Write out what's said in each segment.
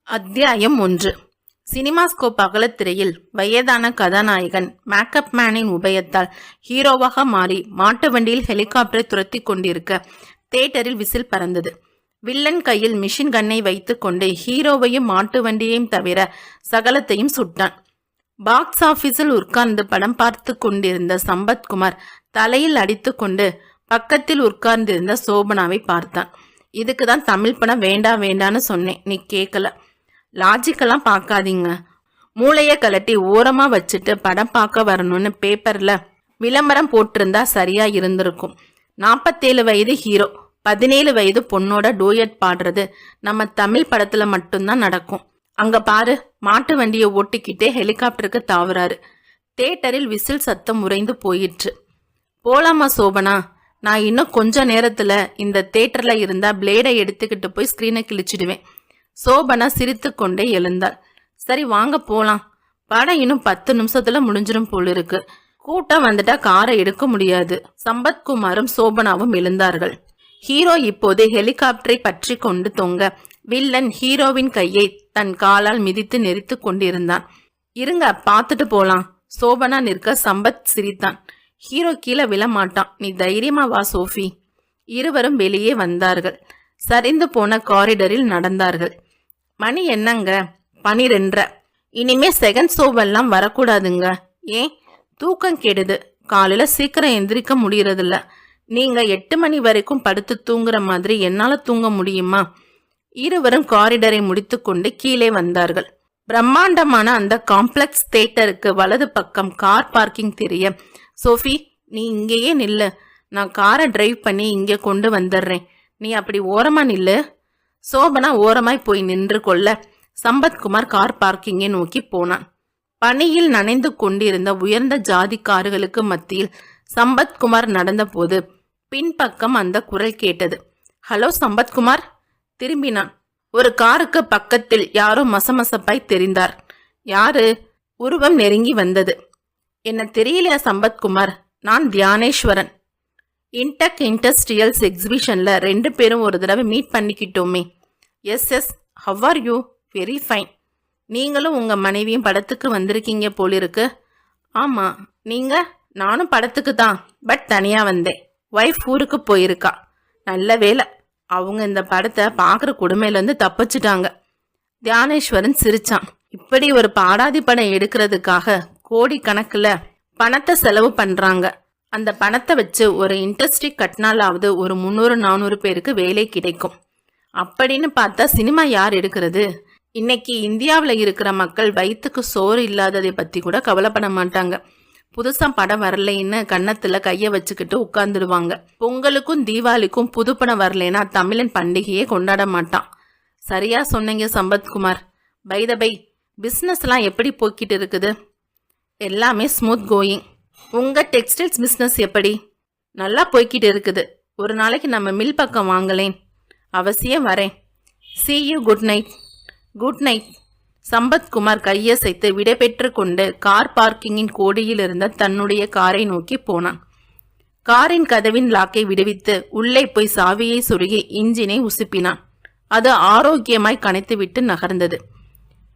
அத்தியாயம் 1. சினிமாஸ்கோப் அகலத்திரையில் வயதான கதாநாயகன் மேக்கப் மேனின் உபயத்தால் ஹீரோவாக மாறி மாட்டு வண்டியில் ஹெலிகாப்டரை துரத்தி கொண்டிருக்க தியேட்டரில் விசில் பறந்தது. வில்லன் கையில் மிஷின் கன்னை வைத்து கொண்டு ஹீரோவையும் மாட்டு வண்டியையும் தவிர சகலத்தையும் சுட்டான். பாக்ஸ் ஆபீஸில் உட்கார்ந்து படம் பார்த்து கொண்டிருந்த சம்பத்குமார் தலையில் அடித்து கொண்டு பக்கத்தில் உட்கார்ந்திருந்த சோபனாவை பார்த்தான். இதுக்குதான் தமிழ் படம் வேண்டான்னு சொன்னேன், நீ கேட்கல. லாஜிக்கெல்லாம் பார்க்காதீங்க, மூளைய கலட்டி ஓரமா வச்சுட்டு படம் பார்க்க வரணும்னு பேப்பர்ல விளம்பரம் போட்டிருந்தா சரியா இருந்திருக்கும். 47 வயது ஹீரோ 17 வயது பொண்ணோட டூயட் பாடுறது நம்ம தமிழ் படத்துல மட்டும்தான் நடக்கும். அங்க பாரு, மாட்டு வண்டியை ஓட்டிக்கிட்டே ஹெலிகாப்டருக்கு தாவுறாரு. தியேட்டரில் விசில் சத்தம் உறைந்து போயிற்று. போலாமா சோபனா? நான் இன்னும் கொஞ்ச நேரத்துல இந்த தியேட்டர்ல இருந்தா பிளேடை எடுத்துக்கிட்டு போய் ஸ்கிரீனை கிழிச்சிடுவேன். சோபனா சிரித்து கொண்டே எழுந்தாள். சரி வாங்க போலாம், படம் இன்னும் 10 நிமிஷத்துல முடிஞ்சிரும் போல இருக்கு. கூட்டம் வந்துட்டா காரை எடுக்க முடியாது. சம்பத்குமாரும் சோபனாவும் எழுந்தார்கள். ஹீரோ இப்போது ஹெலிகாப்டரை பற்றி கொண்டு தொங்க வில்லன் ஹீரோவின் கையை தன் காலால் மிதித்து நெரித்து கொண்டிருந்தான். இருங்க, பார்த்துட்டு போலாம். சோபனா நிற்க சம்பத் சிரித்தான். ஹீரோ கீழே விழமாட்டான், நீ தைரியமா வா சோஃபி. இருவரும் வெளியே வந்தார்கள். சரிந்து போன காரிடரில் நடந்தார்கள். மணி என்னங்க? 12:30. இனிமே செகண்ட் ஷோவெல்லாம் வரக்கூடாதுங்க. ஏன்? தூக்கம் கெடுது, காலையில சீக்கிரம் எந்திரிக்க முடியறதில்ல. நீங்க 8 மணி வரைக்கும் படுத்து தூங்குற மாதிரி என்னால தூங்க முடியுமா? இருவரும் காரிடரை முடித்து கொண்டு கீழே வந்தார்கள். பிரம்மாண்டமான அந்த காம்ப்ளெக்ஸ் தியேட்டருக்கு வலது பக்கம் கார் பார்க்கிங் தெரிய, சோஃபி நீ இங்கேயே நில்லு, நான் காரை டிரைவ் பண்ணி இங்கே கொண்டு வந்துடுறேன், நீ அப்படி ஓரமா நில்லு. சோபனா ஓரமாய் போய் நின்று கொள்ள சம்பத்குமார் கார் பார்க்கிங்கை நோக்கி போனான். பனியில் நனைந்து கொண்டிருந்த உயர்ந்த ஜாதி கார்களுக்கு மத்தியில் சம்பத்குமார் நடந்த போது பின்பக்கம் அந்த குரல் கேட்டது. ஹலோ சம்பத்குமார். திரும்பினான். ஒரு காருக்கு பக்கத்தில் யாரோ மசமசப்பாய் தெரிந்தார். யாரு? உருவம் நெருங்கி வந்தது. என்ன தெரியலையா சம்பத்குமார்? நான் தியானேஸ்வரன். இன்டெக் இண்டஸ்ட்ரியல்ஸ் எக்ஸிபிஷன்ல 2 பேரும் ஒரு தடவை மீட் பண்ணிக்கிட்டோமே. Yes, how are you? Very fine. நீங்களும் உங்க மனைவியும் படத்துக்கு வந்திருக்கீங்க போலிருக்கு. ஆமா, நீங்க? நானும் படத்துக்கு தான், பட் தனியா வந்தேன். ஒய்ஃப் ஊருக்கு போயிருக்கா. நல்ல வேலை, அவங்க இந்த படத்தை பாக்குற கொடுமையிலேருந்து தப்பிச்சிட்டாங்க. தியானேஸ்வரன் சிரிச்சான். இப்படி ஒரு பாடாதி படம் எடுக்கிறதுக்காக கோடி கணக்குல பணத்தை செலவு பண்றாங்க. அந்த பணத்தை வச்சு ஒரு இண்டஸ்ட்ரி கட்டினாலாவது ஒரு 300-400 பேருக்கு வேலை கிடைக்கும். அப்படின்னு பார்த்தா சினிமா யார் எடுக்கிறது? இன்னைக்கு இந்தியாவில் இருக்கிற மக்கள் வயிற்றுக்கு சோறு இல்லாததை பத்தி கூட கவலைப்பட மாட்டாங்க. புதுசா படம் வரலைன்னு கன்னத்துல கைய வச்சுக்கிட்டு உட்கார்ந்துடுவாங்க. பொங்கலுக்கும் தீபாவளிக்கும் புது படம் வரலைன்னா தமிழன் பண்டிகையே கொண்டாட மாட்டான். சரியா சொன்னீங்க சம்பத்குமார். பை த பை, பிஸ்னஸ்லாம் எப்படி போய்கிட்டு இருக்குது? எல்லாமே ஸ்மூத் கோயிங். உங்க டெக்ஸ்டைல்ஸ் பிஸ்னஸ் எப்படி? நல்லா போய்கிட்டு இருக்குது. ஒரு நாளைக்கு நம்ம மில் பக்கம் வாங்கலேன். அவசியம் வரேன். see you, good night. Good night. Sampathkumar கையசைத்து விடைபெற்று கொண்டு கார் பார்க்கிங்கின் கோடியில் இருந்த தன்னுடைய காரை நோக்கி போனான். காரின் கதவின் லாக்கை விடுவித்து உள்ளே போய் சாவியை சொருகி இன்ஜினை உசுப்பினான். அது ஆரோக்கியமாய் கனைத்துவிட்டு நகர்ந்தது.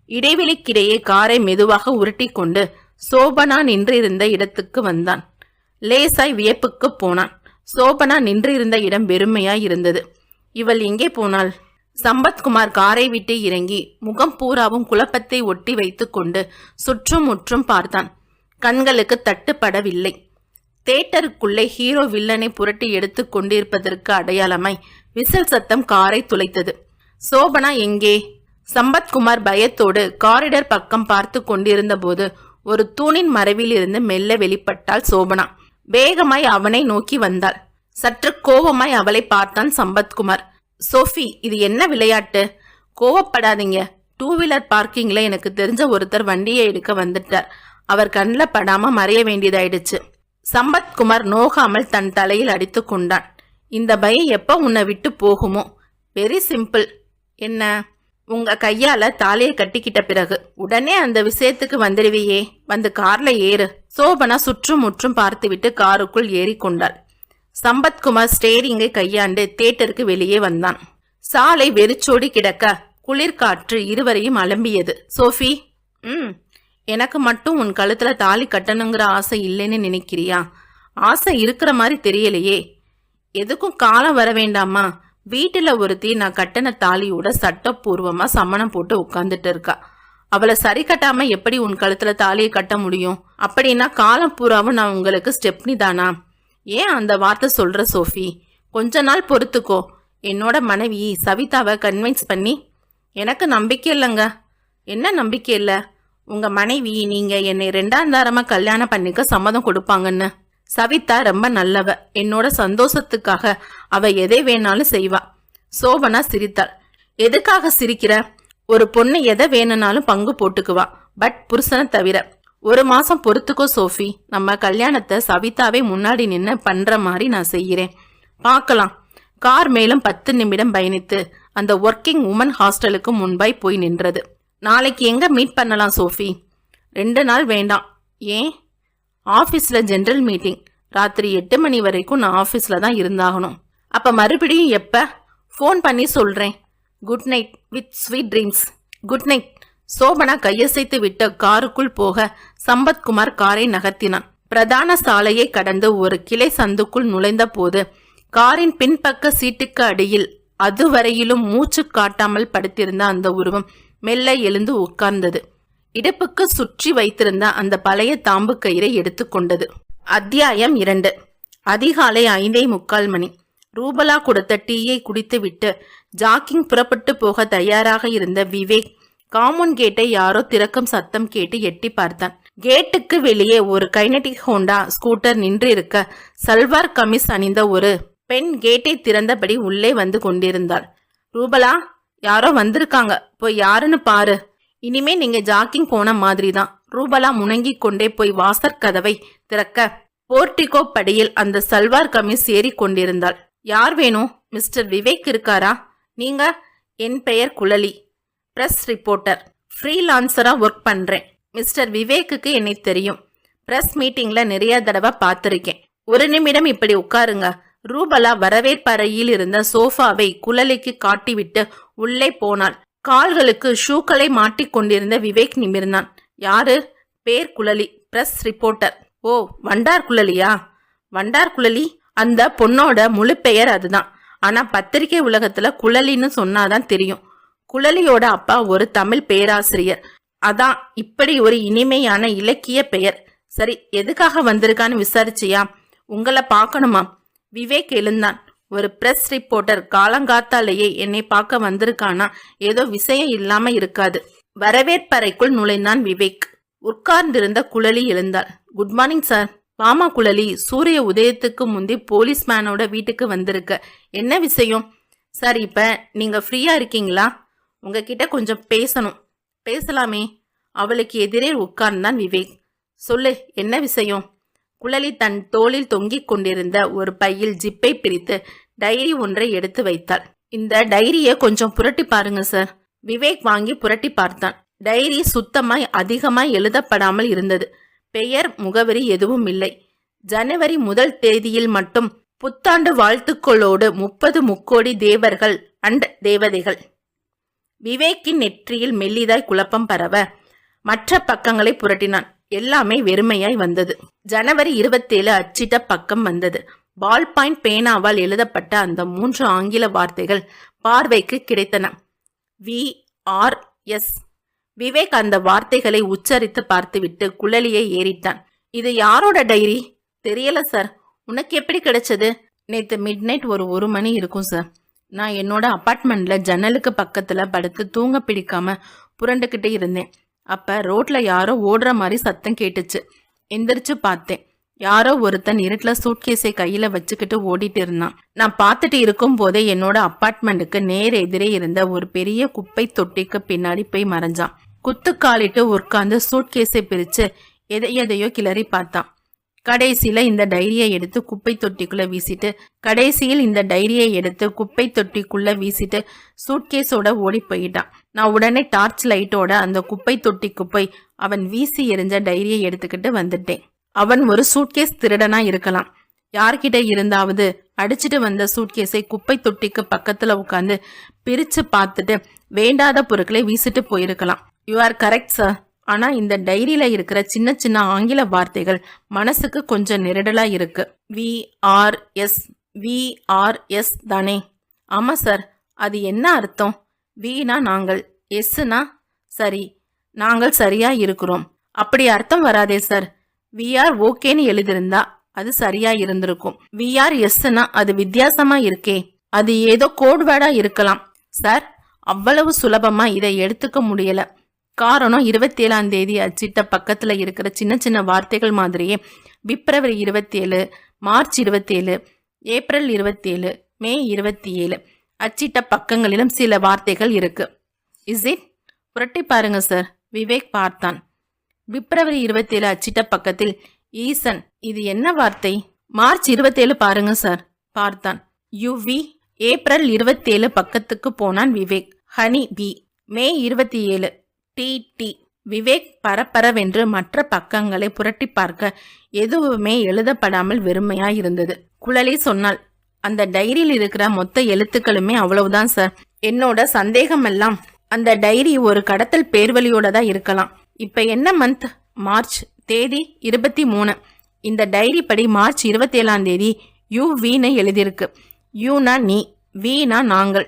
இடைவெளிக்கிடையே காரை மெதுவாக உருட்டி கொண்டு சோபனா நின்றிருந்த இடத்துக்கு வந்தான். லேசாய் வியப்புக்கு போனான். சோபனா நின்றிருந்த இடம் வெறுமையாய் இருந்தது. இவள் எங்கே போனாள்? சம்பத்குமார் காரை விட்டு இறங்கி முகம் பூராவும் குழப்பத்தை ஒட்டி வைத்து கொண்டு சுற்றும் முற்றும் பார்த்தான். கண்களுக்கு தட்டுப்படவில்லை. தியேட்டருக்குள்ளே ஹீரோ வில்லனை புரட்டி எடுத்து கொண்டிருப்பதற்கு அடையாளமாய் விசில் சத்தம் காரை துளைத்தது. சோபனா எங்கே? சம்பத்குமார் பயத்தோடு காரிடர் பக்கம் பார்த்து கொண்டிருந்த போது ஒரு தூணின் மறைவில் இருந்து மெல்ல வெளிப்பட்டாள் சோபனா. வேகமாய் அவனை நோக்கி வந்தாள். சற்று கோபமாய் அவளை பார்த்தான் சம்பத்குமார். சோஃபி, இது என்ன விளையாட்டு? கோவப்படாதீங்க. 2 வீலர் பார்க்கிங்ல எனக்கு தெரிஞ்ச ஒருத்தர் வண்டியை எடுக்க வந்துட்டார். அவர் கண்ணில் படாம மறைய வேண்டியதாயிடுச்சு. சம்பத்குமார் நோகாமல் தன் தலையில் அடித்து கொண்டான். இந்த பயம் எப்ப உன்னை விட்டு போகுமோ? Very simple. என்ன? உங்க கையால தாலியை கட்டிக்கிட்ட பிறகு உடனே அந்த விஷயத்துக்கு வந்துடுவியே. வந்து கார்ல ஏறு. சோபனா சுற்றும் முற்றும் பார்த்துவிட்டு காருக்குள் ஏறி கொண்டாள். சம்பத்குமார் ஸ்டேரிங்கை கையாண்டு தியேட்டருக்கு வெளியே வந்தான். சாலை வெறிச்சோடி கிடக்க குளிர்காற்று இருவரையும் அலம்பியது. சோஃபி, எனக்கு மட்டும் உன் கழுத்துல தாலி கட்டணுங்கிற ஆசை இல்லைன்னு நினைக்கிறியா? ஆசை இருக்கிற மாதிரி தெரியலையே. எதுக்கும் காலம் வர வேண்டாமா? வீட்டுல ஒருத்தி நான் கட்டின தாலியோட சட்டப்பூர்வமா சம்மணம் போட்டு உட்கார்ந்துட்டு இருக்கா. அவளை சரி கட்டாம எப்படி உன் கழுத்துல தாலியை கட்ட முடியும்? அப்படின்னா காலம் பூராவும் நான் உங்களுக்கு ஸ்டெப்னி தானா? ஏன் அந்த வார்த்தை சொல்ற சோஃபி? கொஞ்ச நாள் பொறுத்துக்கோ. என்னோட மனைவி சவிதாவை கன்வின்ஸ் பண்ணி. எனக்கு நம்பிக்கை இல்லைங்க. என்ன நம்பிக்கை இல்ல? உங்க மனைவி நீங்க என்னை 2ஆம் தாரமா கல்யாணம் பண்ணிக்க சம்மதம் கொடுப்பாங்கன்னு. சவிதா ரொம்ப நல்லவ. என்னோட சந்தோஷத்துக்காக அவ எதை வேணாலும் செய்வா. சோபனா சிரித்தாள். எதுக்காக சிரிக்கிற? ஒரு பொண்ணு எதை வேணும்னாலும் பங்கு போட்டுக்குவா, பட் புருஷனை தவிர. 1 மாசம் பொறுத்துக்கோ சோஃபி. நம்ம கல்யாணத்தை சவிதாவே முன்னாடி நின்று பண்ற மாதிரி நான் செய்கிறேன். பார்க்கலாம். கார் மேலும் 10 நிமிடம் பயணித்து அந்த ஒர்க்கிங் உமன் ஹாஸ்டலுக்கு முன்பாய் போய் நின்றது. நாளைக்கு எங்க மீட் பண்ணலாம் சோஃபி? 2 நாள் வேண்டாம். ஏன்? ஆபீஸ்ல ஜெனரல் மீட்டிங். ராத்திரி 8 மணி வரைக்கும் நான் ஆபீஸ்ல தான் இருந்தாகணும். அப்ப மறுபடியும் எப்ப? ஃபோன் பண்ணி சொல்றேன். Good night with sweet dreams. Good night. Shobana கையசைத்து விட்ட காருக்குள் போக சம்பத்குமார் காரை நகர்த்தினான். பிரதான சாலையை கடந்து ஒரு கிளை சந்துக்குள் நுழைந்த போது காரின் பின்பக்க சீட்டுக்கு அடியில் அதுவரையிலும் மூச்சு காட்டாமல் படுத்திருந்த அந்த உருவம் மெல்ல எழுந்து உட்கார்ந்தது. இடுப்புக்கு சுற்றி வைத்திருந்த அந்த பழைய தாம்பு கயிறை எடுத்துக்கொண்டது. அத்தியாயம் 2. அதிகாலை 5:45 மணி. ரூபலா கொடுத்த டீயை குடித்துவிட்டு ஜாக்கிங் புறப்பட்டு போக தயாராக இருந்த விவேக் காம்பவுண்ட் கேட்டை யாரோ திறக்கும் சத்தம் கேட்டு எட்டி பார்த்தான். கேட்டுக்கு வெளியே ஒரு கைனடிக் ஹோண்டா ஸ்கூட்டர் நின்று இருக்க சல்வார் கமிஸ் அணிந்த ஒரு பெண் கேட்டை திறந்தபடி உள்ளே வந்து கொண்டிருந்தாள். ரூபலா, யாரோ வந்திருக்காங்க, போய் யாருன்னு பாரு. இனிமே நீங்க ஜாக்கிங் போன மாதிரி தான். ரூபலா முணங்கி கொண்டே போய் வாசற்கதவை திறக்க போர்டிகோ படியில் அந்த சல்வார் கமிஸ் ஏறி கொண்டிருந்தாள். யார் வேணும்? மிஸ்டர் விவேக் இருக்காரா? நீங்க? என் பெயர் குழலி, பிரஸ் ரிப்போர்ட்டர். ஃப்ரீலான்சரா ஒர்க் பண்றேன். மிஸ்டர் விவேக்குக்கு என்னை தெரியும். பிரஸ் மீட்டிங்ல நிறைய தடவை பார்த்திருக்கேன். 1 நிமிடம் இப்படி உட்காருங்க. ரூபலா வரவேற்பறையில் இருந்த சோஃபாவை குழலிக்கு காட்டிவிட்டு உள்ளே போனாள். கால்களுக்கு ஷூக்களை மாட்டிக்கொண்டிருந்த விவேக் நிமிர்ந்தான். யாரு? பேர் குழலி, பிரஸ் ரிப்போர்ட்டர். ஓ, வண்டார் குழலியா? வண்டார் குழலி? அந்த பொண்ணோட முழு பெயர் அதுதான். ஆனா பத்திரிகை உலகத்துல குழலின்னு சொன்னாதான் தெரியும். குழலியோட அப்பா ஒரு தமிழ் பேராசிரியர். அதான் இப்படி ஒரு இனிமையான இலக்கிய பெயர். சரி, எதுக்காக வந்திருக்கான்னு விசாரிச்சியா? உங்களை பார்க்கணுமா? விவேக் எழுந்தான். ஒரு பிரஸ் ரிப்போர்ட்டர் காலங்காத்தாலேயே என்னை பார்க்க வந்திருக்கானா? ஏதோ விஷயம் இல்லாம இருக்காது. வரவேற்பறைக்குள் நுழைந்தான் விவேக். உட்கார்ந்திருந்த குழலி எழுந்தாள். Good morning sir. வாமா குழலி, சூரிய உதயத்துக்கு முந்தி போலீஸ்மேனோட வீட்டுக்கு வந்திருக்க. என்ன விஷயம்? சார், இப்ப நீங்க ஃப்ரீயா இருக்கீங்களா? உங்ககிட்ட கொஞ்சம் பேசணும். பேசலாமே. அவளுக்கு எதிரே உட்கார்ந்தான் விவேக். சொல்லு, என்ன விஷயம்? குழலி தன் தோளில் தொங்கிக் கொண்டிருந்த ஒரு பையில் ஜிப்பை பிரித்து டைரி ஒன்றை எடுத்து வைத்தாள். இந்த டைரியை கொஞ்சம் புரட்டி பாருங்க சார். விவேக் வாங்கி புரட்டி பார்த்தான். டைரி சுத்தமாய் அதிகமாய் எழுதப்படாமல் இருந்தது. பெயர், முகவரி எதுவும் இல்லை. ஜனவரி 1 தேதியில் மட்டும் புத்தாண்டு வாழ்த்துக்களோடு 30 முக்கோடி தேவர்கள் அண்ட் தேவதைகள். விவேக்கின் நெற்றியில் மெல்லிதாய் குழப்பம் பரவ மற்ற பக்கங்களை புரட்டினான். எல்லாமே வெறுமையாய் வந்தது. ஜனவரி 27 அச்சிட்ட பக்கம் வந்தது. பால் பாயிண்ட் பேனாவால் எழுதப்பட்ட அந்த 3 ஆங்கில வார்த்தைகள் பார்வைக்கு கிடைத்தன. VRS. விவேக் அந்த வார்த்தைகளை உச்சரித்து பார்த்துவிட்டு குழலியை ஏறிட்டான். இது யாரோட டைரி? தெரியல சார். உனக்கு எப்படி கிடைச்சது? நேற்று மிட்நைட் ஒரு 1 மணி இருக்கும் சார். நான் என்னோட அப்பார்ட்மெண்ட்ல ஜன்னலுக்கு பக்கத்துல படுத்து தூங்க பிடிக்காம புரண்டுகிட்டே இருந்தேன். அப்ப ரோட்ல யாரோ ஓடுற மாதிரி சத்தம் கேட்டுச்சு. எந்திரிச்சு பார்த்தேன். யாரோ ஒருத்தன் இருட்டுல சூட்கேஸை கையில வச்சுக்கிட்டு ஓடிட்டு இருந்தான். நான் பார்த்துட்டு இருக்கும் போதே என்னோட அப்பார்ட்மெண்ட்டுக்கு நேர் எதிரே இருந்த ஒரு பெரிய குப்பை தொட்டிக்கு பின்னாடி போய் மறைஞ்சான். குத்துக்காலிட்டு உட்கார்ந்து சூட்கேஸை பிரிச்சு எதையோ கிளறி பார்த்தான். கடைசியில இந்த டைரியை எடுத்து குப்பை தொட்டிக்குள்ள வீசிட்டு சூட்கேஸோட ஓடி போயிட்டான். நான் உடனே டார்ச் லைட்டோட அந்த குப்பை தொட்டிக்கு போய் அவன் வீசி எறிஞ்ச டைரியை எடுத்துக்கிட்டு வந்துட்டேன். அவன் ஒரு சூட்கேஸ் திருடனா இருக்கலாம். யார்கிட்ட இருந்தாவது அடிச்சிட்டு வந்த சூட்கேஸை குப்பை தொட்டிக்கு பக்கத்துல உட்காந்து பிரிச்சு பார்த்துட்டு வேண்டாத பொருட்களை வீசிட்டு போயிருக்கலாம். You are correct sir. ஆனா இந்த டைரியில இருக்கிற சின்ன சின்ன ஆங்கில வார்த்தைகள் மனசுக்கு கொஞ்சம் நெருடலா இருக்கு. VRS தானே? ஆமா சார். அது என்ன அர்த்தம்? வீணா நாங்கள், எஸ்னா சரி, நாங்கள் சரியா இருக்கிறோம். அப்படி அர்த்தம் வராதே சார். VR ஓகேன்னு எழுதிருந்தா அது சரியா இருந்திருக்கும். VRSனா அது வித்தியாசமா இருக்கே. அது ஏதோ கோட் வேர்டா இருக்கலாம் சார். அவ்வளவு சுலபமா இதை எடுத்துக்க முடியல. காரணம் 27ஆம் தேதி அச்சிட்ட பக்கத்துல இருக்கிற சின்ன சின்ன வார்த்தைகள் மாதிரியே பிப்ரவரி 27, மார்ச் 27, ஏப்ரல் 27, மே 27 அச்சிட்ட பக்கங்களிலும் சில வார்த்தைகள் இருக்கு. Is it? புரட்டி பாருங்க சார். விவேக் பார்த்தான். பிப்ரவரி 27 அச்சிட்ட பக்கத்தில் ஈசன். இது என்ன வார்த்தை? மார்ச் 27 பாருங்க சார். பார்த்தான். யுவி. ஏப்ரல் 27 பக்கத்துக்கு போனான் Vivek. Honey B. May 27 D. Vivek பரபரவென்று மற்ற பக்கங்களை புரட்டி பார்க்க எதுவுமே எழுதப்படாமல் வெறுமையா இருந்தது. குழலி சொன்னாள், அந்த டைரியில் இருக்கிற மொத்த எழுத்துக்களுமே அவ்வளவுதான் சார். என்னோட சந்தேகம் எல்லாம் அந்த டைரி ஒரு கடத்தல் பேர்வழியோட தான் இருக்கலாம். இப்ப என்ன மந்த்? மார்ச். தேதி 23. இந்த டைரி படி மார்ச் 27ஆம் தேதி யுவின்னு எழுதியிருக்கு. யூனா நீ, வீணா நாங்கள்.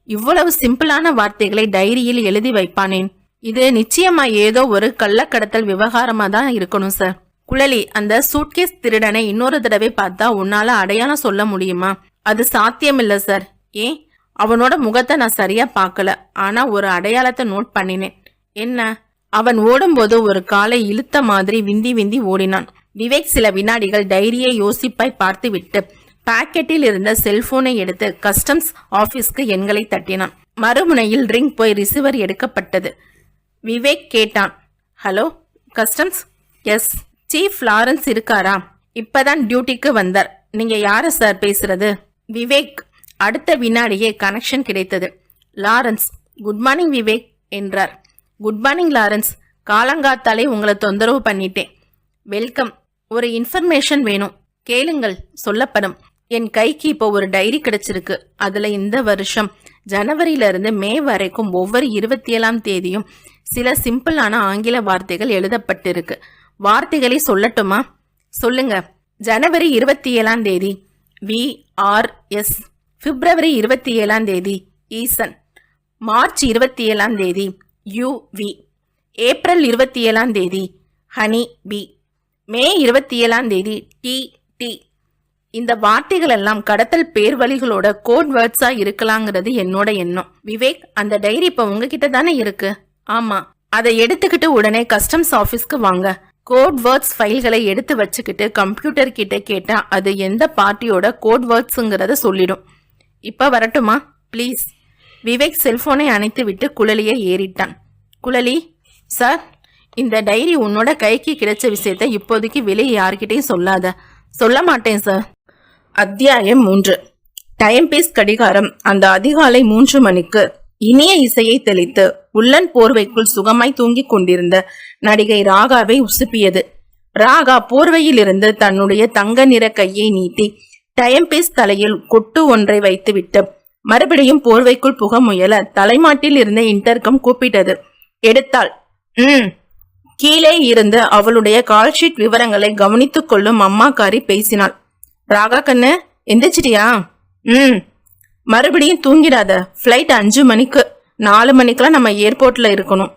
இவ்வளவு சிம்பிளான வார்த்தைகளை டைரியில் எழுதி வைப்பானேன்? இது நிச்சயமா ஏதோ ஒரு கள்ளக்கடத்தல் விவகாரமா தான் இருக்கணும் சார். குழலி, அந்த சூட்கேஸ் திருடனை இன்னொரு தடவை பார்த்தா உன்னால அடையாளம் சொல்ல முடியுமா? அது சாத்தியமில்ல சார். ஏன்? அவனோட முகத்தை நான் சரியா பார்க்கல. ஆனா ஒரு அடையாளத்தை நோட் பண்ணினேன். என்ன? அவன் ஓடும்போது ஒரு காலை இழுத்த மாதிரி விந்தி விந்தி ஓடினான். விவேக் சில வினாடிகள் டைரியை யோசிப்பாய் பார்த்து விட்டு பாக்கெட்டில் இருந்த செல்போனை எடுத்து கஸ்டம்ஸ் ஆபீஸ்க்கு எண்களை தட்டினான். மறுமுனையில் ரிங் போய் ரிசீவர் எடுக்கப்பட்டது. விவேக் கேட்டான், hello customs? Yes. Chief Lawrence இருக்காரா? இப்பதான் டியூட்டிக்கு வந்தார். நீங்க யார சார் பேசுறது? விவேக். அடுத்த வினாடியே கனெக்ஷன் கிடைத்தது. லாரன்ஸ். குட் மார்னிங் விவேக் என்றார். Good morning Lawrence. காலங்காத்தாலே உங்களை தொந்தரவு பண்ணிட்டேன். வெல்கம். ஒரு இன்ஃபர்மேஷன் வேணும். கேளுங்கள், சொல்லப்படும். என் கைக்கு இப்போ ஒரு டைரி கிடைச்சிருக்கு. அதுல இந்த வருஷம் ஜனவரியில இருந்து மே வரைக்கும் ஒவ்வொரு 27ஆம் தேதியும் சில சிம்பிளான ஆங்கில வார்த்தைகள் எழுதப்பட்டிருக்கு. வார்த்தைகளை சொல்லட்டுமா? சொல்லுங்க. ஜனவரி 27ஆம் தேதி VRS. பிப்ரவரி 27ஆம் தேதி ஈசன். மார்ச் 27ஆம் தேதி UV. ஏப்ரல் 27ஆம் தேதி ஹனி பி. மே 27ஆம் தேதி டி. இந்த வார்த்தைகள் எல்லாம் கடத்தல் பேர் வழிகளோட கோட் வேர்ட்ஸா இருக்கலாங்கிறது என்னோட எண்ணம். விவேக், அந்த டைரி இப்ப உங்ககிட்ட தானே இருக்கு? ஆமா. அதை எடுத்துக்கிட்டு உடனே கஸ்டம்ஸ் ஆபீஸ்க்கு வாங்க. கோட் வேர்ட்ஸ் ஃபைல்களை எடுத்து வச்சுக்கிட்டு கம்ப்யூட்டர் கிட்ட கேட்டா அது எந்த பார்ட்டியோட கோட் வேர்ட்ஸுங்கிறத சொல்லிடும். இப்ப வரட்டுமா ப்ளீஸ்? விவேக் செல்போனை அணைத்து விட்டு குழலியை ஏறிட்டான். குழலி, சார், இந்த டைரி உன்னோட கைக்கு கிடைச்ச விஷயத்த இப்போதைக்கு வெளியே யார்கிட்டையும் சொல்லாத. சொல்ல மாட்டேன் சார். அத்தியாயம் 3. டைம் பீஸ் கடிகாரம் அந்த அதிகாலை 3 மணிக்கு இனிய இசையை தெளித்து உள்ளன் போர்வைக்குள் சுகமாய் தூங்கிக் கொண்டிருந்த நடிகை ராகாவை உசுப்பியது. ராகா போர்வையிலிருந்து தன்னுடைய தங்க நிற கையை நீட்டி டைம் பீஸ் தலையில் கொட்டு ஒன்றை வைத்துவிட்டு மறுபடியும் போர்வைக்குள் புக முயல தலைமாட்டில் இருந்த இன்டர்கம் கூப்பிட்டது. எடுத்தாள். கீழே இருந்து அவளுடைய கால்ஷீட் விவரங்களை கவனித்துக் கொள்ளும் அம்மாக்காரி பேசினாள். ராகா கண்ணு, எந்திரிச்சிட்டியா? மறுபடியும் தூங்கிடாத. ஃபிளைட் 5 மணிக்கு. 4 மணிக்கெல்லாம் நம்ம ஏர்போர்ட்ல இருக்கணும்.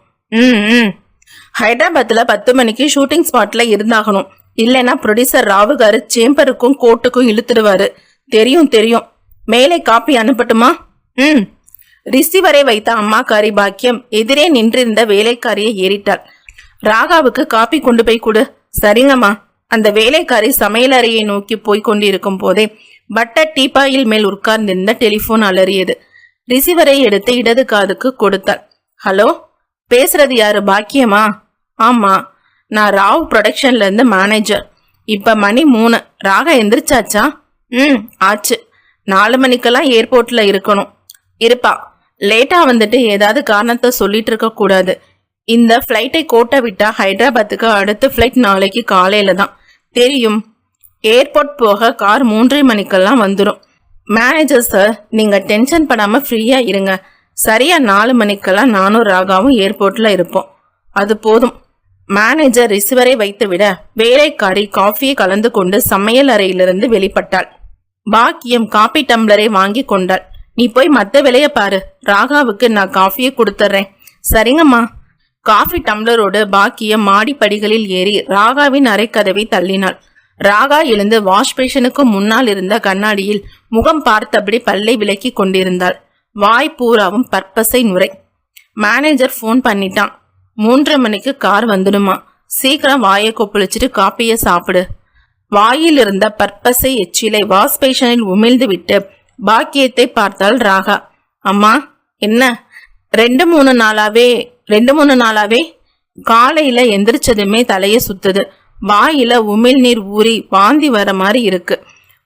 ஹைதராபாத்ல 10 மணிக்கு ஷூட்டிங் ஸ்பாட்ல இருந்தாகணும். இல்லைன்னா ப்ரொடியூசர் ராவுகாரு சேம்பருக்கும் கோர்ட்டுக்கும் இழுத்துடுவாரு. தெரியும். மேலே காப்பி அனுப்பட்டுமா? ரிசீவரை வைத்த அம்மாக்காரி பாக்கியம் எதிரே நின்றிருந்த வேலைக்காரியை ஏறிட்டாள். ராகாவுக்கு காப்பி கொண்டு போய் கொடு. சரிங்கம்மா. அந்த வேலைக்காரி சமையலறையை நோக்கி போய் கொண்டிருக்கும் போதே பட்டர் டீப்பாயில் மேல் உட்கார்ந்திருந்த டெலிபோன் அலறியது. ரிசீவரை எடுத்து இடது காதுக்கு கொடுத்தாள். ஹலோ, பேசுறது யாரு? பாக்கியமா? ஆமா, நான் ராவ் ப்ரொடக்ஷன்ல இருந்து மேனேஜர். இப்ப மணி 3. ராகா எந்திரிச்சாச்சா? ஆச்சு. 4 மணிக்கெல்லாம் ஏர்போர்ட்ல இருக்கணும். இருப்பா. லேட்டா வந்துட்டு ஏதாவது காரணத்தை சொல்லிட்டு இருக்க கூடாது. இந்த பிளைட்டை கோட்டை விட்டா ஹைதராபாத்துக்கு அடுத்த பிளைட் நாளைக்கு காலையில தான். தெரியும். ஏர்போர்ட் போக கார் 3:30 மணிக்கெல்லாம் வந்துடும். மேனேஜர் சார், நீங்க டென்ஷன் படாம ஃப்ரீயா இருங்க. சரியா 4 மணிக்கெல்லாம் நானும் ராகாவும் ஏர்போர்ட்ல இருப்போம். அது போதும். மேனேஜர் ரிசீவரை வைத்துவிட வேலைக்காரி காஃபியை கலந்து கொண்டு சமையல் அறையிலிருந்து வெளிப்பட்டாள். பாக்கியம் காபி டம்ளரை வாங்கி கொண்டாள். நீ போய் மத்த வேலைய பாரு, ராகாவுக்கு நான் காஃபியை கொடுத்துறேன். சரிங்கம்மா. காஃபி டம்ளரோடு பாக்கியம் மாடிப்படிகளில் ஏறி ராகாவின் அறைக்கதவை தள்ளினாள். ராகா எழுந்து வாஷ் பேஷனுக்கு முன்னால் இருந்த கண்ணாடியில் முகம் பார்த்தபடி பல்லை விலக்கி கொண்டிருந்தாள். வாய் பூராவும் பற்பசை நுரை. மேனேஜர் போன் பண்ணிட்டான். 3:30 மணிக்கு கார் வந்துடுமா. சீக்கிரம் வாயை கொப்பளிச்சுட்டு காப்பிய சாப்பிடு. வாயில் இருந்த பற்பசை எச்சிலை வாஷ் பேஷனில் உமிழ்ந்து விட்டு பாக்கியத்தை பார்த்தாள் ராகா. அம்மா, என்ன 2-3 நாளாவே காலையில எந்திரிச்சதுமே தலைய சுத்துது. வாயில உமிழ்நீர் ஊறி வாந்தி வர மாதிரி இருக்கு.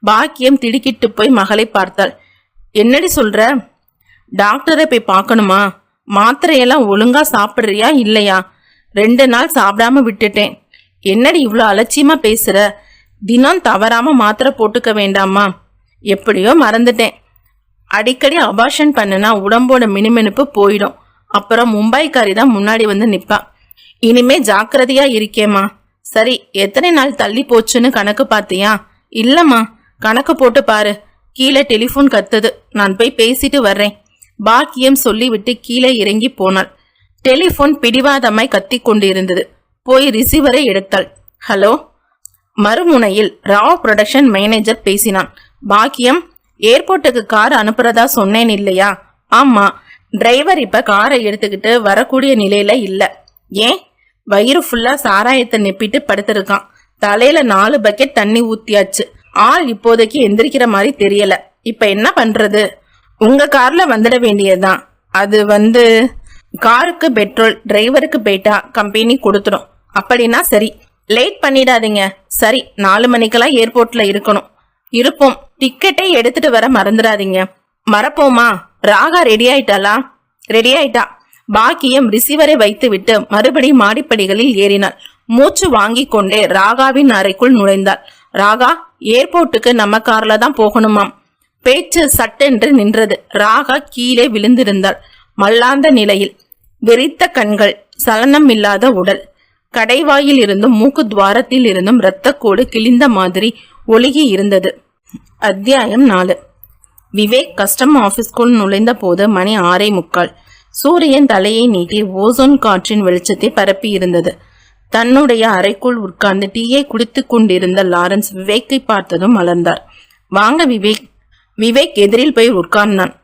பாக்கியம் திடுக்கிட்டு போய் மகளை பார்த்தாள். என்னடி சொல்ற? டாக்டரை போய் பார்க்கணுமா? மாத்திரையெல்லாம் ஒழுங்கா சாப்பிடுறியா இல்லையா? 2 நாள் சாப்பிடாம விட்டுட்டேன். என்னடி இவ்வளோ அலட்சியமா பேசுற? தினம் தவறாம மாத்திரை போட்டுக்க வேண்டாமா? எப்படியோ மறந்துட்டேன். அடிக்கடி அபார்ஷன் பண்ணுனா உடம்போட மினுமினுப்பு போயிடும். அப்புறம் மும்பைக்காரி தான் முன்னாடி வந்து நிப்பா. இனிமே ஜாக்கிரதையா இருக்கேம்மா. சரி, எத்தனை நாள் தள்ளி போச்சுன்னு கணக்கு பார்த்தியா? இல்லம்மா, கணக்கு போட்டு பாரு. கீழே டெலிபோன் கத்துது, நான் போய் பேசிட்டு வர்றேன். பாக்கியம் சொல்லிவிட்டு கீழே இறங்கி போனாள். டெலிபோன் பிடிவாதமாய் கத்தி கொண்டிருந்தது. போய் ரிசீவரை எடுத்தாள். ஹலோ. மறுமுனையில் ராவ் புரொடக்ஷன் மேனேஜர் பேசினான். பாக்கியம், ஏர்போர்ட்டுக்கு கார் அனுப்புறதா சொன்னேன் இல்லையா? ஆமா. டிரைவர் இப்ப காரை எடுத்துக்கிட்டு வரக்கூடிய நிலையில இல்ல. ஏன்? வயிறு ஃபுல்லா சாராயத்தை நெப்பிட்டு படுத்திருக்கான். தலையில 4 பக்கெட் தண்ணி ஊத்தியாச்சு. ஆள் இப்போதைக்கு எந்திரிக்கிற மாதிரி தெரியல. இப்ப என்ன பண்றது? உங்க கார்ல வந்துட வேண்டியதுதான். அது காருக்கு பெட்ரோல், டிரைவருக்கு பேட்டா கம்பெனி கொடுத்துடும். அப்படின்னா சரி, லேட் பண்ணிடாதீங்க. சரி, 4 மணிக்கெல்லாம் ஏர்போர்ட்ல இருக்கணும். இருப்போம். டிக்கெட்டை எடுத்துட்டு வர மறந்துடாதீங்க. மறப்போமா? ராகா ரெடி ஆயிட்டாளா? ரெடி ஆயிட்டா. பாக்கியம் ரிசீவரை வைத்து விட்டு மறுபடியும் மாடிப்படிகளில் ஏறினாள். மூச்சு வாங்கி கொண்டே ராகாவின் அறைக்குள் நுழைந்தாள். ராகா, ஏர்போர்ட்டுக்கு நம்ம கார்ல தான் போகணுமாம். பேச்சு சட்டென்று நின்றது. ராகா கீழே விழுந்திருந்தாள். மல்லாந்த நிலையில், வெறித்த கண்கள், சலனம் இல்லாத உடல். கடைவாயில் இருந்தும் மூக்கு துவாரத்தில் இருந்தும் இரத்தக்கோடு கிழிந்த மாதிரி ஒழுகி இருந்தது. அத்தியாயம் 4. விவேக் கஸ்டம் ஆபீஸ்க்குள் நுழைந்த போது மணி 6:45. சூரியன் தலையை நீட்டி ஓசோன் காற்றின் வெளிச்சத்தை பரப்பி இருந்தது. தன்னுடைய அறைக்குள் உட்கார்ந்து டீயை குடித்து கொண்டிருந்த லாரன்ஸ் விவேக்கை பார்த்ததும் மலர்ந்தார். வாங்க விவேக். விவேக் எதிரில் போய் உட்கார்ந்தான்.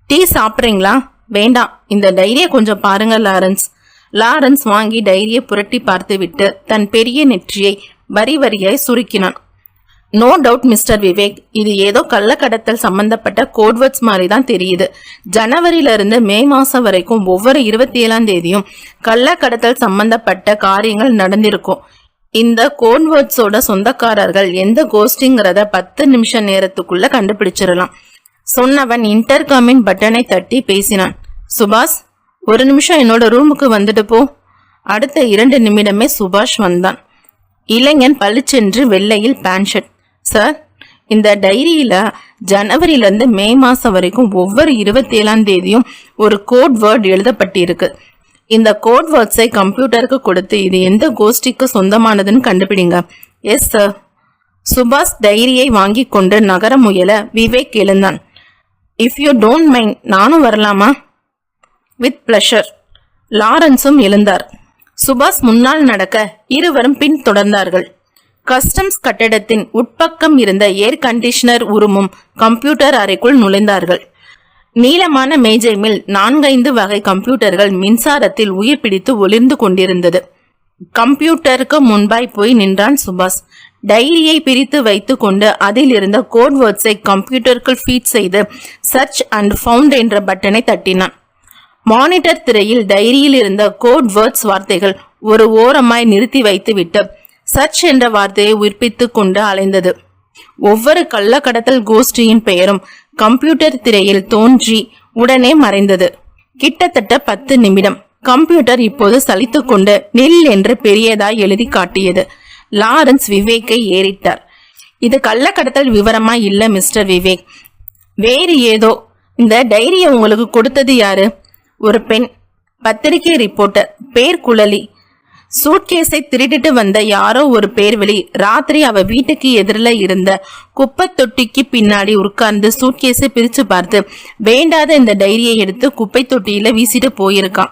டீ சாப்பிட்றீங்களா? வேண்டாம், இந்த டைரியை கொஞ்சம் பாருங்க லாரன்ஸ். லாரன்ஸ் வாங்கி டைரியை புரட்டி பார்த்து விட்டு தன் பெரிய நெற்றியை வரி வரியாய் சுருக்கினான். நோ டவுட் மிஸ்டர் விவேக், இது ஏதோ கள்ளக்கடத்தல் சம்பந்தப்பட்ட கோட்வேர்ட்ஸ் மாதிரி தான் தெரியுது. ஜனவரியில இருந்து மே மாசம் வரைக்கும் ஒவ்வொரு 27ஆம் தேதியும் கள்ளக்கடத்தல் சம்பந்தப்பட்ட காரியங்கள் நடந்திருக்கும். இந்த கோட்வேர்ட்ஸோட சொந்தக்காரர்கள் எந்த கோஷ்டிங்கிறத 10 நிமிஷம் நேரத்துக்குள்ள கண்டுபிடிச்சிடலாம். சொன்னவன் இன்டர்காமின் பட்டனை தட்டி பேசினான். சுபாஷ், 1 நிமிஷம் என்னோட ரூமுக்கு வந்துட்டு போ. அடுத்த 2 நிமிடமே சுபாஷ் வந்தான். இளைஞன் பளிச்சென்று வெள்ளையில் பேண்ட் ஷர்ட். சார், இந்த டைரியில ஜனவரியிலிருந்து மே மாசம் வரைக்கும் ஒவ்வொரு 27ஆம் தேதியும் ஒரு கோட் வேர்ட் எழுதப்பட்டிருக்கு. இந்த கோட் வேர்ட்ஸை கம்ப்யூட்டருக்கு கொடுத்து இது எந்த கோஷ்டிக்கு சொந்தமானதுன்னு கண்டுபிடிங்க. Yes sir. சுபாஷ் டைரியை வாங்கி கொண்டு நகர முயல விவேக் எழுந்தான். இஃப் யூ டோன்ட் மைண்ட், நானும் வரலாமா? With pleasure. லாரன்ஸும் எழுந்தார். சுபாஷ் முன்னால் நடக்க இருவரும் பின் தொடர்ந்தார்கள். கஸ்டம்ஸ் கட்டடத்தின் உட்பக்கம் இருந்த ஏர் கண்டிஷனர் உருமும் கம்ப்யூட்டர் அறைக்குள் நுழைந்தார்கள். நீளமான மேஜை மேல் 4-5 வகை கம்ப்யூட்டர்கள் மின்சாரத்தில் உயிர் பிடித்து ஒளிர்ந்து கொண்டிருந்தது. கம்ப்யூட்டருக்கு முன்பாய் போய் நின்றான் சுபாஷ். டைரியை பிரித்து வைத்து கொண்டு அதில் இருந்த கோட் வேர்ட்ஸை கம்ப்யூட்டருக்குள் ஃபீட் செய்து சர்ச் அண்ட் ஃபவுண்ட் என்ற பட்டனை தட்டினான். மானிட்டர் திரையில் டைரியில் இருந்த கோட் வேர்ட்ஸ் வார்த்தைகள் ஒரு ஓரமாய் நிறுத்தி வைத்து விட்டு சர்ச் என்ற வார்த்தையை உயிர்ப்பித்து கொண்டு அலைந்தது. ஒவ்வொரு கள்ளக்கடத்தல் கோஷ்டியின் பெயரும் கம்ப்யூட்டர் திரையில் தோன்றி உடனே மறைந்தது. கிட்டத்தட்ட 10 நிமிடம். கம்ப்யூட்டர் இப்போது சலித்து கொண்டு நில் என்று பெரியதாய் எழுதி காட்டியது. லாரன்ஸ் விவேக்கை ஏறிட்டார். இது கள்ளக்கடத்தல் விவரமா இல்ல மிஸ்டர் விவேக், வேறு ஏதோ. இந்த டைரியை உங்களுக்கு கொடுத்தது யாரு? ஒரு பெண், பத்திரிகை ரிப்போர்ட்டர், பேர் குழலி. சூட்கேஸை திருடிட்டு வந்த யாரோ ஒரு பேர்வழி ராத்திரி அவ வீட்டுக்கு எதிரில இருந்த குப்பை தொட்டிக்கு பின்னாடி உட்கார்ந்து சூட்கேஸை பிரிச்சு பார்த்து வேண்டாத இந்த டைரியை எடுத்து குப்பை தொட்டியில வீசிட்டு போயிருக்கான்.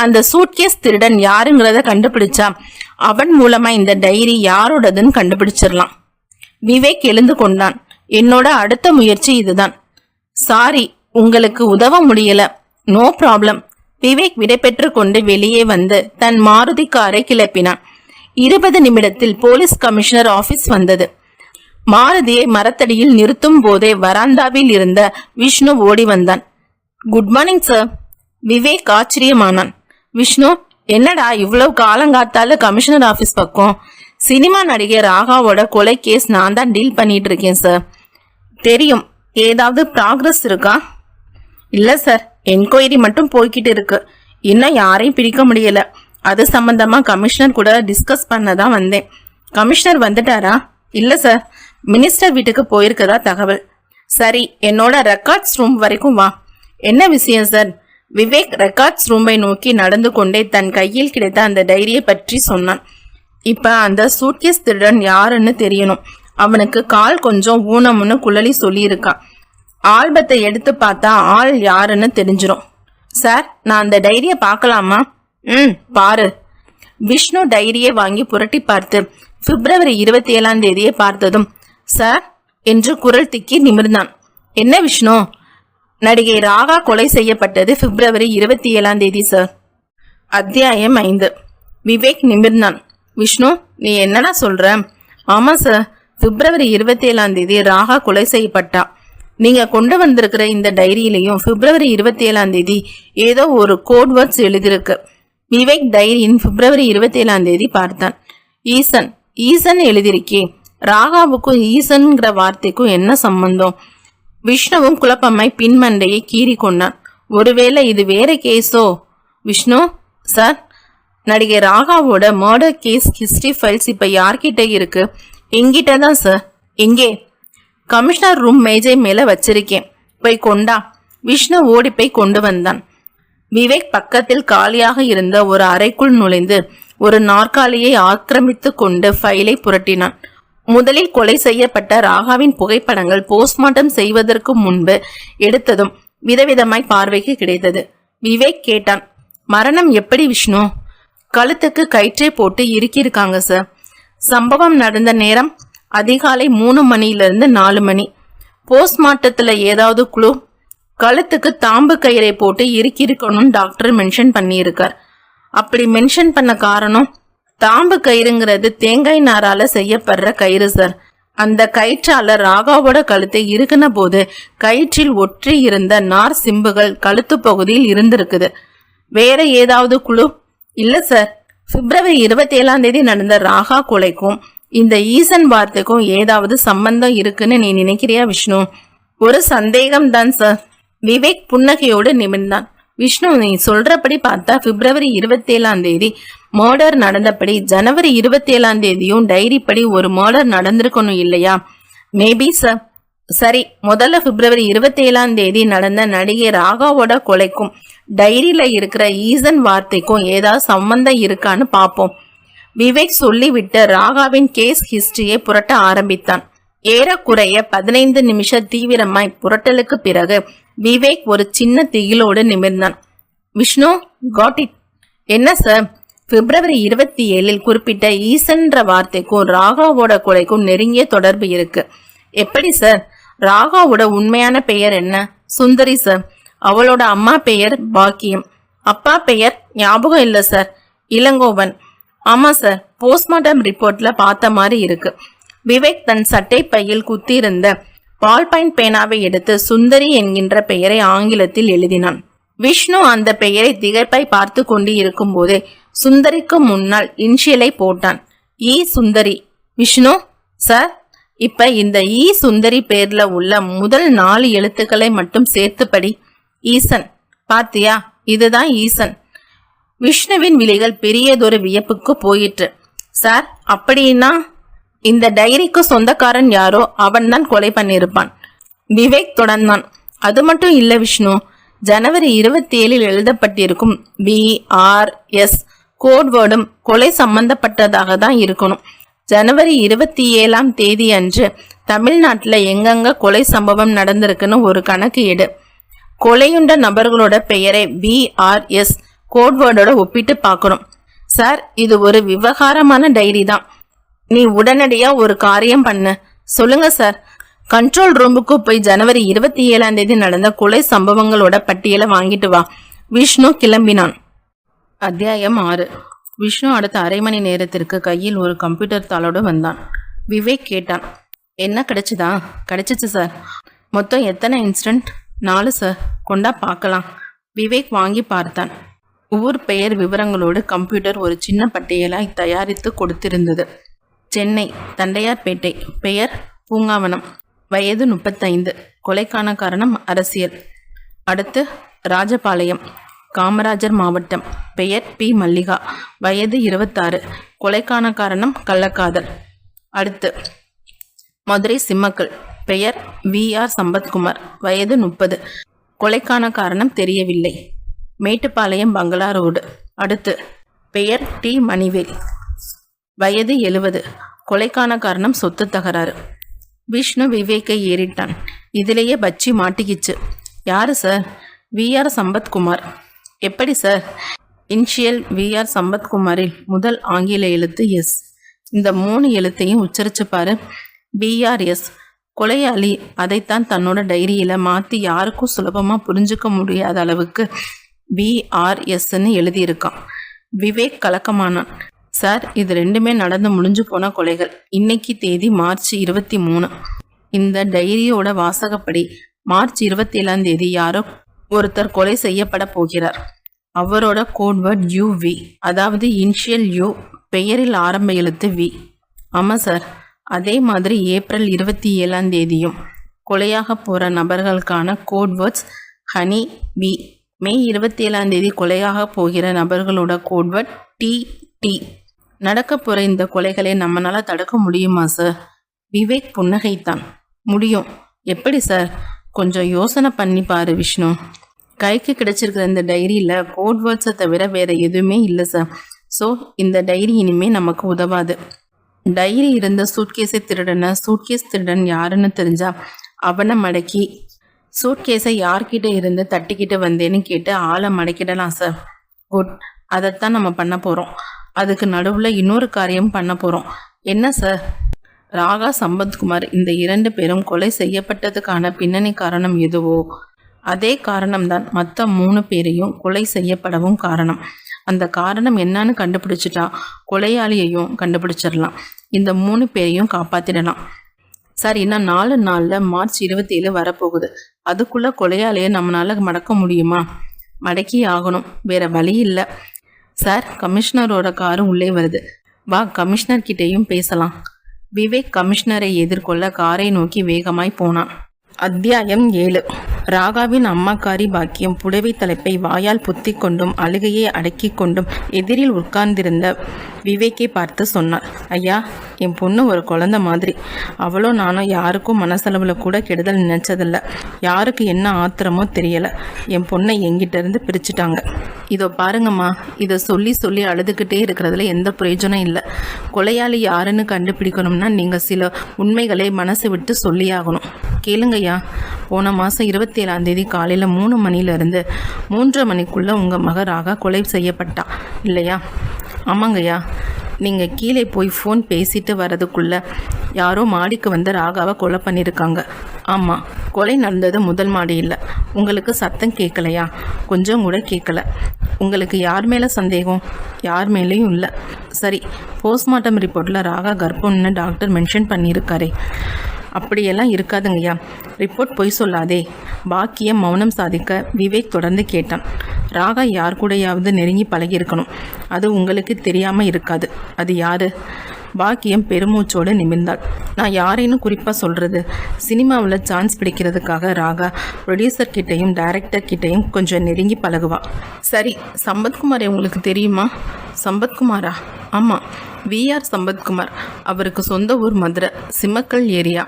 அந்த சூட்கேஸ் திருடன் யாருங்கிறத கண்டுபிடிச்சா அவன் மூலமா இந்த டைரி யாரோடதுன்னு கண்டுபிடிச்சிடலாம். விவேக் எழுந்து கொண்டான். என்னோட அடுத்த முயற்சி இதுதான். சாரி, உங்களுக்கு உதவ முடியல. No problem. விவேக் விடைபெற்று கொண்டு வெளியே வந்து தன் மாருதி காரை கிளப்பினான். 20 நிமிடத்தில் போலீஸ் கமிஷனர் ஆபீஸ் வந்தது. மாருதியை மரத்தடியில் நிறுத்தும் போதே வராந்தாவில் இருந்த விஷ்ணு ஓடி வந்தான். Good morning sir. விவேக் ஆச்சரியமானான். விஷ்ணு, என்னடா இவ்வளவு காலங்காத்தால கமிஷனர் ஆபீஸ் பக்கம்? சினிமா நடிகை ராகாவோட கொலை கேஸ் நான் தான் டீல் பண்ணிட்டு இருக்கேன் சார். தெரியும். ஏதாவது ப்ராக்ரஸ் இருக்கா? இல்ல சார், என்கொயரி மட்டும் போய்கிட்டு இருக்கு. இன்னும் யாரையும் பிடிக்க முடியல. அது சம்பந்தமா கமிஷனர் கூட டிஸ்கஸ் பண்ணதான் வந்தேன். கமிஷனர் வந்துட்டாரா? இல்ல சார், மினிஸ்டர் வீட்டுக்கு போயிருக்கதா தகவல். சரி, என்னோட ரெக்கார்ட்ஸ் ரூம் வரைக்கும் வா. என்ன விஷயம் சார்? விவேக் ரெக்கார்ட்ஸ் ரூமை நோக்கி நடந்து கொண்டே தன் கையில் கிடைத்த அந்த டைரியை பற்றி சொன்னான். இப்ப அந்த சூட்கேஸ் திருடன் யாருன்னு தெரியணும். அவனுக்கு கால் கொஞ்சம் ஊனம்னு குழலி சொல்லியிருக்கான். ஆல்பத்தை எடுத்து பார்த்தா ஆள் யாருன்னு தெரிஞ்சிடும். சார், நான் அந்த டைரியை பார்க்கலாமா? பாரு. விஷ்ணு டைரியை வாங்கி புரட்டி பார்த்து பிப்ரவரி 27ஆம் தேதியை பார்த்ததும் சார் என்று குரல் திக்கி நிமிர்ந்தான். என்ன விஷ்ணு? நடிகை ராகா கொலை செய்யப்பட்டது பிப்ரவரி 27ஆம் தேதி சார். அத்தியாயம் 5. விவேக் நிமிர்ந்தான். விஷ்ணு, நீ என்னடா சொல்ற? ஆமா சார், பிப்ரவரி 27ஆம் தேதி ராகா கொலை செய்யப்பட்டா. நீங்க கொண்டு வந்திருக்கிற இந்த டைரியிலையும் பிப்ரவரி 27ஆம் தேதி ஏதோ ஒரு கோட் வேர்ட்ஸ் எழுதியிருக்கு. விவேக் டைரியின் பிப்ரவரி 27ஆம் தேதி பார்த்தான். ஈசன் ஈசன் எழுதியிருக்கே. ராகாவுக்கும் ஈசன்கிற வார்த்தைக்கும் என்ன சம்பந்தம்? விஷ்ணுவும் குழப்பமாய் பின்மண்டையை கீறி கொண்டான். ஒருவேளை இது வேற கேஸோ? விஷ்ணு சார், நடிகை ராகாவோட மர்டர் கேஸ் ஹிஸ்டரி ஃபைல்ஸ் இப்ப யார்கிட்ட இருக்கு? எங்கிட்ட தான் சார். எங்கே? கமிஷனர் ரூம் மேஜை மேல வச்சிருக்கேன், போய் கொண்டா. விஷ்ணு ஓடி போய் கொண்டு வந்தான். விவேக் பக்கத்தில் காலியாக இருந்த ஒரு அறைக்குள் நுழைந்து ஒரு நாற்காலியை ஆக்கிரமித்து கொண்டு ஃபைலை புரட்டினான். முதலில் கொலை செய்யப்பட்ட ராகாவின் புகைப்படங்கள் போஸ்ட்மார்ட்டம் செய்வதற்கு முன்பு எடுத்ததும் விதவிதமாய் பார்வைக்கு கிடைத்தது. விவேக் கேட்டான், மரணம் எப்படி விஷ்ணு? கழுத்துக்கு கயிற்றை போட்டு இறுக்கியிருக்காங்க சார். சம்பவம் நடந்த நேரம் அதிகாலை 3 மணியிலிருந்து 4 மணி. போஸ்ட்மார்ட்டத்துல ஏதாவது குழு? கழுத்துக்கு தாம்பு கயிறை போட்டு இறுக்கியிருக்கணும்னு டாக்டர் மென்ஷன் பண்ணியிருக்கார். அப்படி மென்ஷன் பண்ண காரணம், தாம்பு கயிறுங்கிறது தேங்காய் நாரால செய்யப்படுற கயிறு சார். அந்த கயிற்றால ராகாவோட கழுத்தை இறுக்கின போது கயிற்றில் ஒற்றி இருந்த நார் சிம்புகள் கழுத்து பகுதியில் இருந்திருக்குது. வேற ஏதாவது குழு? இல்ல சார். பிப்ரவரி 27ஆம் தேதி நடந்த ராகா கொலைக்கும் இந்த ஈசன் வார்த்தைக்கும் ஏதாவது சம்பந்தம் இருக்குன்னு நீ நினைக்கிறியா விஷ்ணு? ஒரு சந்தேகம் தான் சார். விவேக் புன்னகையோடு நிமிர்ந்தான். விஷ்ணு, நீ சொல்றபடி பார்த்தா பிப்ரவரி 27ஆம் தேதி மர்டர் நடந்தபடி ஜனவரி 27ஆம் தேதியும் டைரி படி ஒரு மர்டர் நடந்திருக்கணும் இல்லையா? Maybe sir. சரி, முதல்ல பிப்ரவரி 27ஆம் தேதி நடந்த நடிகை ராகாவோட கொலைக்கும் டைரியில இருக்கிற ஈசன் வார்த்தைக்கும் ஏதாவது சம்பந்தம் இருக்கான்னு பாப்போம். விவேக் சொல்லிவிட்டு ராகாவின் கேஸ் ஹிஸ்டரியை புரட்ட ஆரம்பித்தான். ஏறக்குறைய 15 நிமிஷ தீவிரமாய் புரட்டலுக்கு பிறகு விவேக் ஒரு சின்ன திகிலோடு நிமிர்ந்தான். Vishnu, got it. என்ன சார்? பிப்ரவரி 27இல் குறிப்பிட்ட ஈசன்ற வார்த்தைக்கும் ராகாவோட கொலைக்கும் நெருங்கிய தொடர்பு இருக்கு. எப்படி சார்? ராகாவோட உண்மையான பெயர் என்ன? சுந்தரி சார். அவளோட அம்மா பெயர் பாக்கியம். அப்பா பெயர் ஞாபகம் இல்ல சார். இளங்கோவன். ஆமா சார், போஸ்ட்மார்ட்டம் ரிப்போர்ட்ல பார்த்த மாதிரி இருக்கு. விவேக் தன் சட்டை பையில் குத்தியிருந்த பால்பாயிண்ட் பேனாவை எடுத்து சுந்தரி என்கின்ற பெயரை ஆங்கிலத்தில் எழுதினான். விஷ்ணு அந்த பெயரை திகைப்பாய் பார்த்து கொண்டு இருக்கும் போதே சுந்தரிக்கு முன்னால் இன்ஷியலை போட்டான். ஈ சுந்தரி. விஷ்ணு சார், இப்ப இந்த ஈ சுந்தரி பேர்ல உள்ள முதல் 4 எழுத்துக்களை மட்டும் சேர்த்துப்படி. ஈசன். பாத்தியா, இதுதான் ஈசன். விஷ்ணுவின் விழிகள் பெரியதொரு வியப்புக்கு போயிற்று. சார், அப்படின்னா? இந்த டைரிக்கு சொந்தக்காரன் யாரோ அவன்தான் கொலை பண்ணியிருப்பான். விவேக் தொடர்ந்தான். அது மட்டும் இல்ல விஷ்ணு, ஜனவரி 27 எழுதப்பட்டிருக்கும் BRS கோட்வேர்டும் கொலை சம்பந்தப்பட்டதாக தான் இருக்கணும். ஜனவரி 27ஆம் தேதி அன்று தமிழ்நாட்டில் எங்கெங்க கொலை சம்பவம் நடந்திருக்குன்னு ஒரு கணக்கு எடு. கொலையுண்ட நபர்களோட பெயரை BRS கோட்வேர்டோட ஒப்பிட்டு பார்க்கணும். சார், இது ஒரு விவகாரமான டைரி தான். நீ உடனடியா ஒரு காரியம் பண்ணு. சொல்லுங்க சார். கண்ட்ரோல் ரூமுக்கு போய் ஜனவரி 27ஆம் தேதி நடந்த கொலை சம்பவங்களோட பட்டியலை வாங்கிட்டு வா. விஷ்ணு கிளம்பினான். அத்தியாயம் 6. விஷ்ணு அடுத்த அரை மணி நேரத்திற்கு கையில் ஒரு கம்ப்யூட்டர் தாளோடு வந்தான். விவேக் கேட்டான், என்ன கிடைச்சுதா? கிடைச்சிச்சு சார். மொத்தம் எத்தனை இன்சிடென்ட்? 4 சார். கொண்டா பார்க்கலாம். விவேக் வாங்கி பார்த்தான். ஊர் பெயர் விவரங்களோடு கம்ப்யூட்டர் ஒரு சின்ன பட்டியலாய் தயாரித்து கொடுத்திருந்தது. சென்னை தண்டையார்பேட்டை, பெயர் பூங்காவனம், வயது 35, கொலைக்கான காரணம் அரசியல். அடுத்து ராஜபாளையம், காமராஜர் மாவட்டம், பெயர் P. மல்லிகா, வயது 26, கொலைக்கான காரணம் கள்ளக்காதல். அடுத்து மதுரை சிம்மக்கல், பெயர் VR சம்பத்குமார், வயது 30, கொலைக்கான காரணம் தெரியவில்லை. மேட்டுப்பாளையம் பங்களா ரோடு. அடுத்து பெயர் T. மணிவேல், வயது 70, கொலைக்கான காரணம் சொத்து தகராறு. விஷ்ணு விவேக்கை ஏறிட்டான். இதிலேயே பச்சி மாட்டிக்கிச்சு. யாரு சார்? VR சம்பத்குமார். எப்படி சார்? இனிஷியல் VR சம்பத்குமாரில் முதல் ஆங்கில எழுத்து S. இந்த 3 எழுத்தையும் உச்சரிச்சு பாரு. BRS. கொலையாளி அதைத்தான் தன்னோட டைரியில மாற்றி யாருக்கும் சுலபமாக புரிஞ்சுக்க முடியாத அளவுக்கு BRSன்னு எழுதியிருக்கான். விவேக் கலக்கமானான். சார், இது 2மே நடந்து முடிஞ்சு போன கொலைகள். இன்னைக்கு தேதி மார்ச் 23. இந்த டைரியோட வாசகப்படி மார்ச் 27ஆம் தேதி யாரோ ஒருத்தர் கொலை செய்யப்பட போகிறார். அவரோட கோட்வேர்ட் UV, அதாவது இனிஷியல் U, பெயரில் ஆரம்ப எழுத்து V. ஆமாம் சார். அதே மாதிரி ஏப்ரல் 27ஆம் தேதியும் கொலையாக போகிற நபர்களுக்கான கோட்வேர்ட்ஸ் ஹனி V. மே 27ஆம் தேதி கொலையாக போகிற நபர்களோட கோட்வேர்ட் TT. நடக்க போகிற இந்த கொலைகளை நம்மளால் தடுக்க முடியுமா சார்? விவேக் புன்னகைத்தான். முடியும். எப்படி சார்? கொஞ்சம் யோசனை பண்ணி பாரு விஷ்ணு. கைக்கு கிடைச்சிருக்கிற இந்த டைரியில் கோட்வேர்ட்ஸை தவிர வேறு எதுவுமே இல்லை சார். ஸோ இந்த டைரி இனிமேல் நமக்கு உதவாது. டைரி இருந்த சூட்கேஸை திருடன சூட்கேஸ் திருடன் யாருன்னு தெரிஞ்சா அவனை மடக்கி சூட்கேஸை யார்கிட்ட இருந்து தட்டிக்கிட்டு வந்தேன்னு கேட்டு ஆளை மடக்கிடலாம் சார். குட். அதைத்தான் நம்ம பண்ண போகிறோம். அதுக்கு நடுவில் இன்னொரு காரியம் பண்ண போகிறோம். என்ன சார்? ராகா சம்பத்குமார் இந்த 2 பேரும் கொலை செய்யப்பட்டதுக்கான பின்னணி காரணம் எதுவோ அதே காரணம்தான் மற்ற 3 பேரையும் கொலை செய்யப்படவும் காரணம். அந்த காரணம் என்னன்னு கண்டுபிடிச்சிட்டா கொலையாளியையும் கண்டுபிடிச்சிடலாம். இந்த 3 பேரையும் காப்பாற்றிடலாம். சார், இன்னும் 4 நாளில் மார்ச் 27 வரப்போகுது. அதுக்குள்ளே கொலையாளியை நம்மளால் மடக்க முடியுமா? மடக்கி ஆகணும். வேற வழி இல்லை சார். கமிஷனரோட காரும் உள்ளே வருது. வா, கமிஷனர் கிட்டேயும் பேசலாம். விவேக் கமிஷனரை எதிர்கொள்ள காரை நோக்கி வேகமாய் போனான். அத்தியாயம் 7. ராகாவின் அம்மாக்காரி பாக்கியம் புடவை தலைப்பை வாயால் புத்தி கொண்டும் அழுகையை அடக்கி கொண்டும் எதிரில் உட்கார்ந்திருந்த விவேக்கை பார்த்து சொன்னாள். ஐயா, என் பொண்ணு ஒரு குழந்தை மாதிரி. அவளோ நானும் யாருக்கும் மனசளவில் கூட கெடுதல் நினைச்சதில்ல. யாருக்கு என்ன ஆத்திரமோ தெரியலை. என் பொண்ணை எங்கிட்ட இருந்து பிரிச்சுட்டாங்க. இதோ பாருங்கம்மா, இதை சொல்லி சொல்லி அழுதுகிட்டே இருக்கிறதுல எந்த பிரயோஜனம் இல்லை. கொலையாளி யாருன்னு கண்டுபிடிக்கணும்னா நீங்கள் சில உண்மைகளை மனசு விட்டு சொல்லியாகணும். கேளுங்கய்யா, போன மாதம் 27ஆம் தேதி காலையில் 3 மணிலேருந்து 3:30 மணிக்குள்ளே உங்கள் மக ராகா கொலை செய்யப்பட்டா இல்லையா? ஆமாங்கய்யா. நீங்கள் கீழே போய் ஃபோன் பேசிட்டு வர்றதுக்குள்ளே யாரோ மாடிக்கு வந்து ராகாவை கொலை பண்ணியிருக்காங்க. ஆமாம், கொலை நடந்தது முதல் மாடி இல்லை. உங்களுக்கு சத்தம் கேட்கலையா? கொஞ்சம் கூட கேட்கல. உங்களுக்கு யார் மேலே சந்தேகம்? யார் மேலேயும் இல்லை. சரி, போஸ்ட்மார்ட்டம் ரிப்போர்ட்டில் ராகா கர்ப்பம்னு டாக்டர் மென்ஷன் பண்ணியிருக்காரே. அப்படியெல்லாம் இருக்காதுங்கய்யா. ரிப்போர்ட் பொய் சொல்லாதே. பாக்கியம் மௌனம் சாதிக்க விவேக் தொடர்ந்து கேட்டான். ராகா யார் கூடயாவது நெருங்கி பழகியிருக்கணும். அது உங்களுக்கு தெரியாமல் இருக்காது. அது யாரு? பாக்கியம் பெருமூச்சோடு நிமிர்ந்தாள். நான் யாரைன்னு குறிப்பாக சொல்கிறது? சினிமாவில் சான்ஸ் பிடிக்கிறதுக்காக ராகா ப்ரொடியூசர் கிட்டையும் டைரக்டர் கிட்டையும் கொஞ்சம் நெருங்கி பழகுவா. சரி, சம்பத்குமாரை உங்களுக்கு தெரியுமா? சம்பத்குமாரா? ஆமாம், விஆர் சம்பத்குமார், அவருக்கு சொந்த ஊர் மதுரை, சிம்மக்கல் ஏரியா,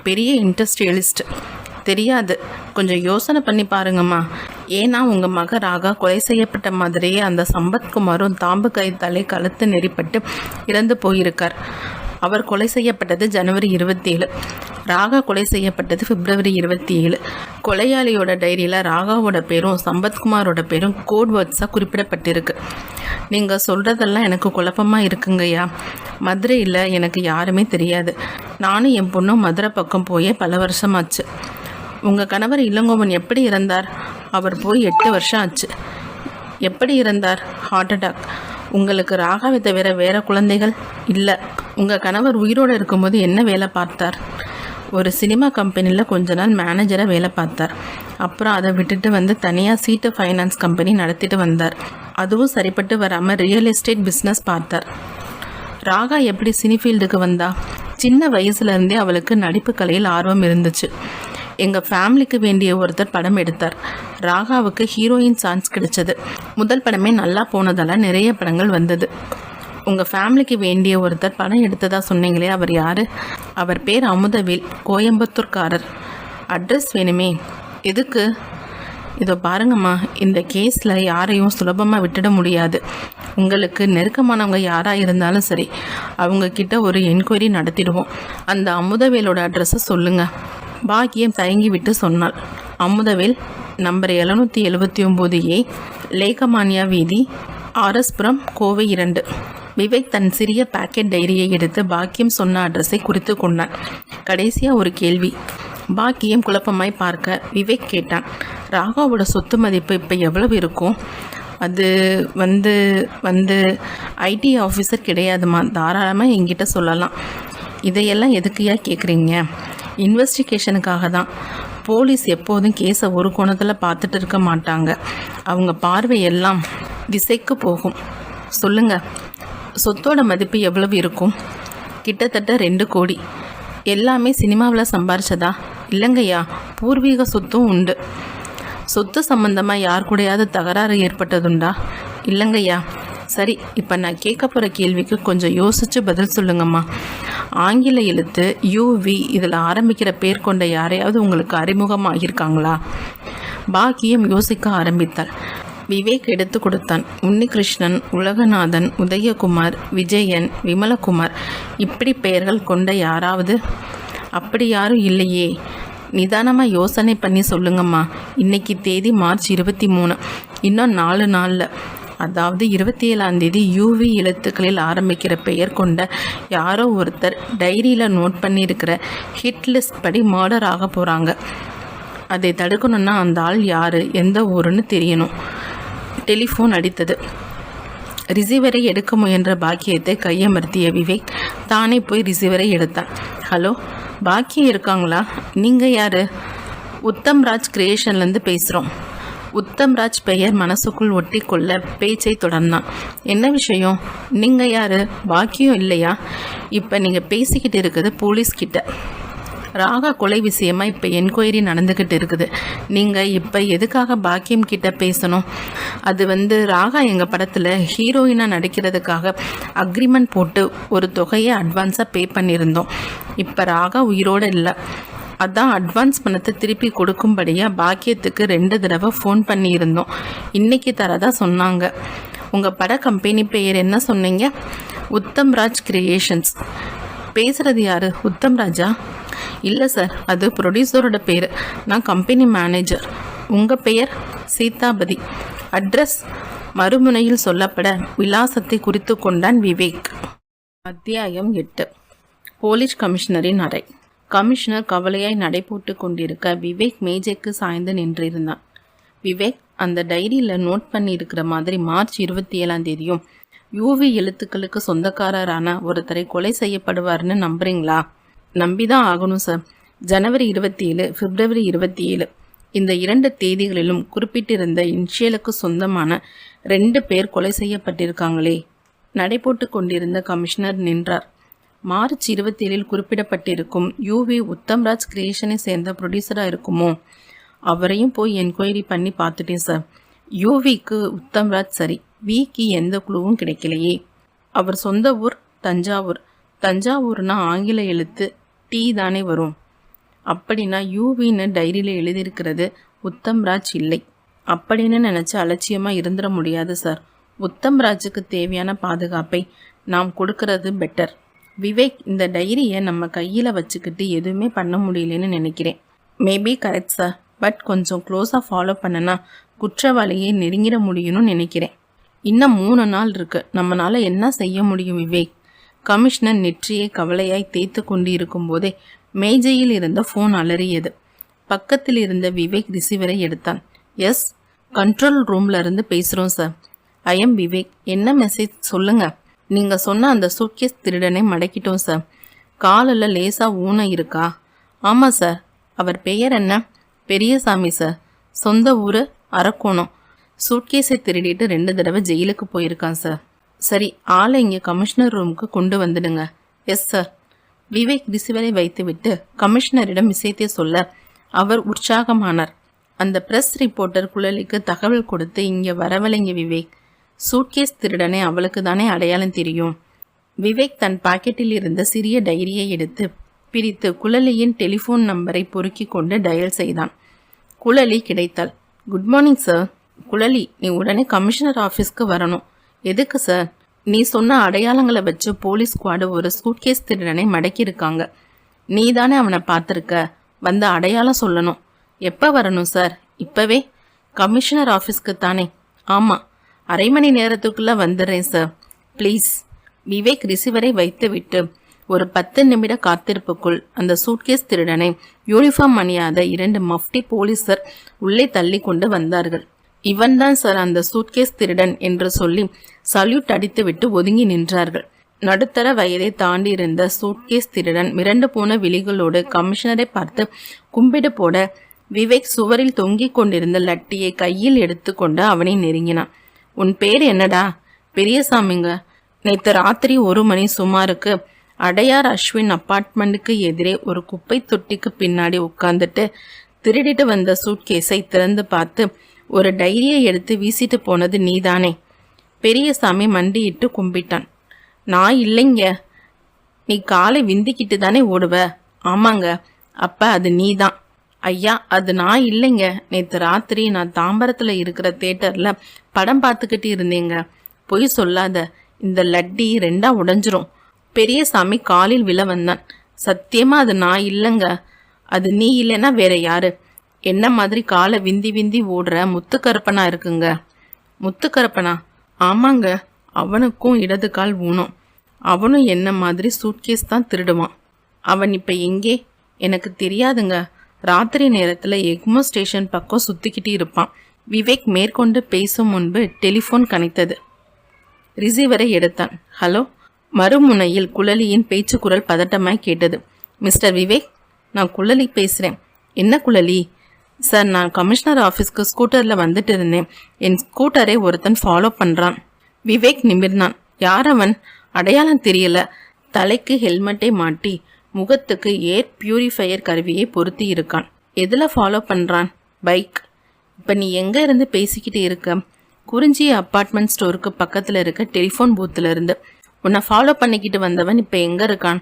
பெரிய இண்டஸ்ட்ரியலிஸ்ட். தெரியாது, கொஞ்சம் யோசனை பண்ணி பாருங்கம்மா. ஏன்னா உங்கள் மக ராகா கொலை செய்யப்பட்ட மாதிரியே அந்த சம்பத்குமாரும் தாம்பு கயித்தாலே கழுத்து நெறிப்பட்டு இறந்து போயிருக்கார். அவர் கொலை செய்யப்பட்டது ஜனவரி 27, ராகா கொலை செய்யப்பட்டது பிப்ரவரி 27. கொலையாளியோட டைரியில் ராகாவோட பேரும் சம்பத்குமாரோட பேரும் கோட் வேர்ட்ஸாக குறிப்பிடப்பட்டிருக்கு. நீங்கள் சொல்கிறதெல்லாம் எனக்கு குழப்பமாக இருக்குங்கய்யா. மதுரையில் எனக்கு யாருமே தெரியாது. நானும் என் பொண்ணும் மதுரை பக்கம் போயே பல வருஷமாச்சு. உங்கள் கணவர் இளங்கோவன் எப்படி இறந்தார்? அவர் போய் 8 வருஷம் ஆச்சு. எப்படி இறந்தார்? Heart attack. உங்களுக்கு ராகாவை தவிர வேறு குழந்தைகள் இல்லை. உங்கள் கணவர் உயிரோடு இருக்கும்போது என்ன வேலை பார்த்தார்? ஒரு சினிமா கம்பெனியில் கொஞ்ச நாள் மேனேஜராக வேலை பார்த்தார். அப்புறம் அதை விட்டுட்டு வந்து தனியாக சீட்டு ஃபைனான்ஸ் கம்பெனி நடத்திட்டு வந்தார். அதுவும் சரிப்பட்டு வராமல் ரியல் எஸ்டேட் பிஸ்னஸ் பார்த்தார். ராகா எப்படி சினி ஃபீல்டுக்கு வந்தா? சின்ன வயசுலேருந்தே அவளுக்கு நடிப்பு கலையில் ஆர்வம் இருந்துச்சு. எங்கள் ஃபேமிலிக்கு வேண்டிய ஒருத்தர் படம் எடுத்தார். ராகாவுக்கு ஹீரோயின் சான்ஸ் கிடைச்சது. முதல் படமே நல்லா போனதால் நிறைய படங்கள் வந்தது. உங்கள் ஃபேமிலிக்கு வேண்டிய ஒருத்தர் படம் எடுத்ததா சொன்னீங்களே, அவர் யார்? அவர் பேர் அமுதவேல், கோயம்புத்தூர்காரர். அட்ரஸ் வேணுமே. எதுக்கு? இதோ பாருங்கம்மா, இந்த கேஸில் யாரையும் சுலபமாக விட்டுட முடியாது. உங்களுக்கு நெருக்கமானவங்க யாராக இருந்தாலும் சரி, அவங்கக்கிட்ட ஒரு என்கொயரி நடத்திடுவோம். அந்த அமுதவேலோட அட்ரஸை சொல்லுங்கள். பாக்கியம் தயங்கி விட்டு சொன்னாள். அமுதவேல், நம்பர் 779A, லேகமானியா வீதி, ஆர்எஸ்புரம், கோவை 2. விவேக் தன் சிறிய பாக்கெட் டைரியை எடுத்து பாக்கியம் சொன்ன அட்ரஸை குறித்து கொண்டான். கடைசியாக ஒரு கேள்வி. பாக்கியம் குழப்பமாய் பார்க்க விவேக் கேட்டான், ராகாவோட சொத்து மதிப்பு இப்போ எவ்வளவு இருக்கும்? அது வந்து ஐடி ஆஃபீஸர் கிடையாதுமா, தாராளமாக என்கிட்ட சொல்லலாம். இதையெல்லாம் எதுக்கையா கேட்குறீங்க? இன்வெஸ்டிகேஷனுக்காக தான். போலீஸ் எப்போதும் கேஸை ஒரு கோணத்தில் பார்த்துட்டு இருக்க மாட்டாங்க. அவங்க பார்வையெல்லாம் திசைக்கு போகும். சொல்லுங்க, சொத்தோட மதிப்பு எவ்வளவு இருக்கும்? கிட்டத்தட்ட 2 கோடி. எல்லாமே சினிமாவில் சம்பாரிச்சதா? இல்லைங்கய்யா, பூர்வீக சொத்தும் உண்டு. சொத்து சம்பந்தமாக யார் கூடயாவது தகராறு ஏற்பட்டதுண்டா? இல்லைங்கய்யா. சரி, இப்போ நான் கேட்க போகிற கேள்விக்கு கொஞ்சம் யோசித்து பதில் சொல்லுங்கம்மா. ஆங்கில எழுத்து UV இதில் ஆரம்பிக்கிற பேர் கொண்ட யாரையாவது உங்களுக்கு அறிமுகமாகியிருக்காங்களா? பாக்கியம் யோசிக்க ஆரம்பித்தாள். விவேக் எடுத்து கொடுத்தான். உன்னிகிருஷ்ணன், உலகநாதன், உதயகுமார், விஜயன், விமலகுமார், இப்படி பெயர்கள் கொண்ட யாராவது? அப்படி யாரும் இல்லையே. நிதானமாக யோசனை பண்ணி சொல்லுங்கம்மா. இன்னைக்கு தேதி மார்ச் 23. இன்னும் 4 நாளில், அதாவது 27ஆம் தேதி UV எழுத்துக்களில் ஆரம்பிக்கிற பெயர் கொண்ட யாரோ ஒருத்தர் டைரியில் நோட் பண்ணியிருக்கிற ஹிட் லிஸ்ட் படி மர்டர் ஆக போகிறாங்க. அதை தடுக்கணுன்னா அந்த ஆள் யார், எந்த ஊருன்னு தெரியணும். டெலிஃபோன் அடித்தது. ரிசீவரை எடுக்க முயன்ற பாக்கியத்தை கையமர்த்திய விவேக் தானே போய் ரிசீவரை எடுத்தான். ஹலோ, பாக்கியம் இருக்காங்களா? நீங்கள் யார்? உத்தம்ராஜ் கிரியேஷன்லேருந்து பேசுகிறோம். உத்தம்ராஜ் பெயர் மனசுக்குள் ஒட்டி கொள்ள பேச்சை தொடர்ந்தான். என்ன விஷயம்? நீங்கள் யார்? பாக்கியம் இல்லையா? இப்போ நீங்கள் பேசிக்கிட்டு இருக்குது போலீஸ்கிட்ட. ராகா கொலை விஷயமாக இப்போ என்கொயரி நடந்துக்கிட்டு இருக்குது. நீங்கள் இப்போ எதுக்காக பாக்கியம் கிட்ட பேசணும்? அது ராகா எங்கள் படத்தில் ஹீரோயினாக நடிக்கிறதுக்காக அக்ரிமெண்ட் போட்டு ஒரு தொகையை அட்வான்ஸாக பே பண்ணியிருந்தோம். இப்போ ராகா உயிரோடு இல்லை. அதான் அட்வான்ஸ் பணத்தை திருப்பி கொடுக்கும்படியாக பாக்கியத்துக்கு 2 தடவை ஃபோன் பண்ணியிருந்தோம். இன்றைக்கி தரதா சொன்னாங்க. உங்கள் பட கம்பெனி பெயர் என்ன சொன்னீங்க? உத்தம்ராஜ் கிரியேஷன்ஸ். பேசுகிறது யார்? உத்தம்ராஜா? இல்லை சார், அது ப்ரொடியூசரோட பேர். நான் கம்பெனி மேனேஜர். உங்கள் பெயர்? சீதாபதி. அட்ரஸ்? மறுமுனையில் சொல்லப்பட விலாசத்தை குறித்து கொண்டான் விவேக். அத்தியாயம் 8. போலீஸ் கமிஷனரின் அறை. கமிஷனர் கவலையாய் நடைபோட்டு கொண்டிருக்க விவேக் மேஜைக்கு சாய்ந்து நின்றிருந்தான். விவேக், அந்த டைரியில் நோட் பண்ணியிருக்கிற மாதிரி மார்ச் 27ஆம் தேதியும் UV எழுத்துக்களுக்கு சொந்தக்காரரான ஒருத்தரை கொலை செய்யப்படுவார்னு நம்புறீங்களா? நம்பிதான் ஆகணும் சார். ஜனவரி 27, பிப்ரவரி 27 இந்த 2 தேதிகளிலும் குறிப்பிட்டிருந்த இன்ஷியலுக்கு சொந்தமான 2 பேர் கொலை செய்யப்பட்டிருக்காங்களே. நடைபோட்டு கொண்டிருந்த கமிஷனர் நின்றார். மார்ச் 27 குறிப்பிடப்பட்டிருக்கும் UV உத்தம்ராஜ் கிரியேஷனை சேர்ந்த ப்ரொடியூசராக இருக்குமோ? அவரையும் போய் என்கொயரி பண்ணி பார்த்துட்டேன் சார். UVக்கு உத்தம்ராஜ் சரி, விக்கு எந்த குழுவும் கிடைக்கலையே. அவர் சொந்த ஊர் தஞ்சாவூர். தஞ்சாவூர்னா ஆங்கில எழுத்து டி தானே வரும். அப்படின்னா யூவின்னு டைரியில் எழுதியிருக்கிறது உத்தம்ராஜ் இல்லை அப்படின்னு நினச்சி அலட்சியமாக இருந்துட முடியாது சார். உத்தம்ராஜுக்கு தேவையான பாதுகாப்பை நாம் கொடுக்கறது பெட்டர். விவேக், இந்த டைரியை நம்ம கையில் வச்சுக்கிட்டு எதுவுமே பண்ண முடியலன்னு நினைக்கிறேன். மேபி கரெக்ட் சார், பட் கொஞ்சம் க்ளோஸாக ஃபாலோ பண்ணனா குற்றவாளியை நெருங்கிட முடியும்னு நினைக்கிறேன். இன்னும் 3 நாள் இருக்கு, நம்மளால் என்ன செய்ய முடியும் விவேக்? கமிஷனர் நெற்றியை கவலையாய் தேய்த்து கொண்டு இருக்கும்போதே மேஜையில் இருந்த ஃபோன் அலறியது. பக்கத்தில் இருந்த விவேக் ரிசீவரை எடுத்தான். எஸ், கண்ட்ரோல் ரூம்ல இருந்து பேசுகிறோம் சார். I am Vivek. என்ன மெசேஜ் சொல்லுங்க. நீங்கள் சொன்ன அந்த சூட்கேஸ் திருடனை மடக்கிட்டோம் சார். காலில் லேசாக ஊனம் இருக்கா? ஆமாம் சார். அவர் பெயர் என்ன? பெரியசாமி சார். சொந்த ஊர் அரக்கோணம். சூட்கேஸை திருடிட்டு 2 தடவை ஜெயிலுக்கு போயிருக்கான் சார். சரி, ஆளை இங்கே கமிஷனர் ரூமுக்கு கொண்டு வந்துடுங்க. Yes sir. விவேக் ரிசீவரை வைத்துவிட்டு கமிஷனரிடம் விஷயத்தை சொல்ல அவர் உற்சாகமானார். அந்த பிரஸ் ரிப்போர்ட்டர் குழலிக்கு தகவல் கொடுத்து இங்கே வரவழைங்க விவேக். சூட்கேஸ் திருடனை அவளுக்கு தானே அடையாளம் தெரியும். விவேக் தன் பாக்கெட்டில் இருந்த சிறிய டைரியை எடுத்து பிரித்து குழலியின் டெலிஃபோன் நம்பரை பொறுக்கி கொண்டு டயல் செய்தான். குழலி கிடைத்தாள். Good morning sir. குழலி, நீ உடனே கமிஷனர் ஆஃபீஸ்க்கு வரணும். எதுக்கு சார்? நீ சொன்ன அடையாளங்களை வச்சு போலீஸ் ஸ்குவாடு ஒரு சூட்கேஸ் திருடனை மடக்கியிருக்காங்க. நீ தானே அவனை பார்த்துருக்க. வந்த அடையாளம் சொல்லணும். எப்போ வரணும் சார்? இப்போவே. கமிஷனர் ஆஃபீஸ்க்கு தானே? ஆமாம், அரை மணி நேரத்துக்குள்ளே வந்துடுறேன் சார். ப்ளீஸ். விவேக் ரிசீவரை வைத்து விட்டு ஒரு 10 நிமிட காத்திருப்புக்குள் அந்த சூட்கேஸ் திருடனை யூனிஃபார்ம் அணியாத 2 மஃப்டி போலீஸர் உள்ளே தள்ளி கொண்டு வந்தார்கள். இவன்தான் சார் அந்த சூட்கேஸ் திருடன் என்று சொல்லி சல்யூட் அடித்துவிட்டு ஒதுங்கி நின்றார்கள். நடுத்தர வயதை தாண்டி இருந்த சூட்கேஸ் திருடன் மிரண்டு போன விழிகளோடு கமிஷனரை பார்த்து கும்பிடு போட விவேக் சுவரில் தொங்கிக் கொண்டிருந்த லட்டியை கையில் எடுத்துக்கொண்டு அவனை நெருங்கினான். உன் பேர் என்னடா? பெரியசாமிங்க. நேற்று ராத்திரி 1 மணி சுமாருக்கு அடையார் அஸ்வின் அப்பார்ட்மெண்ட்டுக்கு எதிரே ஒரு குப்பை தொட்டிக்கு பின்னாடி உட்கார்ந்துட்டு திருடிட்டு வந்த சூட்கேஸை திறந்து பார்த்து ஒரு டைரியை எடுத்து வீசிட்டு போனது நீதானே? பெரியசாமி மண்டியிட்டு கும்பிட்டான். நான் இல்லைங்க. நீ காலை விந்திக்கிட்டு தானே ஓடுவ? ஆமாங்க. அப்ப அது நீ தான். ஐயா, அது நான் இல்லைங்க. நேற்று ராத்திரி நான் தாம்பரத்தில் இருக்கிற தேட்டரில் படம் பார்த்துக்கிட்டு இருந்தேங்க. பொய் சொல்லாத, இந்த லட்டி 2ஆ உடைஞ்சிரும். பெரியசாமி காலில் விழ வந்தான். சத்தியமா அது நான் இல்லைங்க. அது நீ இல்லைன்னா வேற யாரு? என்ன மாதிரி காலை விந்தி விந்தி ஓடுற முத்துக்கருப்பனா இருக்குங்க. முத்துக்கருப்பனா? ஆமாங்க. அவனுக்கும் இடது கால் ஊனம். அவனும் என்ன மாதிரி சூட்கேஸ் தான் திருடுவான். அவன் இப்போ எங்கே? எனக்கு தெரியாதுங்க. ராத்திரி நேரத்தில் எக்மோ ஸ்டேஷன் பக்கம் சுற்றிக்கிட்டு இருப்பான். விவேக் மேற்கொண்டு பேசும் முன்பு டெலிஃபோன் கனைத்தது. ரிசீவரை எடுத்தான். ஹலோ. மறுமுனையில் குழலியின் பேச்சு குரல் பதட்டமாய் கேட்டது. மிஸ்டர் விவேக், நான் குழலி பேசுகிறேன். என்ன குழலி? சார், நான் கமிஷனர் ஆஃபீஸ்க்கு ஸ்கூட்டரில் வந்துட்டு இருந்தேன். என் ஸ்கூட்டரை ஒருத்தன் ஃபாலோ பண்ணுறான். விவேக் நிமிர்ந்தான். யார் அவன்? அடையாளம் தெரியல. தலைக்கு ஹெல்மெட்டை மாட்டி முகத்துக்கு ஏர் பியூரிஃபையர் கருவியை பொருத்தி இருக்கான். எதில் ஃபாலோ பண்ணுறான்? பைக். இப்போ நீ எங்கே இருந்து பேசிக்கிட்டு இருக்க? குறிஞ்சி அப்பார்ட்மெண்ட் ஸ்டோருக்கு பக்கத்தில் இருக்க டெலிஃபோன் பூத்தில் இருந்து. உன்னை ஃபாலோ பண்ணிக்கிட்டு வந்தவன் இப்போ எங்கே இருக்கான்?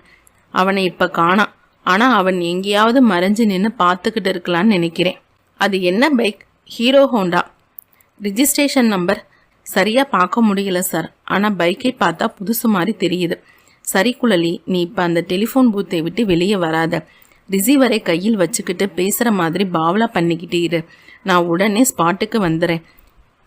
அவனை இப்போ காணாம். ஆனால் அவன் எங்கேயாவது மறைஞ்சு நின்று பார்த்துக்கிட்டு இருக்கலான்னு நினைக்கிறேன். அது என்ன bike? Hero Honda. Registration number சரியாக பார்க்க முடியல சார். ஆனால் பைக்கை பார்த்தா புதுசு மாதிரி தெரியுது. சரி குழலி, நீ இப்போ அந்த டெலிஃபோன் பூத்தை விட்டு வெளியே வராத. ரிசீவரை கையில் வச்சுக்கிட்டு பேசுகிற மாதிரி பாவலா பண்ணிக்கிட்டு இரு. நான் உடனே ஸ்பாட்டுக்கு வந்துடுறேன்.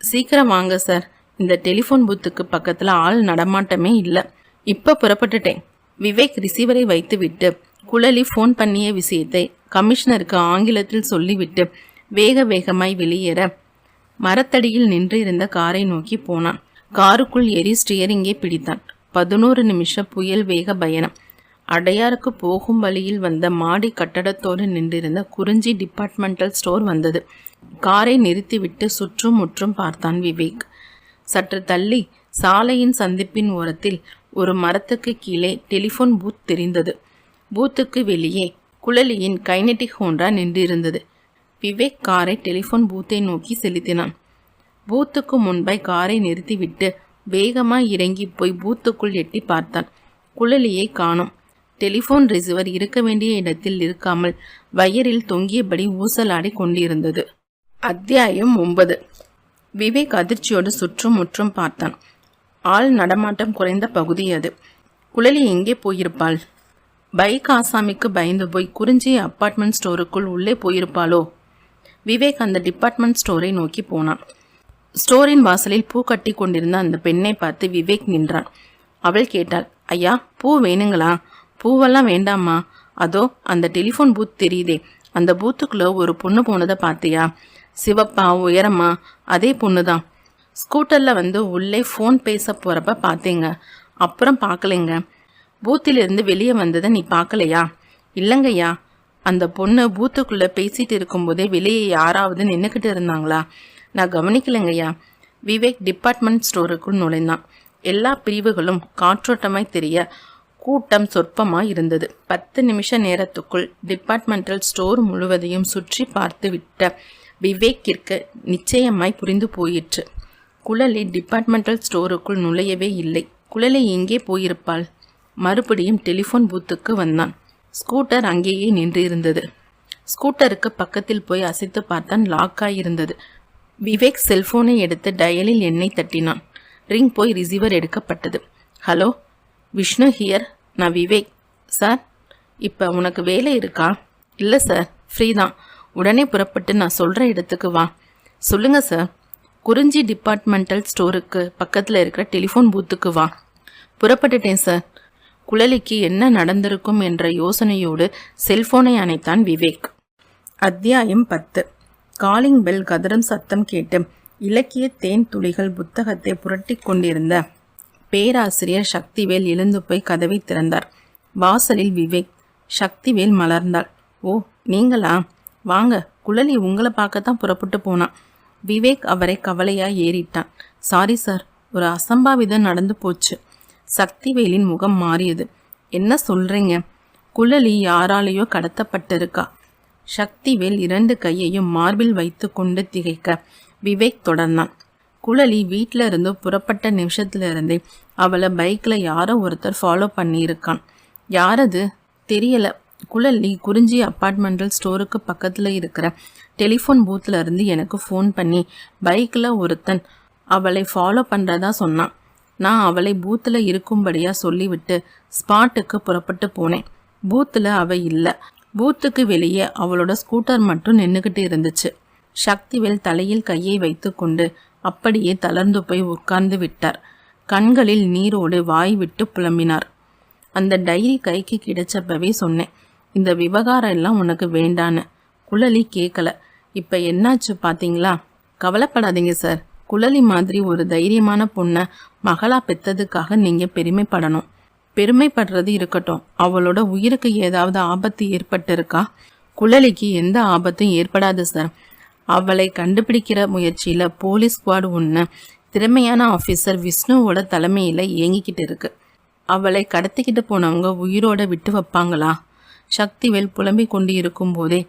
சீக்கிரம் வாங்க சார். இந்த டெலிஃபோன் பூத்துக்கு பக்கத்தில் ஆள் நடமாட்டமே இல்லை. இப்போ புறப்பட்டுட்டேன். விவேக் ரிசீவரை வைத்து விட்டு குழலி ஃபோன் பண்ணிய விஷயத்தை கமிஷனருக்கு ஆங்கிலத்தில் சொல்லிவிட்டு வேக வேகமாய் வெளியேற மரத்தடியில் நின்று இருந்த காரை நோக்கி போனான். காருக்குள் ஏறி ஸ்டியரிங்கே பிடித்தான். 11 நிமிஷ புயல் வேக பயணம். அடையாருக்கு போகும் வழியில் வந்த மாடி கட்டடத்தோடு நின்றிருந்த குறிஞ்சி டிபார்ட்மெண்டல் ஸ்டோர் வந்தது. காரை நிறுத்திவிட்டு சுற்றும் முற்றும் பார்த்தான் விவேக். சற்று தள்ளி சாலையின் சந்திப்பின் ஓரத்தில் ஒரு மரத்துக்கு கீழே டெலிஃபோன் பூத் தெரிந்தது. பூத்துக்கு வெளியே குழலியின் கைனெட்டிக் ஹோண்டா நின்றிருந்தது. விவேக் காரை டெலிஃபோன் பூத்தை நோக்கி செலுத்தினான். பூத்துக்கு முன்பாய் காரை நிறுத்திவிட்டு வேகமாய் இறங்கி போய் பூத்துக்குள் எட்டி பார்த்தான். குழலியை காணோம். டெலிஃபோன் ரிசீவர் இருக்க வேண்டிய இடத்தில் இருக்காமல் வயரில் தொங்கியபடி ஊசலாடி கொண்டிருந்தது. அத்தியாயம் 9. விவேக் அதிர்ச்சியோடு சுற்றும் முற்றும் பார்த்தான். ஆள் நடமாட்டம் குறைந்த பகுதி அது. குழலி எங்கே போயிருப்பாள்? பைக் ஆசாமிக்கு பயந்து போய் குறிஞ்சி அப்பார்ட்மெண்ட் ஸ்டோருக்குள் உள்ளே போயிருப்பாளோ? விவேக் அந்த டிபார்ட்மெண்ட் ஸ்டோரை நோக்கி போனான். ஸ்டோரின் வாசலில் பூ கட்டி கொண்டிருந்த அந்த பெண்ணை பார்த்து விவேக் நின்றான். அவள் கேட்டாள், ஐயா, பூ வேணுங்களா? பூவெல்லாம் வேண்டாமா, அதோ அந்த டெலிஃபோன் பூத் தெரியுதே, அந்த பூத்துக்குள்ள ஒரு பொண்ணு போனதை பார்த்தியா? சிவப்பா, உயரமா? அதே பொண்ணு தான். ஸ்கூட்டரில் வந்து உள்ளே ஃபோன் பேச போகிறப்ப பார்த்தேங்க, அப்புறம் பார்க்கலைங்க. பூத்திலிருந்து வெளியே வந்ததை நீ பார்க்கலையா? இல்லைங்கய்யா, அந்த பொண்ணு பூத்துக்குள்ளே பேசிட்டு இருக்கும்போதே வெளியே யாராவது நின்றுக்கிட்டு இருந்தாங்களா? நான் கவனிக்கலைங்கய்யா. விவேக் டிபார்ட்மெண்ட் ஸ்டோருக்குள் நுழைந்தான். எல்லா பிரிவுகளும் காற்றோட்டமாய் தெரிய கூட்டம் சொற்பமாய் இருந்தது. 10 நிமிஷ நேரத்துக்குள் டிபார்ட்மெண்டல் ஸ்டோர் முழுவதையும் சுற்றி பார்த்து விட்ட விவேக்கிற்கு நிச்சயமாய் புரிந்து போயிற்று. குழலி டிபார்ட்மெண்டல் ஸ்டோருக்குள் நுழையவே இல்லை. குழலி எங்கே போயிருப்பாள்? மறுபடியும் டெலிஃபோன் பூத்துக்கு வந்தான். ஸ்கூட்டர் அங்கேயே நின்றிருந்தது. ஸ்கூட்டருக்கு பக்கத்தில் போய் அசைத்து பார்த்தான். லாக்காய் இருந்தது. விவேக் செல்போனை எடுத்து டயலில் எண்ணெய் தட்டினான். ரிங் போய் ரிசீவர் எடுக்கப்பட்டது. Hello, Vishnu here. நான் விவேக். சார், இப்போ உனக்கு வேலை இருக்கா? இல்லை சார், ஃப்ரீ தான். உடனே புறப்பட்டு நான் சொல்கிற இடத்துக்கு வா. சொல்லுங்க சார். குறிஞ்சி டிபார்ட்மெண்டல் ஸ்டோருக்கு பக்கத்தில் இருக்கிற டெலிஃபோன் பூத்துக்கு வா. புறப்பட்டுட்டேன் சார். குழலிக்கு என்ன நடந்திருக்கும் என்ற யோசனையோடு செல்போனை அணைத்தான் விவேக். அத்தியாயம் 10. காலிங் பெல் கதறும் சத்தம் கேட்டு இலக்கிய தேன் துளிகள் புத்தகத்தை புரட்டி கொண்டிருந்த பேராசிரியர் சக்திவேல் எழுந்து போய் கதவை திறந்தார். வாசலில் விவேக். சக்திவேல் மலர்ந்தாள். ஓ, நீங்களா? வாங்க, குழலி உங்களை பார்க்கத்தான் புறப்பட்டு போனான். விவேக் அவரை கவலையாக ஏறிட்டான். சாரி சார், ஒரு அசம்பாவிதம் நடந்து போச்சு. சக்திவேலின் முகம் மாறியது. என்ன சொல்றீங்க? குழலி யாராலேயோ கடத்தப்பட்டிருக்கா. சக்திவேல் 2 கையையும் மார்பில் வைத்து கொண்டு திகைக்க விவேக் தொடர்ந்தான். குழலி வீட்டில இருந்து புறப்பட்ட நிமிஷத்துல இருந்தே அவளை பைக்கில் யாரோ ஒருத்தர் ஃபாலோ பண்ணியிருக்கான். யாரது தெரியல. குழலி குறிஞ்சி அப்பார்ட்மெண்டல் ஸ்டோருக்கு பக்கத்தில் இருக்கிற டெலிஃபோன் பூத்தில் இருந்து எனக்கு ஃபோன் பண்ணி பைக்கில் ஒருத்தன் அவளை ஃபாலோ பண்ணுறதா சொன்னான். நான் அவளை பூத்தில் இருக்கும்படியாக சொல்லிவிட்டு ஸ்பாட்டுக்கு புறப்பட்டு போனேன். பூத்தில் அவள் இல்லை. பூத்துக்கு வெளியே அவளோட ஸ்கூட்டர் மட்டும் நின்றுக்கிட்டு இருந்துச்சு. சக்திவேல் தலையில் கையை வைத்து கொண்டு அப்படியே தளர்ந்து போய் உட்கார்ந்து விட்டார். கண்களில் நீரோடு வாய் விட்டு புலம்பினார். அந்த டைரி கைக்கு கிடைச்சப்பவே சொன்னேன், இந்த விவகாரம் எல்லாம் உனக்கு வேண்டான்னு. குழலி கேட்கல. இப்போ என்னாச்சு பார்த்தீங்களா? கவலைப்படாதீங்க சார். குழலி மாதிரி ஒரு தைரியமான பொண்ணை மகளா பெற்றதுக்காக நீங்கள் பெருமைப்படணும். பெருமைப்படுறது இருக்கட்டும், அவளோட உயிருக்கு ஏதாவது ஆபத்து ஏற்பட்டிருக்கா? குழலிக்கு எந்த ஆபத்தும் ஏற்படாது சார். அவளை கண்டுபிடிக்கிற முயற்சியில் போலீஸ் ஸ்குவாட் ஒன்று திறமையான ஆஃபீஸர் விஷ்ணுவோட தலைமையில் இயங்கிக்கிட்டு இருக்கு. அவளை கடத்திக்கிட்டு போனவங்க உயிரோட விட்டு வைப்பாங்களா? சக்திவேல் புலம்பிக் கொண்டு இருக்கும் போதே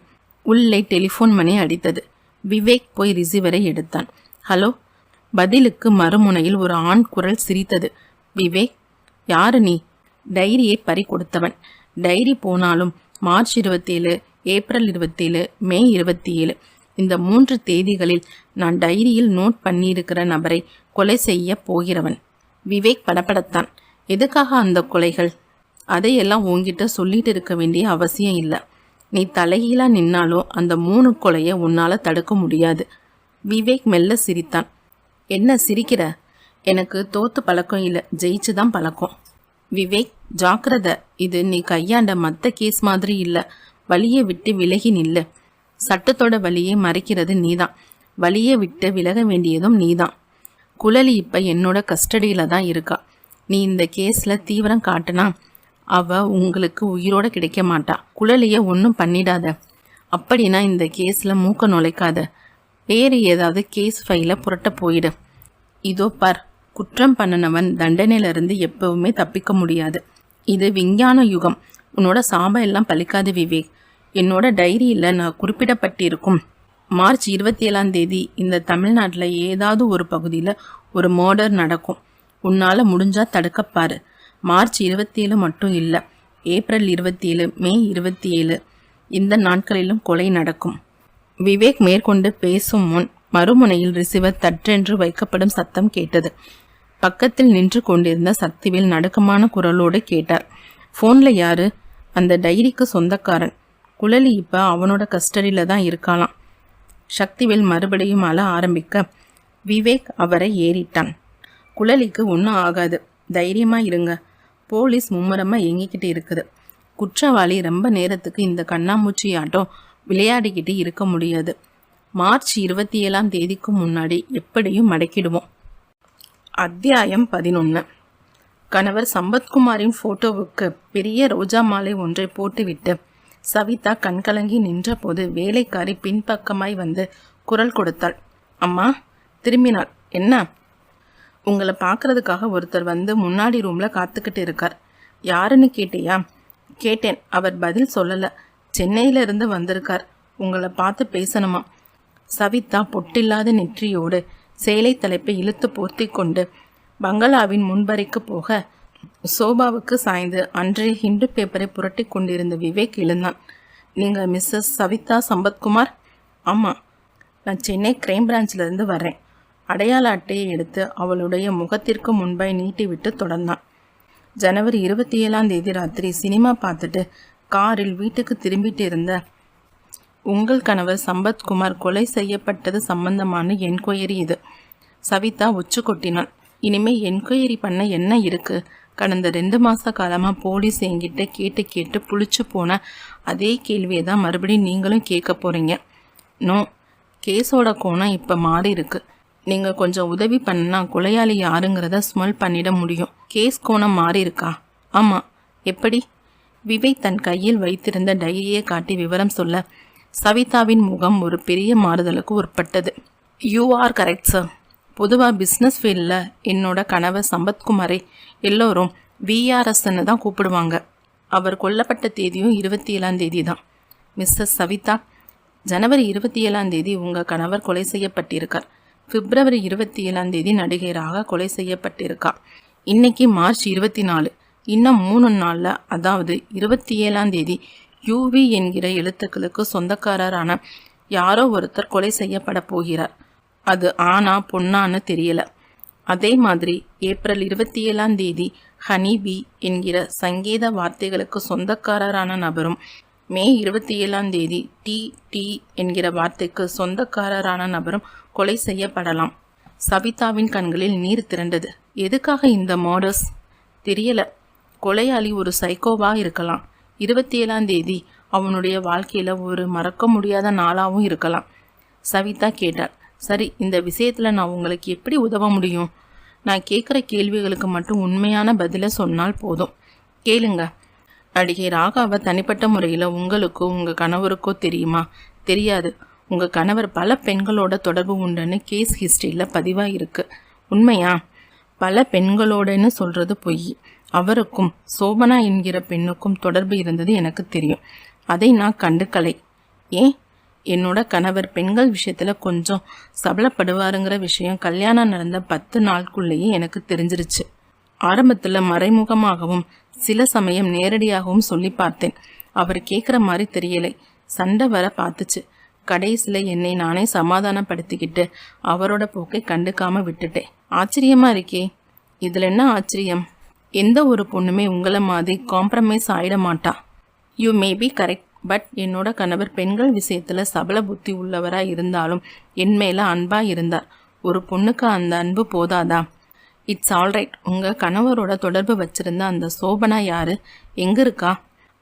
உள்ளே டெலிஃபோன் மணி அடித்தது. விவேக் போய் ரிசீவரை எடுத்தான். ஹலோ. பதிலுக்கு மறுமுனையில் ஒரு ஆண் குரல் சிரித்தது. விவேக், யாரு நீ? டைரியை பறி கொடுத்தவன். டைரி போனாலும் மார்ச் 27, ஏப்ரல் 27, மே 27 இந்த 3 தேதிகளில் நான் டைரியில் நோட் பண்ணியிருக்கிற நபரை கொலை செய்ய போகிறவன். விவேக் படப்படத்தான். எதுக்காக அந்த கொலைகள்? அதையெல்லாம் உன்கிட்ட சொல்லிட்டு இருக்க வேண்டிய அவசியம் இல்லை. நீ தலைகீழா நின்னாலோ அந்த 3 கொலையை உன்னால் தடுக்க முடியாது. விவேக் மெல்ல சிரித்தான். என்ன சிரிக்கிற? எனக்கு தோத்து பழக்கம் இல்லை, ஜெயிச்சு தான் பழக்கம். விவேக், ஜாக்கிரதை. இது நீ கையாண்ட மற்ற கேஸ் மாதிரி இல்லை. வழியை விட்டு விலகி நில்லு. சட்டத்தோட வழியை மறைக்கிறது நீதான். வழியை விட்டு விலக வேண்டியதும் நீதான். குழலி இப்போ என்னோட கஸ்டடியில் தான் இருக்கா. நீ இந்த கேஸில் தீவிரம் காட்டினா அவ உங்களுக்கு உயிரோட கிடைக்க மாட்டா. குழலியை ஒன்றும் பண்ணிடாத. அப்படின்னா இந்த கேஸில் மூக்க நுழைக்காத. வேறு ஏதாவது கேஸ் ஃபைலை புரட்ட போயிடு. இதோ பார், குற்றம் பண்ணினவன் தண்டனையிலிருந்து எப்பவுமே தப்பிக்க முடியாது. இது விஞ்ஞான யுகம். உன்னோட சாபம் எல்லாம் பலிக்காது விவேக். என்னோட டைரியில் நான் குறிப்பிடப்பட்டிருக்கும் மார்ச் 27 இந்த தமிழ்நாட்டில் ஏதாவது ஒரு பகுதியில் ஒரு மர்டர் நடக்கும். உன்னால் முடிஞ்சா தடுக்கப்பாரு. மார்ச் 27 மட்டும் இல்லை, ஏப்ரல் 27, மே 27 இந்த நாட்களிலும் கொலை நடக்கும். விவேக் மேற்கொண்டு பேசும் முன் மறுமுனையில் ரிசீவர் தற்றென்று வைக்கப்படும் சத்தம் கேட்டது. பக்கத்தில் நின்று கொண்டிருந்த சக்திவேல் நடுக்கமான குரலோடு கேட்டார். ஃபோன்ல யாரு? அந்த டைரிக்கு சொந்தக்காரன். குழலி இப்போ அவனோட கஸ்டடியில் தான் இருக்காளாம். சக்திவேல் மறுபடியும் அழ ஆரம்பிக்க விவேக் அவரை ஏறிட்டான். குழலிக்கு ஒன்றும் ஆகாது, தைரியமாக இருங்க. போலீஸ் மும்முரமாக இயங்கிக்கிட்டு இருக்குது. குற்றவாளி ரொம்ப நேரத்துக்கு இந்த கண்ணாமூச்சி ஆட்டம் விளையாடிக்கிட்டு இருக்க முடியாது. மார்ச் 27 முன்னாடி எப்படியும் மடக்கிடுவோம். அத்தியாயம் 11. கணவர் சம்பத்குமாரின் போட்டோவுக்கு பெரிய ரோஜா மாலை ஒன்றை போட்டுவிட்டு சவிதா கண்கலங்கி நின்றபோது வேலைக்காரி பின்பக்கமாய் வந்து குரல் கொடுத்தாள். அம்மா. திரும்பினாள். என்ன? உங்களை பார்க்கறதுக்காக ஒருத்தர் வந்து முன்னாடி ரூமில் காத்துக்கிட்டு இருக்கார். யாருன்னு கேட்டியா? கேட்டேன். அவர் பதில் சொல்லலை. சென்னையிலிருந்து வந்திருக்கார். உங்களை பார்த்து பேசணுமா? சவிதா பொட்டில்லாத நெற்றியோடு சேலை தலைப்பை இழுத்து போர்த்தி கொண்டு பங்களாவின் முன்பறைக்கு போக சோபாவுக்கு சாய்ந்து அன்றைய ஹிந்து பேப்பரை புரட்டி கொண்டிருந்த விவேக் எழுந்தான். நீங்கள் மிஸ்ஸஸ் சவிதா சம்பத்குமார்? ஆமாம், நான் சென்னை கிரைம் பிரான்ச்சிலிருந்து வர்றேன். அடையாள அட்டையை எடுத்து அவளுடைய முகத்திற்கு முன்பாய் நீட்டிவிட்டு தொடர்ந்தான். ஜனவரி 27 ராத்திரி சினிமா பார்த்துட்டு காரில் வீட்டுக்கு திரும்பிட்டு இருந்த உங்கள் கணவர் சம்பத்குமார் கொலை செய்யப்பட்டது சம்பந்தமான என்கொயரி இது. சவிதா உச்சு கொட்டினாள். இனிமே என்கொயரி பண்ண என்ன இருக்கு? கடந்த 2 மாச காலமாக போலீஸ் என்கிட்ட கேட்டு புளிச்சு போன அதே கேள்வியை தான் மறுபடியும் நீங்களும் கேட்க போகிறீங்க. நோ, கேஸோட கோணம் இப்போ மாறி இருக்கு. நீங்கள் கொஞ்சம் உதவி பண்ணா கொலையாளி யாருங்கிறத ஸ்மெல் பண்ணிட முடியும். கேஸ் கோணம் மாறி இருக்கா? ஆமாம். எப்படி? விவேக் தன் கையில் வைத்திருந்த டைரியை காட்டி விவரம் சொல்ல சவிதாவின் முகம் ஒரு பெரிய மாறுதலுக்கு உட்பட்டது. You are correct sir. பொதுவாக பிஸ்னஸ் ஃபீல்டில் என்னோட கணவர் சம்பத்குமாரை எல்லோரும் விஆர்எஸ்ன்னு தான் கூப்பிடுவாங்க. அவர் கொல்லப்பட்ட தேதியும் 27 தான். மிஸ்ஸஸ் சவிதா, ஜனவரி 27 உங்கள் கணவர் கொலை செய்யப்பட்டிருக்கார். பிப்ரவரி 27 நடிகராக கொலை செய்யப்பட்டிருக்கா. இன்னைக்கு மார்ச் 24. இன்னும் 3 நாளில், அதாவது 27 யூவி என்கிற எழுத்துக்களுக்கு சொந்தக்காரரான யாரோ ஒருத்தர் கொலை செய்யப்பட போகிறார். அது ஆனா பொண்ணான்னு தெரியல. அதே மாதிரி ஏப்ரல் 27 ஹனிபி என்கிற சங்கீத வார்த்தைகளுக்கு சொந்தக்காரரான நபரும், மே 27 டி என்கிற வார்த்தைக்கு சொந்தக்காரரான நபரும் கொலை செய்யப்படலாம். சவிதாவின் கண்களில் நீர் திரண்டது. எதுக்காக இந்த மர்டர்ஸ்? தெரியல. கொலையாளி ஒரு சைக்கோவா இருக்கலாம். 27 அவனுடைய வாழ்க்கையில் ஒரு மறக்க முடியாத நாளாகவும் இருக்கலாம். சவிதா கேட்டாள். சரி, இந்த விஷயத்தில் நான் உங்களுக்கு எப்படி உதவ முடியும்? நான் கேட்குற கேள்விகளுக்கு மட்டும் உண்மையான பதிலை சொன்னால் போதும். கேளுங்க. நடிகை ராகாவை தனிப்பட்ட முறையில் உங்களுக்கோ உங்கள் கணவருக்கோ தெரியுமா? தெரியாது. உங்கள் கணவர் பல பெண்களோட தொடர்பு உண்டுன்னு கேஸ் ஹிஸ்ட்ரியில் பதிவாக இருக்குது. உண்மையா? பல பெண்களோடன்னு சொல்கிறது பொய். அவருக்கும் சோபனா என்கிற பெண்ணுக்கும் தொடர்பு இருந்தது எனக்கு தெரியும். அதை நான் கண்டுக்கலை. ஏன்? என்னோட கணவர் பெண்கள் விஷயத்தில் கொஞ்சம் சபலப்படுவாருங்கிற விஷயம் கல்யாணம் நடந்த 10 நாளுக்குள்ளேயே எனக்கு தெரிஞ்சிருச்சு. ஆரம்பத்தில் மறைமுகமாகவும் சில சமயம் நேரடியாகவும் சொல்லி பார்த்தேன். அவர் கேட்குற மாதிரி தெரியலை. சண்டை வர பார்த்துச்சு. கடைசியில் என்னை நானே சமாதானப்படுத்திக்கிட்டு அவரோட போக்கை கண்டுக்காமல் விட்டுட்டேன். ஆச்சரியமா இருக்கே. இதில் என்ன ஆச்சரியம்? எந்த ஒரு பொண்ணுமே உங்களை மாதிரி காம்ப்ரமைஸ் ஆகிட மாட்டா. You may be correct. But என்னோட கணவர் பெண்கள் விஷயத்தில் சபல புத்தி உள்ளவராக இருந்தாலும் என் மேலே அன்பாக இருந்தார். ஒரு பொண்ணுக்கு அந்த அன்பு போதாதா? It's alright. உங்கள் கணவரோட தொடர்பு வச்சுருந்த அந்த சோபனா யாரு? எங்கே இருக்கா?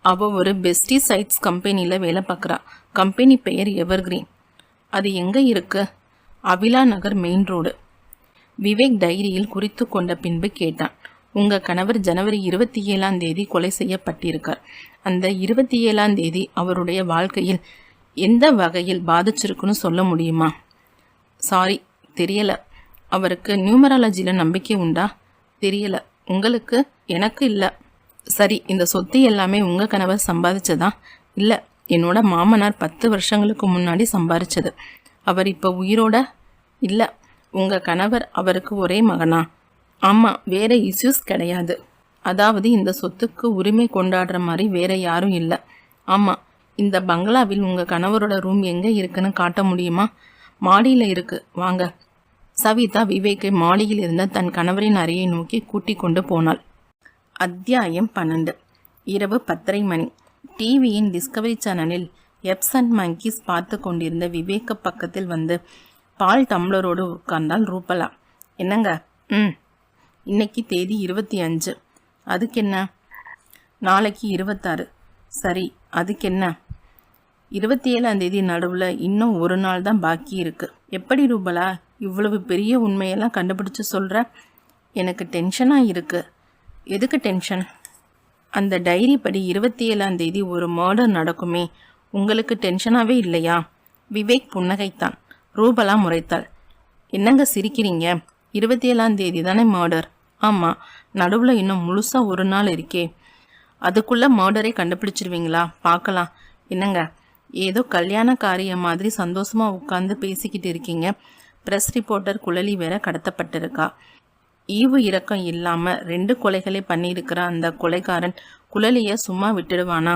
அவள் ஒரு பெஸ்டி சைட்ஸ் கம்பெனியில் வேலை பார்க்குறா. கம்பெனி பெயர் எவர்கிரீன். அது எங்கே இருக்கு? அவிலா நகர் மெயின் ரோடு. விவேக் டைரியில் குறித்து கொண்ட பின்பு கேட்டான். உங்கள் கணவர் ஜனவரி 27 கொலை செய்யப்பட்டிருக்கார். அந்த 27 அவருடைய வாழ்க்கையில் எந்த வகையில் பாதிச்சிருக்குன்னு சொல்ல முடியுமா? சாரி, தெரியல. அவருக்கு நியூமராலஜியில் நம்பிக்கை உண்டா? தெரியல. உங்களுக்கு? எனக்கு இல்லை. சரி, இந்த சொத்து எல்லாமே உங்கள் கணவர் சம்பாதிச்சதா? இல்லை, என்னோட மாமனார் 10 வருஷங்களுக்கு முன்னாடி சம்பாதிச்சது. அவர் இப்போ உயிரோட இல்லை. உங்கள் கணவர் அவருக்கு ஒரே மகனா? ஆமாம், வேறு இஷ்யூஸ் கிடையாது. அதாவது இந்த சொத்துக்கு உரிமை கொண்டாடுற மாதிரி வேற யாரும் இல்லை. ஆமாம், இந்த பங்களாவில் உங்கள் கணவரோட ரூம் எங்கே இருக்குன்னு காட்ட முடியுமா? மாடியில் இருக்கு, வாங்க. சவிதா விவேக்கை மாடியில் இருந்த தன் கணவரின் அறையை நோக்கி கூட்டிக் கொண்டு போனாள். அத்தியாயம் 12. இரவு 10:30 மணி. டிவியின் டிஸ்கவரி சேனலில் எப்ஸ் அண்ட் மங்கீஸ் பார்த்து கொண்டிருந்த விவேக்க பக்கத்தில் வந்து பால் டம்ளரோடு உட்கார்ந்தாள் ரூபலா. என்னங்க? இன்னைக்கு தேதி 25. அதுக்கென்ன? நாளைக்கு 26. சரி, அதுக்கென்ன? 27ஆம் தேதி நடுவில் இன்னும் ஒரு நாள் தான் பாக்கி இருக்கு. எப்படி ரூபலா இவ்வளவு பெரிய உண்மையெல்லாம் கண்டுபிடிச்சு சொல்கிற? எனக்கு டென்ஷனாக இருக்கு. எதுக்கு டென்ஷன்? அந்த டைரி படி 27ஆம் தேதி ஒரு மர்டர் நடக்குமே, உங்களுக்கு டென்ஷனாகவே இல்லையா? விவேக் புன்னகைத்தான். ரூபலா முறைத்தாள். என்னங்க சிரிக்கிறீங்க? 27ஆம் தேதி தானே மர்டர். ஆமாம், நடுவில் இன்னும் முழுசாக ஒரு நாள் இருக்கே. அதுக்குள்ளே மர்டரை கண்டுபிடிச்சிருவீங்களா? பார்க்கலாம். என்னங்க ஏதோ கல்யாண காரியம் மாதிரி சந்தோஷமாக உட்காந்து பேசிக்கிட்டு இருக்கீங்க. ப்ரெஸ் ரிப்போர்ட்டர் குழலி வேற கடத்தப்பட்டிருக்கா. ஈவு இரக்கம் இல்லாமல் 2 கொலைகளை பண்ணியிருக்கிற அந்த கொலைகாரன் குழலியை சும்மா விட்டுடுவானா?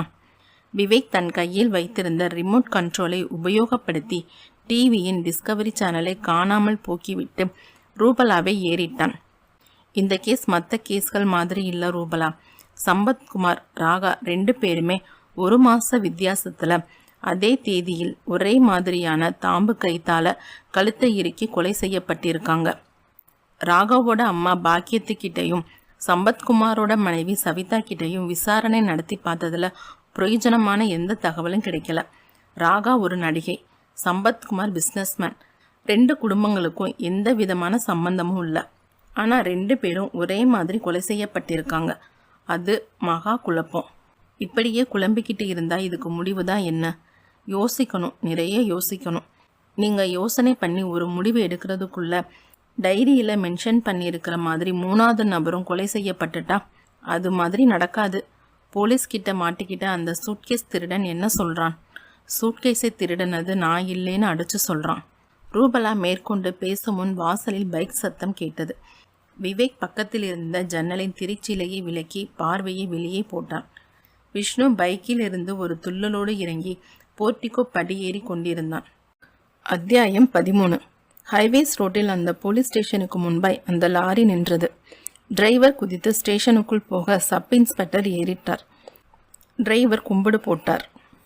விவேக் தன் கையில் வைத்திருந்த ரிமோட் கண்ட்ரோலை உபயோகப்படுத்தி டிவியின் டிஸ்கவரி சேனலை காணாமல் போக்கிவிட்டு ரூபலாவை ஏறிட்டான். இந்த கேஸ் மற்ற கேஸ்கள் மாதிரி இல்லை ரூபலா. சம்பத்குமார், ராகா 2 பேருமே 1 மாத வித்தியாசத்தில் அதே தேதியில் ஒரே மாதிரியான தாம்பு கைத்தால கழுத்தை இறுக்கி கொலை செய்யப்பட்டிருக்காங்க. ராகாவோட அம்மா பாக்கியத்துக்கிட்டையும் சம்பத்குமாரோட மனைவி சவிதா கிட்டையும் விசாரணை நடத்தி பார்த்ததில் பிரயோஜனமான எந்த தகவலும் கிடைக்கல. ராகா ஒரு நடிகை, சம்பத்குமார் பிஸ்னஸ்மேன். 2 குடும்பங்களுக்கும் எந்த விதமான சம்பந்தமும் இல்லை. ஆனால் 2 பேரும் ஒரே மாதிரி கொலை செய்யப்பட்டிருக்காங்க. அது மகா குழப்பம். இப்படியே குழம்பிக்கிட்டு இருந்தால் இதுக்கு முடிவு தான் என்ன? யோசிக்கணும், நிறைய யோசிக்கணும். நீங்கள் யோசனை பண்ணி ஒரு முடிவு எடுக்கிறதுக்குள்ள டைரியில் மென்ஷன் பண்ணியிருக்கிற மாதிரி 3வது நபரும் கொலை செய்யப்பட்டுட்டா அது மாதிரி நடக்காது. போலீஸ்கிட்ட மாட்டிக்கிட்ட அந்த சூட்கேஸ் திருடன் என்ன சொல்கிறான்? சூட்கேஸை திருடனது நான் இல்லைன்னு அடித்து சொல்கிறான். ரூபலா மேற்கொண்டு பேசும் முன் வாசலில் பைக் சத்தம் கேட்டது. விவேக் பக்கத்தில் இருந்த ஜன்னலின் திரைச்சீலையை விலக்கி பார்வையை வெளியே போட்டான். விஷ்ணு பைக்கில் இருந்து ஒரு துள்ளலோடு இறங்கி போர்ட்டிகோ படியேறி கொண்டிருந்தான். அத்தியாயம் 13. ஹைவேஸ் ரோட்டில் அந்த போலீஸ் ஸ்டேஷனுக்கு முன்பாய் அந்த லாரி நின்றது. டிரைவர் குதித்து ஸ்டேஷனுக்குள் போக சப் இன்ஸ்பெக்டர் ஏறிட்டார். டிரைவர் கும்பிடு போட்டார்.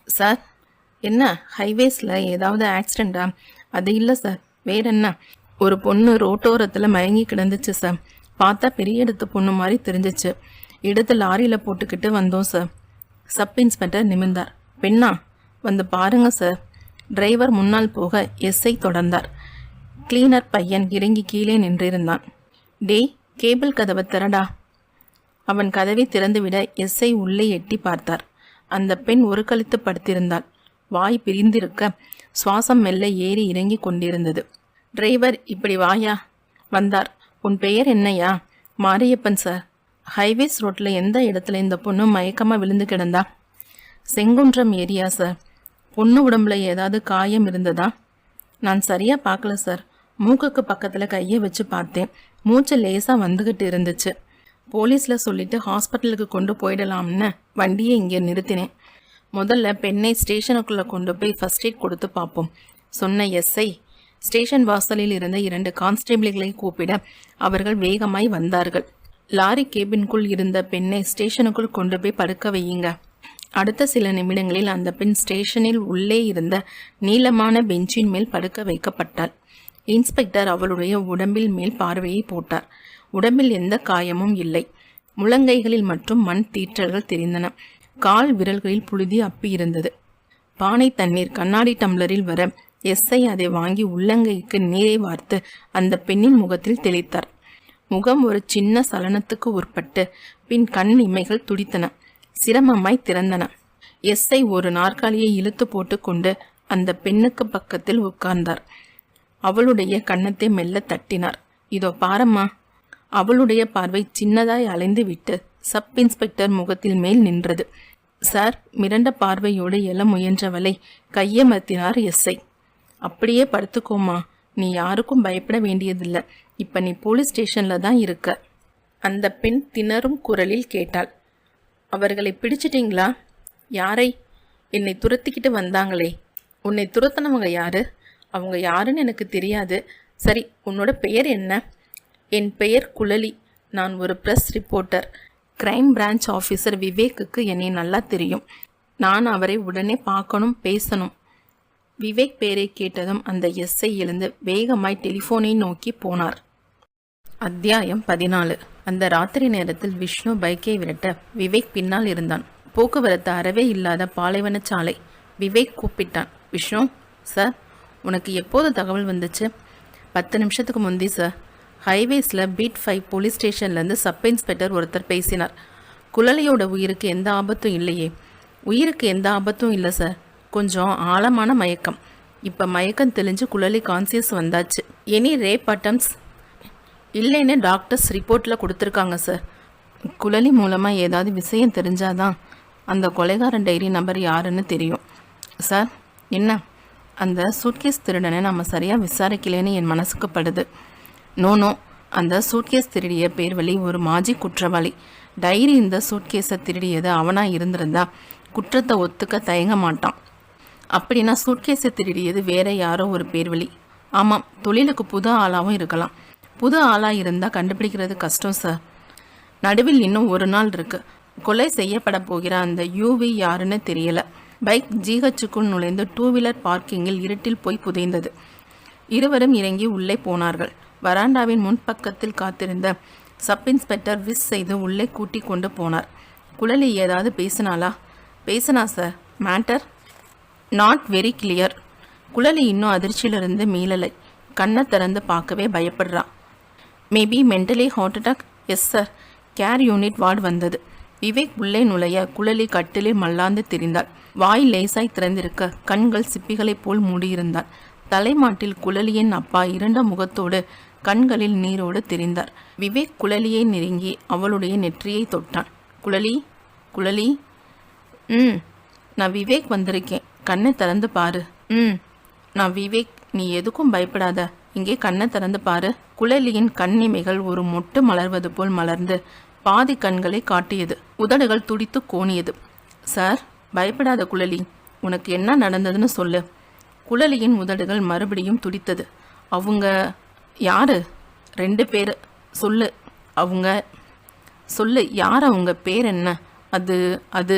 சார், என்ன ஹைவேஸில் ஏதாவது ஆக்சிடெண்ட்டா? அது இல்லை சார். வேற என்ன? ஒரு பொண்ணு ரோட்டோரத்தில் மயங்கி கிடந்துச்சு சார். பார்த்தா பெரிய இடத்து பொண்ணு மாதிரி தெரிஞ்சிச்சு. எடுத்து லாரியில் போட்டுக்கிட்டு வந்தோம் சார். Sub inspector நிமிர்ந்தார். பெண்ணா? வந்து பாருங்க சார். டிரைவர் முன்னால் போக எஸ்ஐ தொடர்ந்தார். கிளீனர் பையன் இறங்கி கீழே நின்றிருந்தான். டேய், கேபிள் கதவை திறடா. அவன் கதவை திறந்துவிட எஸ்ஐ உள்ளே எட்டி பார்த்தார். அந்த பெண் ஒரு கழுத்து படுத்திருந்தாள். வாய் பிரிந்திருக்க சுவாசம் மெல்ல ஏறி இறங்கி கொண்டிருந்தது. டிரைவர், இப்படி வாயா. வந்தார். உன் பெயர் என்னையா? மாரியப்பன் சார். ஹைவேஸ் ரோட்டில் எந்த இடத்துல இந்த பொண்ணு மயக்கமாக விழுந்து கிடந்தா? Sengundram area sir. பொண்ணு உடம்புல ஏதாவது காயம் இருந்ததா? நான் சரியாக பார்க்கல சார். மூக்குக்கு பக்கத்தில் கையை வச்சு பார்த்தேன். மூச்சு லேசாக வந்துக்கிட்டு இருந்துச்சு. போலீஸில் சொல்லிட்டு ஹாஸ்பிட்டலுக்கு கொண்டு போயிடலாம்னு வண்டியை இங்கே நிறுத்தினேன். முதல்ல பெண்ணை ஸ்டேஷனுக்குள்ளே கொண்டு போய் ஃபர்ஸ்ட் எய்ட் கொடுத்து பார்ப்போம் சொன்ன எஸ்ஐ ஸ்டேஷன் வாசலில் இருந்த 2 கான்ஸ்டேபிள்களை கூப்பிட அவர்கள் வேகமாய் வந்தார்கள். லாரி கேபினுக்குள் இருந்த பெண்ணை ஸ்டேஷனுக்குள் கொண்டு போய் படுக்க வையுங்க. அடுத்த சில நிமிடங்களில் அந்த பெண் ஸ்டேஷனில் உள்ளே இருந்த நீளமான பெஞ்சின் மேல் படுக்க வைக்கப்பட்டாள். இன்ஸ்பெக்டர் அவளுடைய உடம்பில் மேல் பார்வையை போட்டார். உடம்பில் எந்த காயமும் இல்லை. முழங்கைகளில் மட்டும் மண் தீற்றல்கள் தெரிந்தன. கால் விரல்களில் புழுதி அப்பி இருந்தது. பானை தண்ணீர் கண்ணாடி டம்ளரில் வர எஸ்ஐ அதை வாங்கி உள்ளங்கைக்கு நீரை வார்த்து அந்த பெண்ணின் முகத்தில் தெளித்தார். முகம் ஒரு சின்ன சலனத்துக்கு உட்பட்டு பின் கண் இமைகள் துடித்தன. சிரமமாய் திறந்தன. எஸ்ஐ ஒரு நாற்காலியை இழுத்து போட்டு கொண்டு அந்த பெண்ணுக்கு பக்கத்தில் உட்கார்ந்தார். அவளுடைய கன்னத்தை மெல்ல தட்டினார். இதோ பாரம்மா. அவளுடைய பார்வை சின்னதாய் அலைந்து விட்டு சப் இன்ஸ்பெக்டர் முகத்தில் மேல் நின்றது. சார், மிரண்ட பார்வையோடு எழ முயன்றவளை கையமர்த்தினார் எஸ்ஐ. அப்படியே படுத்துக்கோமா, நீ யாருக்கும் பயப்பட வேண்டியதில்லை. இப்ப நீ போலீஸ் ஸ்டேஷன்ல தான் இருக்க. அந்த பெண் திணறும் குரலில் கேட்டாள். அவர்களை பிடிச்சிட்டிங்களா? யாரை? என்னை துரத்திக்கிட்டு வந்தாங்களே. உன்னை துரத்தினவங்க யாரு? அவங்க யாருன்னு எனக்கு தெரியாது. சரி, உன்னோட பெயர் என்ன? என் பெயர் குழலி. நான் ஒரு press reporter. Crime branch officer விவேக்குக்கு என்னை நல்லா தெரியும். நான் அவரை உடனே பார்க்கணும், பேசணும். விவேக் பேரை கேட்டதும் அந்த எஸ்ஐ எழுந்து வேகமாய் டெலிஃபோனை நோக்கி போனார். அத்தியாயம் 14. அந்த ராத்திரி நேரத்தில் விஷ்ணு பைக்கை விரட்ட விவேக் பின்னால் இருந்தான். போக்குவரத்து அறவே இல்லாத பாலைவன சாலை. விவேக் கூப்பிட்டான். விஷ்ணு சார், உனக்கு எப்போது தகவல் வந்துச்சு? 10 நிமிஷத்துக்கு முந்தி சார். ஹைவேஸில் பீட் 5 போலீஸ் ஸ்டேஷன்லேருந்து சப் இன்ஸ்பெக்டர் ஒருத்தர் பேசினார். குழலியோட உயிருக்கு எந்த ஆபத்தும் இல்லையே. உயிருக்கு எந்த ஆபத்தும் இல்லை சார். கொஞ்சம் ஆழமான மயக்கம். இப்போ மயக்கம் தெளிஞ்சு குழலி கான்சியஸ் வந்தாச்சு. எனி ரேப் அட்டம்ஸ் இல்லைன்னு டாக்டர்ஸ் ரிப்போர்ட்டில் கொடுத்துருக்காங்க சார். குழலி மூலமாக ஏதாவது விஷயம் தெரிஞ்சாதான் அந்த கொலைகாரன் டைரி நம்பர் யாருன்னு தெரியும். சார், என்ன அந்த சூட்கேஸ் திருடனை நம்ம சரியாக விசாரிக்கலேன்னு என் மனசுக்கு படுது. நோ, அந்த சூட்கேஸ் திருடிய பேர்வழி ஒரு மாஜி குற்றவாளி. டைரி இந்த சூட்கேஸை திருடியது அவனாக இருந்திருந்தா குற்றத்தை ஒத்துக்க தயங்க மாட்டான். அப்படின்னா சூட்கேஸை திருடியது வேற யாரோ ஒரு பேர்வழி. ஆமாம், தொழிலுக்கு புது ஆளாகவும் இருக்கலாம். புது ஆளாக இருந்தால் கண்டுபிடிக்கிறது கஷ்டம் சார். நடுவில் இன்னும் ஒரு நாள் இருக்கு. கொலை செய்யப்பட போகிற அந்த யூவி யாருன்னு தெரியல. பைக் ஜிஹெச்சுக்குள் நுழைந்து 2 வீலர் பார்க்கிங்கில் இருட்டில் போய் புதைந்தது. இருவரும் இறங்கி உள்ளே போனார்கள். வராண்டாவின் முன்பக்கத்தில் காத்திருந்த சப் இன்ஸ்பெக்டர் விஸ் செய்து உள்ளே கூட்டி கொண்டு போனார். குழலி ஏதாவது பேசினாளா? பேசினா sir. Matter not very clear. Kuzhali இன்னும் அதிர்ச்சியிலிருந்து மீளலை. கண்ணை திறந்து பார்க்கவே பயப்படுறா. Maybe mentally heart attack. Yes sir. Care unit ward வந்தது. விவேக் உள்ளே நுழைய குழலி கட்டிலில் மல்லாந்து திரிந்தாள். வாய் லேசாய் திறந்திருக்க கண்கள் சிப்பிகளைப் போல் மூடியிருந்தாள். தலைமாட்டில் குழலியின் அப்பா இருண்ட முகத்தோடு கண்களில் நீரோடு தெரிந்தார். விவேக் குழலியை நெருங்கி அவளுடைய நெற்றியை தொட்டான். குழலி, குழலி. நான் விவேக் வந்திருக்கேன். கண்ணை திறந்து பாரு. நான் விவேக். நீ எதுக்கும் பயப்படாத. இங்கே கண்ணை திறந்து பாரு. குழலியின் கண்ணிமைகள் ஒரு மொட்டு மலர்வது போல் மலர்ந்து பாதி கண்களை காட்டியது. உதடுகள் துடித்து கோணியது. சார், பயப்படாத குழலி. உனக்கு என்ன நடந்ததுன்னு சொல்லு. குழலியின் உதடுகள் மறுபடியும் துடித்தது. அவங்க யாரு? 2 பேர். சொல்லு. அவங்க சொல்லு. யார் அவங்க? பேர் என்ன? அது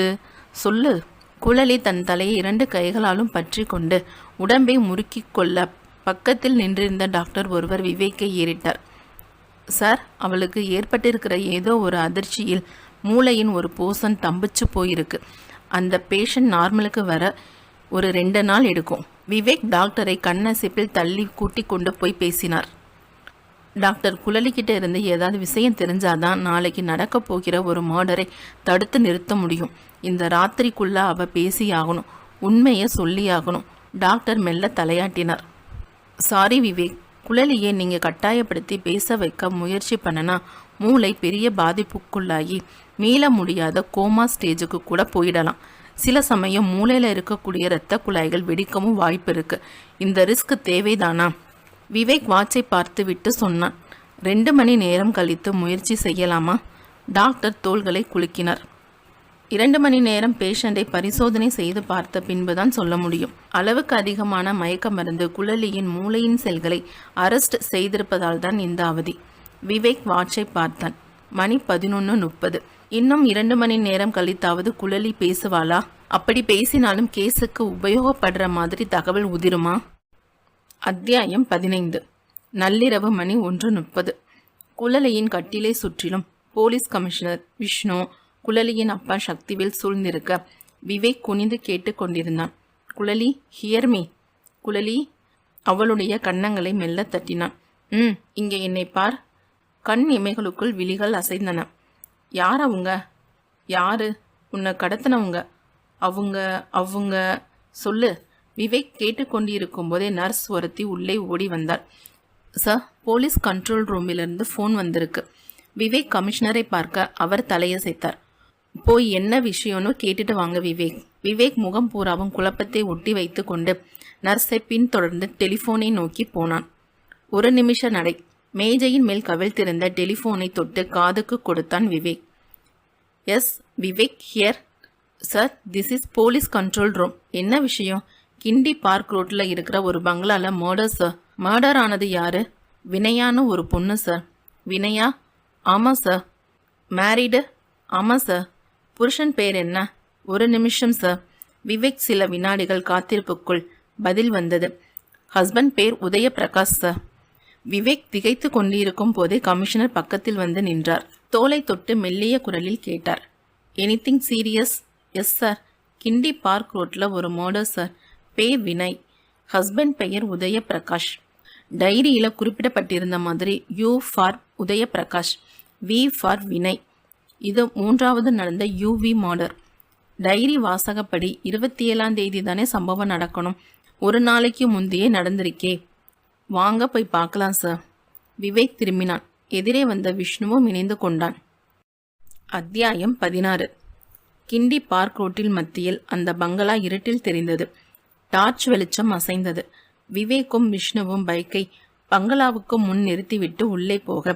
சொல்லு. குழலி தன் தலையை 2 கைகளாலும் பற்றி கொண்டு உடம்பை முறுக்கி கொள்ள பக்கத்தில் நின்றிருந்த டாக்டர் ஒருவர் விவேக்கை ஏறிட்டார். சார், அவளுக்கு ஏற்பட்டிருக்கிற ஏதோ ஒரு அதிர்ச்சியில் மூளையின் ஒரு போர்ஷன் தம்பிச்சு போயிருக்கு. அந்த பேஷண்ட் நார்மலுக்கு வர ஒரு 2 நாள் எடுக்கும். விவேக் டாக்டரை கண்ணசிப்பில் தள்ளி கூட்டி கொண்டு போய் பேசினார். டாக்டர், குழலிக்கிட்ட இருந்து ஏதாவது விஷயம் தெரிஞ்சாதான் நாளைக்கு நடக்க போகிற ஒரு மர்டரை தடுத்து நிறுத்த முடியும். இந்த ராத்திரிக்குள்ள அவ பேசியாகணும். உண்மையை சொல்லியாகணும். டாக்டர் மெல்ல தலையாட்டினார். சாரி விவேக். குழலியை நீங்கள் கட்டாயப்படுத்தி பேச வைக்க முயற்சி பண்ணனா மூளை பெரிய பாதிப்புக்குள்ளாகி மீள முடியாத கோமா ஸ்டேஜுக்கு கூட போயிடலாம். சில சமயம் மூளையில் இருக்கக்கூடிய இரத்த குழாய்கள் வெடிக்கவும் வாய்ப்பு இருக்கு. இந்த ரிஸ்க் தேவைதானா? விவேக் வாட்சை பார்த்து விட்டு சொன்னான். 2 மணி நேரம் கழித்து முயற்சி செய்யலாமா? டாக்டர் தோள்களை குலுக்கினார். 2 மணி நேரம் பேஷண்டை பரிசோதனை செய்து பார்த்த பின்புதான் சொல்ல முடியும். அளவுக்கு அதிகமான மயக்க மருந்து குழலியின் மூளையின் செல்களை அரெஸ்ட் செய்திருப்பதால் தான் இந்த அவதி. விவேக் வாட்சை பார்த்தான். மணி 11:30. இன்னும் 2 மணி நேரம் கழித்தாவது குழலி பேசுவாளா? அப்படி பேசினாலும் கேஸுக்கு உபயோகப்படுற மாதிரி தகவல் உதிருமா? அத்தியாயம் 15. நள்ளிரவு மணி 1:30. குழலியின் கட்டிலை சுற்றிலும் போலீஸ் கமிஷனர் விஷ்ணு, குழலியின் அப்பா சக்திவேல் சூழ்ந்திருக்க விவேக் குனிந்து கேட்டு கொண்டிருந்தான். குழலி, ஹியர் மீ. குழலி அவளுடைய கன்னங்களை மெல்ல தட்டினான். இங்கே என்னை பார். கண் இமைகளுக்குள் விழிகள் அசைந்தன. யார் அவங்க? யாரு? உன்னை கடத்தினவங்க. அவங்க சொல்லு. விவேக் கேட்டுக்கொண்டிருக்கும் போதே நர்ஸ் ஒருத்தி உள்ளே ஓடி வந்தாள். சார், போலீஸ் கண்ட்ரோல் ரூமிலிருந்து ஃபோன் வந்திருக்கு. விவேக் கமிஷனரை பார்க்க அவர் தலையசைத்தார். போய் என்ன விஷயம்னு கேட்டுட்டு வாங்க விவேக். விவேக் முகம் பூராவும் குழப்பத்தை ஒட்டி வைத்து கொண்டு நர்ஸை பின்தொடர்ந்து டெலிஃபோனை நோக்கி போனான். 1 நிமிஷ நடை. மேஜையின் மேல் கவிழ்த்திருந்த டெலிஃபோனை தொட்டு காதுக்கு கொடுத்தான் Vivek. Yes Vivek here. Sir, this is police control room. என்ன விஷயம்? கிண்டி பார்க் ரோட்ல இருக்கிற ஒரு பங்களால மர்டர் சார். மர்டர் ஆனது யாரு? வினயான்னு ஒரு பொண்ணு சார். வினயா? ஆமாம் சார். மேரீடு? ஆமாம் சார். புருஷன் பேர் என்ன? ஒரு நிமிஷம் சார். விவேக் சில வினாடிகள் காத்திருப்புக்குள் பதில் வந்தது. ஹஸ்பண்ட் பேர் உதயபிரகாஷ் சார். விவேக் திகைத்து கொண்டிருக்கும் போதே கமிஷனர் பக்கத்தில் வந்து நின்றார். தோலை தொட்டு மெல்லிய குரலில் கேட்டார். Anything serious? Yes sir. Guindy park ரோட்ல ஒரு மர்டர் சார். பேர் வினய். ஹஸ்பண்ட் பெயர் உதயபிரகாஷ். டைரியில குறிப்பிடப்பட்டிருந்த மாதிரி U for Udayaprakash, V for Vinay. இது 3வது நடந்த யூவி மர்டர். டைரி வாசகப்படி 27ஆம் தேதி தானே சம்பவம் நடக்கணும். ஒரு நாளைக்கு முந்தையே நடந்திருக்கே. வாங்க போய் பார்க்கலாம் சார். விவேக் திரும்பினான். எதிரே வந்த விஷ்ணுவும் இணைந்து கொண்டான். அத்தியாயம் 16. கிண்டி பார்க் ரோட்டில் மத்தியில் அந்த பங்களா இருட்டில் தெரிந்தது. டார்ச் வெளிச்சம் அசைந்தது. விவேக்கும் விஷ்ணுவும் பைக்கை பங்களாவுக்கு முன் நிறுத்திவிட்டு உள்ளே போக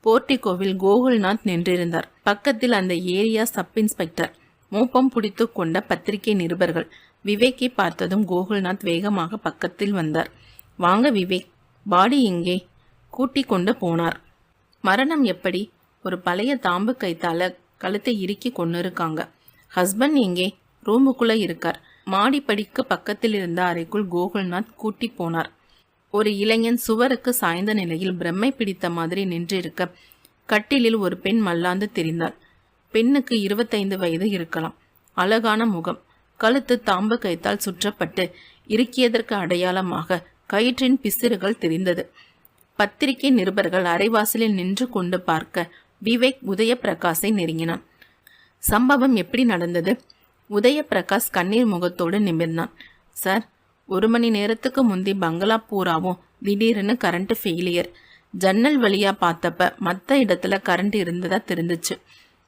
போர்ட்டிகோவில் கோகுல்நாத் நின்றிருந்தார். பக்கத்தில் அந்த ஏரியா சப் இன்ஸ்பெக்டர், மோப்பம் பிடித்து கொண்ட பத்திரிகை நிருபர்கள். விவேக்கை பார்த்ததும் கோகுல்நாத் வேகமாக பக்கத்தில் வந்தார். வாங்க விவேக், பாடி எங்கே? கூட்டிக் கொண்டு போனார். மரணம் எப்படி? ஒரு பழைய தாம்பு கைத்தால கழுத்தை இறுக்கி கொண்டிருக்காங்க. ஹஸ்பண்ட் எங்கே? ரூமுக்குள்ள இருக்கார். மாடிப்படிக்கு பக்கத்தில் இருந்த அறைக்குள் கோகுல்நாத் கூட்டி போனார். ஒரு இளைஞன் சுவருக்கு சாய்ந்த நிலையில் பிரம்மை பிடித்த மாதிரி நின்றிருக்க கட்டிலில் ஒரு பெண் மல்லாந்து தெரிந்தாள். பெண்ணுக்கு 25 வயது இருக்கலாம். அழகான முகம். கழுத்து தாம்பு கைத்தால் சுற்றப்பட்டு இறுக்கியதற்கு அடையாளமாக கயிற்றின் பிசிறுகள் தெரிந்தது. பத்திரிகை நிருபர்கள் அரைவாசலில் நின்று கொண்டு பார்க்க விவேக் உதயபிரகாஷை நெருங்கினான். சம்பவம் எப்படி நடந்தது? உதயபிரகாஷ் கண்ணீர் முகத்தோடு நிமிர்ந்தான். சார், 1 மணி நேரத்துக்கு முந்தி பங்களா பூராவும் திடீர்னு கரண்ட் ஃபெயிலியர். ஜன்னல் வழியா பார்த்தப்ப மற்ற இடத்துல கரண்ட் இருந்ததா தெரிஞ்சிச்சு.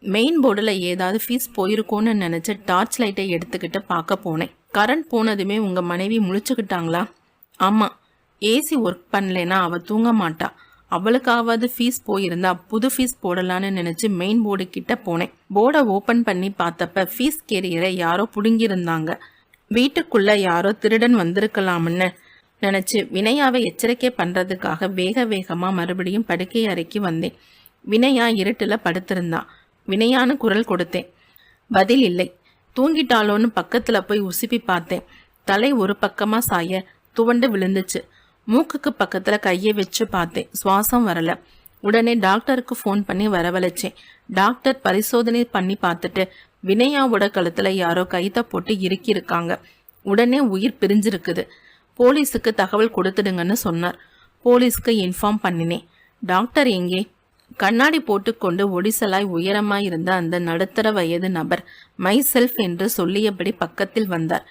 மெயின் போர்டில் ஏதாவது ஃபீஸ் போயிருக்கோன்னு நினைச்சு டார்ச் லைட்டை எடுத்துக்கிட்டு பார்க்க போனேன். கரண்ட் போனதுமே உங்க மனைவி முழிச்சுக்கிட்டாங்களா? ஆமா, ஏசி ஒர்க் பண்ணலைன்னா அவ தூங்க மாட்டா. அவளுக்காவது ஃபீஸ் போயிருந்தா புது ஃபீஸ் போடலான்னு நினைச்சு மெயின் போர்டு கிட்ட போனேன். போர்டை ஓபன் பண்ணி பார்த்தப்ப ஃபீஸ் கேரியரை யாரோ புடுங்கியிருந்தாங்க. வீட்டுக்குள்ள யாரோ திருடன் வந்திருக்கலாம்னு நினைச்சு வினயாவை எச்சரிக்கை பண்றதுக்காக வேக வேகமா மறுபடியும் படுக்கை அறைக்கு வந்தேன். வினயா இருட்டுல படுத்திருந்தா. வினயான்னு குரல் கொடுத்தேன். பதில் இல்லை. தூங்கிட்டாலோன்னு பக்கத்துல போய் உசுப்பி பார்த்தேன். தலை ஒரு பக்கமா சாய துவண்டு விழுந்துச்சு. மூக்குக்கு பக்கத்துல கையை வச்சு பார்த்தேன். சுவாசம் வரல. உடனே டாக்டருக்கு ஃபோன் பண்ணி வரவழைச்சேன். டாக்டர் பரிசோதனை பண்ணி பார்த்துட்டு வினயாவோட கழுத்துல யாரோ கைத்த போட்டு இறுக்கியிருக்காங்க. உடனே உயிர் பிரிஞ்சிருக்குது. போலீஸுக்கு தகவல் கொடுத்துடுங்கன்னு சொன்னார். போலீஸ்க்கு இன்ஃபார்ம் பண்ணினேன். டாக்டர் எங்கே? கண்ணாடி போட்டுக்கொண்டு ஒடிசலாய் உயரமாய் இருந்த அந்த நடுத்தர வயது நபர் மை செல்ஃப் என்று சொல்லியபடி பக்கத்தில் வந்தார்.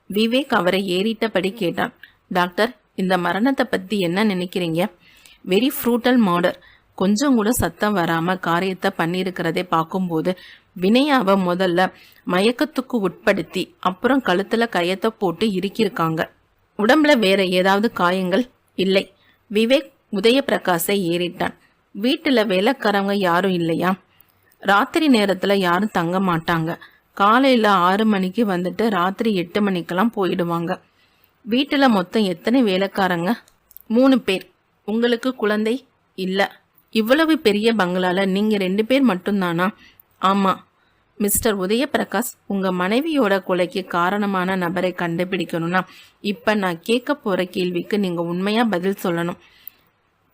விவேக் அவரை ஏறிட்டபடி கேட்டான். டாக்டர், இந்த மரணத்தை பத்தி என்ன நினைக்கிறீங்க? Very brutal murder. கொஞ்சம் கூட சத்தம் வராம காரியத்தை பண்ணியிருக்கிறதே பார்க்கும்போது வினயாவை முதல்ல மயக்கத்துக்கு உட்படுத்தி அப்புறம் கழுத்துல கயத்தை போட்டு இறுக்கியிருக்காங்க. உடம்புல வேற ஏதாவது காயங்கள்? இல்லை. விவேக் உதயபிரகாஷை ஏறிட்டான். வீட்டுல வேலைக்காரங்க யாரும் இல்லையா? ராத்திரி நேரத்துல யாரும் தங்க மாட்டாங்க. காலையில 6 மணிக்கு வந்துட்டு ராத்திரி 8 மணிக்கெல்லாம் போயிடுவாங்க. வீட்டுல மொத்தம் எத்தனை வேலைக்காரங்க? 3 பேர். உங்களுக்கு குழந்தை? இல்ல. இவ்வளவு பெரிய பங்களால நீங்க 2 பேர் மட்டும்தானா? ஆமா. மிஸ்டர் உதயபிரகாஷ், உங்க மனைவியோட கொலைக்கு காரணமான நபரை கண்டுபிடிக்கணும்னா இப்ப நான் கேட்க போற கேள்விக்கு நீங்க உண்மையா பதில் சொல்லணும்.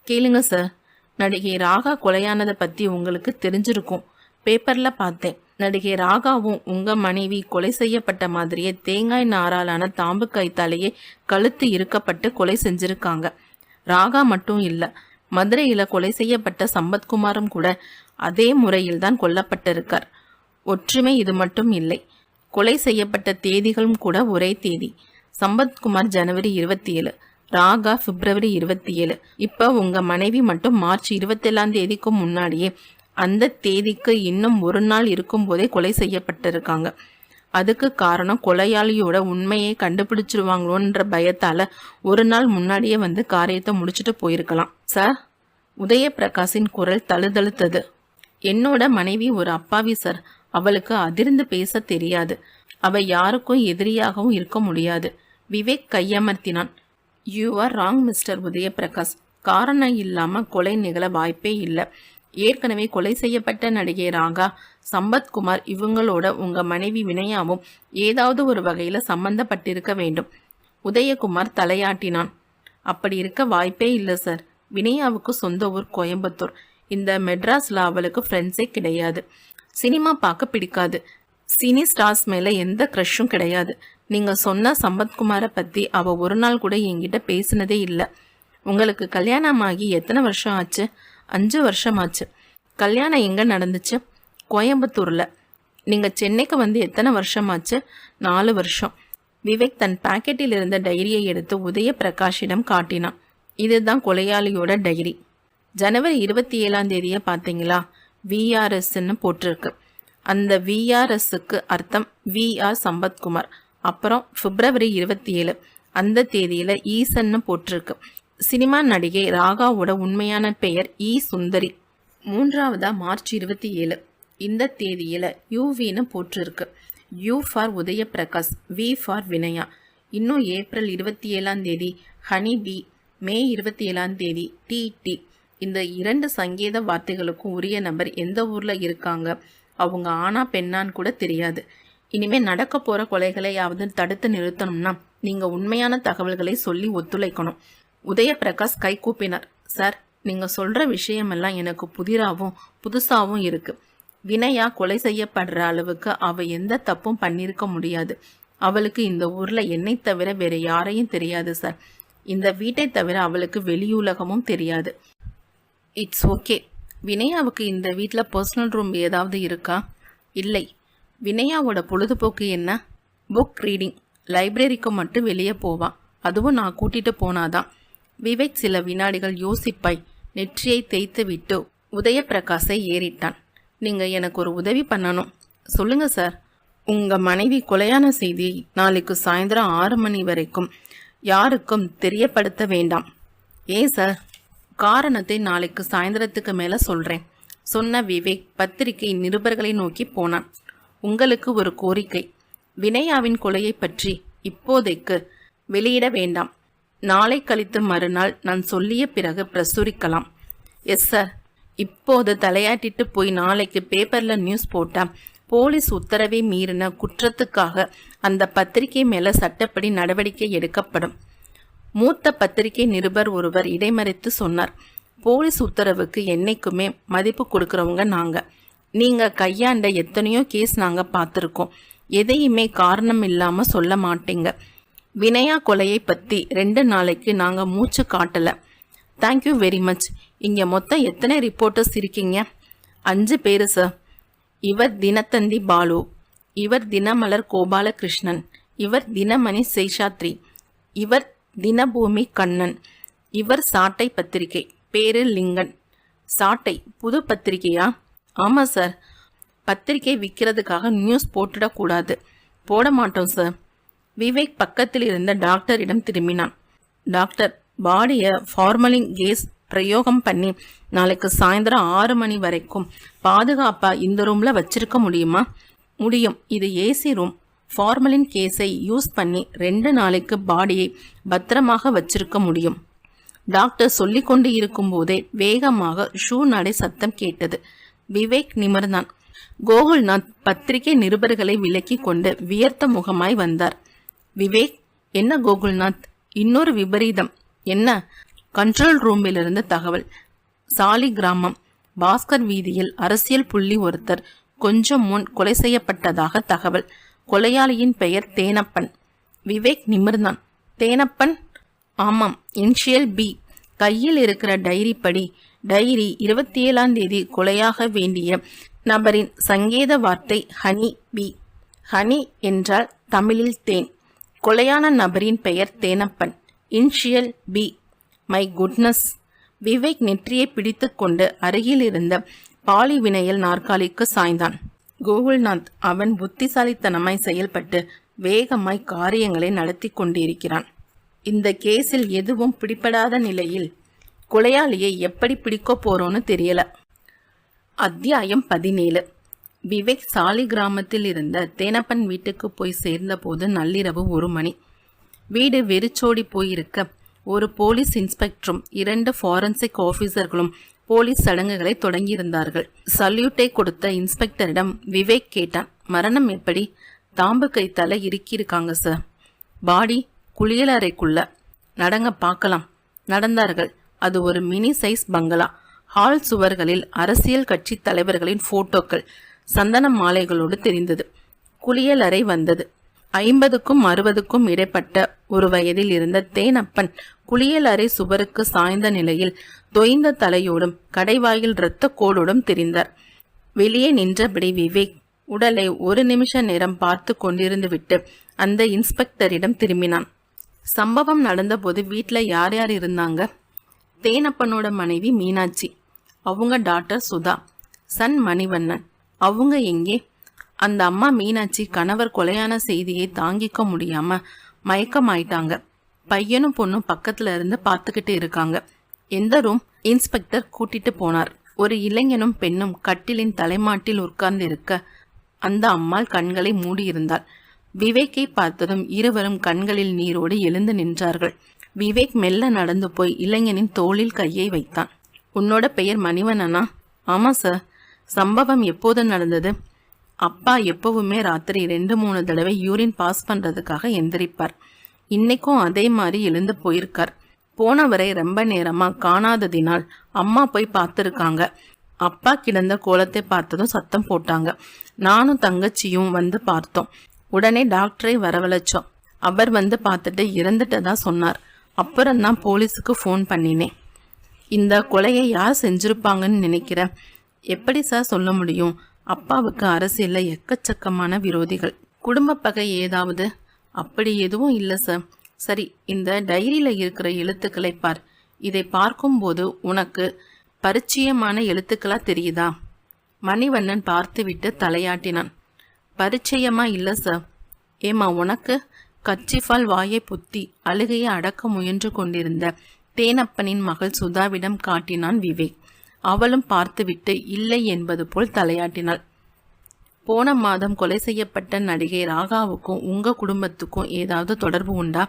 கேளுங்க சார். நடிகை ராகா கொலையானதை பத்தி உங்களுக்கு தெரிஞ்சிருக்கும். பேப்பர்ல பார்த்தேன். நடிகை ராகாவும் உங்க மனைவி கொலை செய்யப்பட்ட மாதிரியே தேங்காய் நாராலான தாம்பு கைத்தாலேயே கழுத்து இறுக்கப்பட்டு கொலை செஞ்சிருக்காங்க. ராகா மட்டும் இல்ல, மதுரையில கொலை செய்யப்பட்ட சம்பத்குமாரும் கூட அதே முறையில் தான் கொல்லப்பட்டிருக்கார். ஒற்றுமை இது மட்டும் இல்லை, கொலை செய்யப்பட்ட தேதிகளும் கூட ஒரே தேதி. சம்பத்குமார் ஜனவரி 27, ராகா பிப்ரவரி 27. இப்ப உங்க மனைவி மட்டும் மார்ச் 27ஆம் தேதிக்கு முன்னாடியே அந்த தேதிக்கு இன்னும் 1 நாள் இருக்கும் போதே கொலை செய்யப்பட்டிருக்காங்க. அதுக்கு காரணம் கொலையாளியோட உண்மையை கண்டுபிடிச்சிருவாங்களோன்ற பயத்தால 1 நாள் முன்னாடியே வந்து காரியத்தை முடிச்சுட்டு போயிருக்கலாம். சார், உதயபிரகாஷின் குரல் தழுதழுத்தது. என்னோட மனைவி ஒரு அப்பாவி சார். அவளுக்கு அதிர்ந்து பேச தெரியாது. அவ யாருக்கும் எதிரியாகவும் இருக்க முடியாது. விவேக் கையமர்த்தினான். You are wrong mister Udayaprakash. காரணம் இல்லாம கொலை நிகழ வாய்ப்பே இல்லை. ஏற்கனவே கொலை செய்யப்பட்ட நடிகை ராகா, சம்பத்குமார் இவங்களோட உங்க மனைவி வினயாவும் ஏதாவது ஒரு வகையில சம்பந்தப்பட்டிருக்க வேண்டும். உதயகுமார் தலையாட்டினான். அப்படி இருக்க வாய்ப்பே இல்லை சார். வினயாவுக்கு சொந்த ஊர் கோயம்புத்தூர். இந்த மெட்ராஸ்ல அவளுக்கு ஃப்ரெண்ட்ஸே கிடையாது. சினிமா பார்க்க பிடிக்காது. சினி ஸ்டார்ஸ் மேல எந்த க்ரஷும் கிடையாது. நீங்க சொன்ன சம்பத்குமாரை பத்தி அவ ஒரு நாள் கூட என்கிட்ட பேசினதே இல்லை. உங்களுக்கு கல்யாணமாகி எத்தனை வருஷம் ஆச்சு? 5 வருஷம் ஆச்சு. கல்யாணம் எங்க நடந்துச்சு? கோயம்புத்தூர்ல. நீங்க சென்னைக்கு வந்து எத்தனை வருஷமாச்சு? 4 வருஷம். விவேக் தன் பாக்கெட்டில் இருந்த டைரியை எடுத்து உதயபிரகாஷிடம் காட்டினான். இதுதான் கொலையாளியோட டைரி. ஜனவரி 27 பார்த்தீங்களா? VRSன்னு போட்டிருக்கு. அந்த VRSக்கு அர்த்தம் VR சம்பத்குமார். அப்புறம் பிப்ரவரி 27 அந்த தேதியில ஈசன்னு போட்டிருக்கு. சினிமா நடிகை ராகாவோட உண்மையான பெயர் சுந்தரி. 3ஆவதா மார்ச் 27 இந்த தேதியில UVன்னு போட்டிருக்கு. U for Udayaprakash, V for Vinaya. இன்னும் April 27 honey B, May 27 TT. இந்த 2 சங்கேத வார்த்தைகளுக்கும் உரிய நபர் எந்த ஊர்ல இருக்காங்க, அவங்க ஆனா பெண்ணான்னு கூட தெரியாது. இனிமே நடக்க போற கொலைகளையாவது தடுத்து நிறுத்தணும்னா நீங்க உண்மையான தகவல்களை சொல்லி ஒத்துழைக்கணும். உதயபிரகாஷ் கை கூப்பினார். சார், நீங்க சொல்ற விஷயமெல்லாம் எனக்கு புதுசாவும் இருக்கு. வினயா கொலை செய்யப்படுற அளவுக்கு அவ எந்த தப்பும் பண்ணிருக்க முடியாது. அவளுக்கு இந்த ஊர்ல என்னை தவிர வேற யாரையும் தெரியாது சார். இந்த வீட்டை தவிர அவளுக்கு வெளியுலகமும் தெரியாது. It's okay. வினயாவுக்கு இந்த வீட்டில் பர்சனல் ரூம் ஏதாவது இருக்கா? இல்லை. வினயாவோட பொழுதுபோக்கு என்ன? Book reading. லைப்ரரிக்கு மட்டும் வெளியே போவான். அதுவும் நான் கூட்டிட்டு போனாதான். விவேக் சில வினாடிகள் யோசிப்பாய் நெற்றியை தேய்த்து விட்டு உதயபிரகாஷை ஏறிட்டான். நீங்க எனக்கு ஒரு உதவி பண்ணணும். சொல்லுங்க சார். உங்க மனைவி கொலையான செய்தியை நாளைக்கு சாயந்தரம் 6 மணி வரைக்கும் யாருக்கும் தெரியப்படுத்த வேண்டாம். ஏன் சார்? காரணத்தை நாளைக்கு சாயந்தரத்துக்கு மேல சொல்றேன் சொன்ன விவேக் பத்திரிகை நிருபர்களை நோக்கி போனான். உங்களுக்கு ஒரு கோரிக்கை. வினயாவின் கொலையை பற்றி இப்போதைக்கு வெளியிட வேண்டாம். நாளை கழித்து மறுநாள் நான் சொல்லிய பிறகு பிரசுரிக்கலாம். Yes sir. இப்போது தலையாட்டிட்டு போய் நாளைக்கு பேப்பர்ல நியூஸ் போட்டா போலீஸ் உத்தரவை மீறின குற்றத்துக்காக அந்த பத்திரிகை மேல சட்டப்படி நடவடிக்கை எடுக்கப்படும். மூத்த பத்திரிகை நிருபர் ஒருவர் இடைமறித்து சொன்னார். போலீஸ் உத்தரவுக்கு என்னைக்குமே மதிப்பு கொடுக்கறவங்க நாங்க. நீங்க கையாண்ட எத்தனையோ கேஸ் நாங்க பார்த்துருக்கோம். எதையுமே காரணம் இல்லாம சொல்ல மாட்டீங்க. வினயா கொலையை பத்தி 2 நாளைக்கு நாங்க மூச்சு காட்டல. Thank you very much. இங்க மொத்தம் எத்தனை ரிப்போர்ட்டர்ஸ் இருக்கீங்க? 5 பேரு சார். இவர் தினத்தந்தி பாலு, இவர் தினமலர் கோபாலகிருஷ்ணன், இவர் தினமணி சேஷாத்ரி, இவர் தினபூமி கண்ணன், இவர் சாட்டை பத்திரிகை, பேரு லிங்கன். சாட்டை புது பத்திரிகையா? ஆமா சார். பத்திரிகை விற்கிறதுக்காக நியூஸ் போட்டுடக்கூடாது. போட மாட்டோம் சார். விவேக் பக்கத்தில் இருந்த டாக்டரிடம் திரும்பினான். டாக்டர், பாடியை ஃபார்மலின் கேஸ் பிரயோகம் பண்ணி நாளைக்கு சாயந்தரம் 6 மணி வரைக்கும் பாதுகாப்பா இந்த ரூம்ல வச்சிருக்க முடியுமா? முடியும். இது ஏசி ரூம். ஃபார்மலின் கேஸை யூஸ் பண்ணி 2 நாளைக்கு பாடியை பத்திரமாக வச்சிருக்க முடியும். டாக்டர் சொல்லிக்கொண்டு இருக்கும் போதே வேகமாக ஷூ நடை சத்தம் கேட்டது. விவேக் நிமிர்ந்தான். கோகுல்நாத் பத்திரிகை நிருபர்களை விலக்கி கொண்டு வியர்த்த முகமாய் வந்தார். விவேக், என்ன கோகுல்நாத்? இன்னொரு விபரீதம். என்ன? கண்ட்ரோல் ரூமிலிருந்து தகவல். சாலி கிராமம் பாஸ்கர் வீதியில் அரசியல் புள்ளி ஒருத்தர் கொஞ்சம் முன் கொலை செய்யப்பட்டதாக தகவல். கொலையாளியின் பெயர் தேனப்பன். விவேக் நிமிர்ந்தான். தேனப்பன்? ஆமாம், இனிஷியல் B. கையில் இருக்கிற டைரி படி டைரி 27 கொலையாக வேண்டிய நபரின் சங்கேத வார்த்தை ஹனி பி. ஹனி என்றால் தமிழில் தேன். கொலையான நபரின் பெயர் Thenappan. Initial B. My goodness. Vivek நெற்றியை பிடித்து கொண்டு அருகில் இருந்த பாலிவினையல் நாற்காலிக்கு சாய்ந்தான். கோகுல்நாத் அவன் புத்திசாலித்தனமாய் செயல்பட்டு வேகமாய் காரியங்களை நடத்தி கொண்டிருக்கிறான். இந்த கேஸில் எதுவும் பிடிபடாத நிலையில் கொலையாளியை எப்படி பிடிக்க போறோன்னு தெரியல. அத்தியாயம் 17. விவேக் சாலி கிராமத்தில் இருந்த தேனப்பன் வீட்டுக்கு போய் சேர்ந்த போது நள்ளிரவு 1 மணி. வீடு வெறிச்சோடி போயிருக்க ஒரு போலீஸ் இன்ஸ்பெக்டரும் 2 ஃபாரன்சிக் ஆபீசர்களும் போலீஸ் சடங்குகளை தொடங்கியிருந்தார்கள். சல்யூட்டை கொடுத்த இன்ஸ்பெக்டரிடம் விவேக் கேட்டான், மரணம் எப்படி? தாம்பு கைத்தால இறுக்கியிருக்காங்க சார். பாடி குளியலறைக்குள்ள. நடங்க பார்க்கலாம். நடந்தார்கள். அது ஒரு மினி சைஸ் பங்களா. ஹால் சுவர்களில் அரசியல் கட்சி தலைவர்களின் போட்டோக்கள் சந்தன மாலைகளோடு தெரிந்தது. குளியலறை வந்தது. 50க்கும் 60க்கும் இடைப்பட்ட ஒரு வயதில் இருந்த தேனப்பன் குளியலறை சுவருக்கு சாய்ந்த நிலையில் தொய்ந்த தலையோடும் கடைவாயில் இரத்த கோடோடும் தெரிந்தார். வெளியே நின்றபடி விவேக் உடலை 1 நிமிஷ நேரம் பார்த்து கொண்டிருந்து விட்டு அந்த இன்ஸ்பெக்டரிடம் திரும்பினான். சம்பவம் நடந்தபோது வீட்டில் யார் யார் இருந்தாங்க? தேனப்பனோட மனைவி மீனாட்சி, அவங்க டாக்டர் சுதா, சன் மணிவண்ணன். அவங்க எங்கே? அந்த அம்மா மீனாட்சி கணவர் கொலையான செய்தியை தாங்கிக்க முடியாம மயக்கமாயிட்டாங்க. பையனும் பொண்ணும் பக்கத்துல இருந்து பார்த்துக்கிட்டு இருக்காங்க. எந்த ரூம்? இன்ஸ்பெக்டர் கூட்டிட்டு போனார். ஒரு இளைஞனும் பெண்ணும் கட்டிலின் தலைமாட்டில் உட்கார்ந்து இருக்க அந்த அம்மாள் கண்களை மூடியிருந்தாள். விவேக்கை பார்த்ததும் இருவரும் கண்களில் நீரோடு எழுந்து நின்றார்கள். விவேக் மெல்ல நடந்து போய் இளைஞனின் தோளில் கையை வைத்தான். உன்னோட பெயர் மணிவண்ணனா? ஆமா சார். சம்பவம் எப்போது நடந்தது? அப்பா எப்பவுமே ராத்திரி 2-3 தடவை யூரின் பாஸ் பண்றதுக்காக எந்திரிப்பார். இன்னைக்கும் அதே மாதிரி எழுந்து போயிருக்கார். போனவரை ரொம்ப நேரமா காணாததினால் அம்மா போய் பார்த்துருக்காங்க. அப்பா கிடந்த கோலத்தை பார்த்ததும் சத்தம் போட்டாங்க. நானும் தங்கச்சியும் வந்து பார்த்தோம். உடனே டாக்டரை வரவழைச்சோம். அவர் வந்து பார்த்துட்டு இறந்துட்டதா சொன்னார். அப்புறம்தான் போலீஸுக்கு ஃபோன் பண்ணினேன். இந்த கொலையை யார் செஞ்சிருப்பாங்கன்னு நினைக்கிறேன். எப்படி சார் சொல்ல முடியும்? அப்பாவுக்கு அரசியல்ல எக்கச்சக்கமான விரோதிகள். குடும்ப பகை ஏதாவது? அப்படி எதுவும் இல்லை சார். சரி, இந்த டைரியில இருக்கிற எழுத்துக்களை பார். இதை பார்க்கும்போது உனக்கு பரிச்சயமான எழுத்துக்களா தெரியுதா? மணிவண்ணன் பார்த்துவிட்டு தலையாட்டினான். பரிச்சயமா இல்லை சார். ஏமா உனக்கு? கச்சிஃபால் வாயை புத்தி அழுகையை அடக்க முயன்று கொண்டிருந்த தேனப்பனின் மகள் சுதாவிடம் காட்டினான் விவேக். அவளும் பார்த்துவிட்டு இல்லை என்பது போல் தலையாட்டினாள். போன மாதம் கொலை செய்யப்பட்ட நடிகை ராகாவுக்கும் உங்க குடும்பத்துக்கும் ஏதாவது தொடர்பு உண்டா?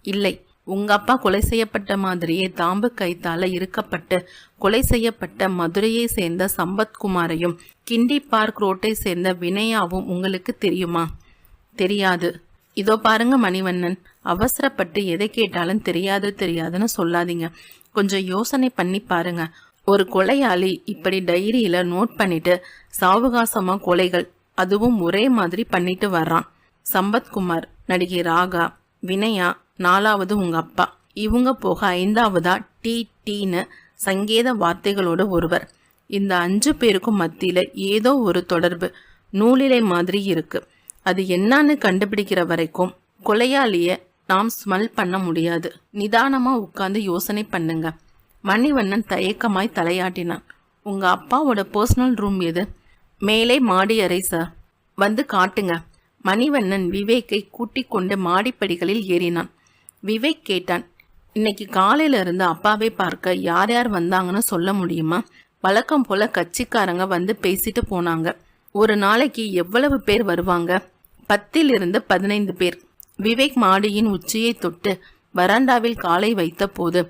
இல்லை. உங்க அப்பா கொலை செய்யப்பட்ட மாதிரியே தாம்பு கைத்தால இருக்கப்பட்டு கொலை செய்யப்பட்ட மதுரையை சேர்ந்த சம்பத்குமாரையும் கிண்டி பார்க் ரோட்டை சேர்ந்த வினயாவும் உங்களுக்கு தெரியுமா? தெரியாது. இதோ பாருங்க மணிவண்ணன், அவசரப்பட்டு எதை கேட்டாலும் தெரியாதுன்னு சொல்லாதீங்க. கொஞ்சம் யோசனை பண்ணி பாருங்க. ஒரு கொலையாளி இப்படி டைரியில நோட் பண்ணிட்டு சாவகாசமா கொலைகள் அதுவும் ஒரே மாதிரி பண்ணிட்டு வர்றான். சம்பத்குமார், நடிகை ராகா, வினயா, 4வது உங்க அப்பா, இவங்க போக 5வதா டீன்னு சங்கேத வார்த்தைகளோடு ஒருவர். இந்த 5 பேருக்கும் மத்தியில ஏதோ ஒரு தொடர்பு நூலிலை மாதிரி இருக்கு. அது என்னன்னு கண்டுபிடிக்கிற வரைக்கும் கொலையாளிய நாம் ஸ்மெல் பண்ண முடியாது. நிதானமா உட்கார்ந்து யோசனை பண்ணுங்க. மணிவண்ணன் தயக்கமாய் தலையாட்டினான். உங்க அப்பாவோட பர்சனல் ரூம் எது? மேலே மாடி அறை சார். வந்து காட்டுங்க. மணிவண்ணன் விவேக்கை கூட்டிக் கொண்டு மாடிப்படிகளில் ஏறினான். விவேக் கேட்டான், இன்னைக்கு காலையில இருந்து அப்பாவை பார்க்க யார் யார் வந்தாங்கன்னு சொல்ல முடியுமா? வழக்கம் போல கட்சிக்காரங்க வந்து பேசிட்டு போனாங்க. ஒரு நாளைக்கு எவ்வளவு பேர் வருவாங்க? 10 to 15 பேர். விவேக் மாடியின் உச்சியை தொட்டு வராண்டாவில் காலை வைத்த போது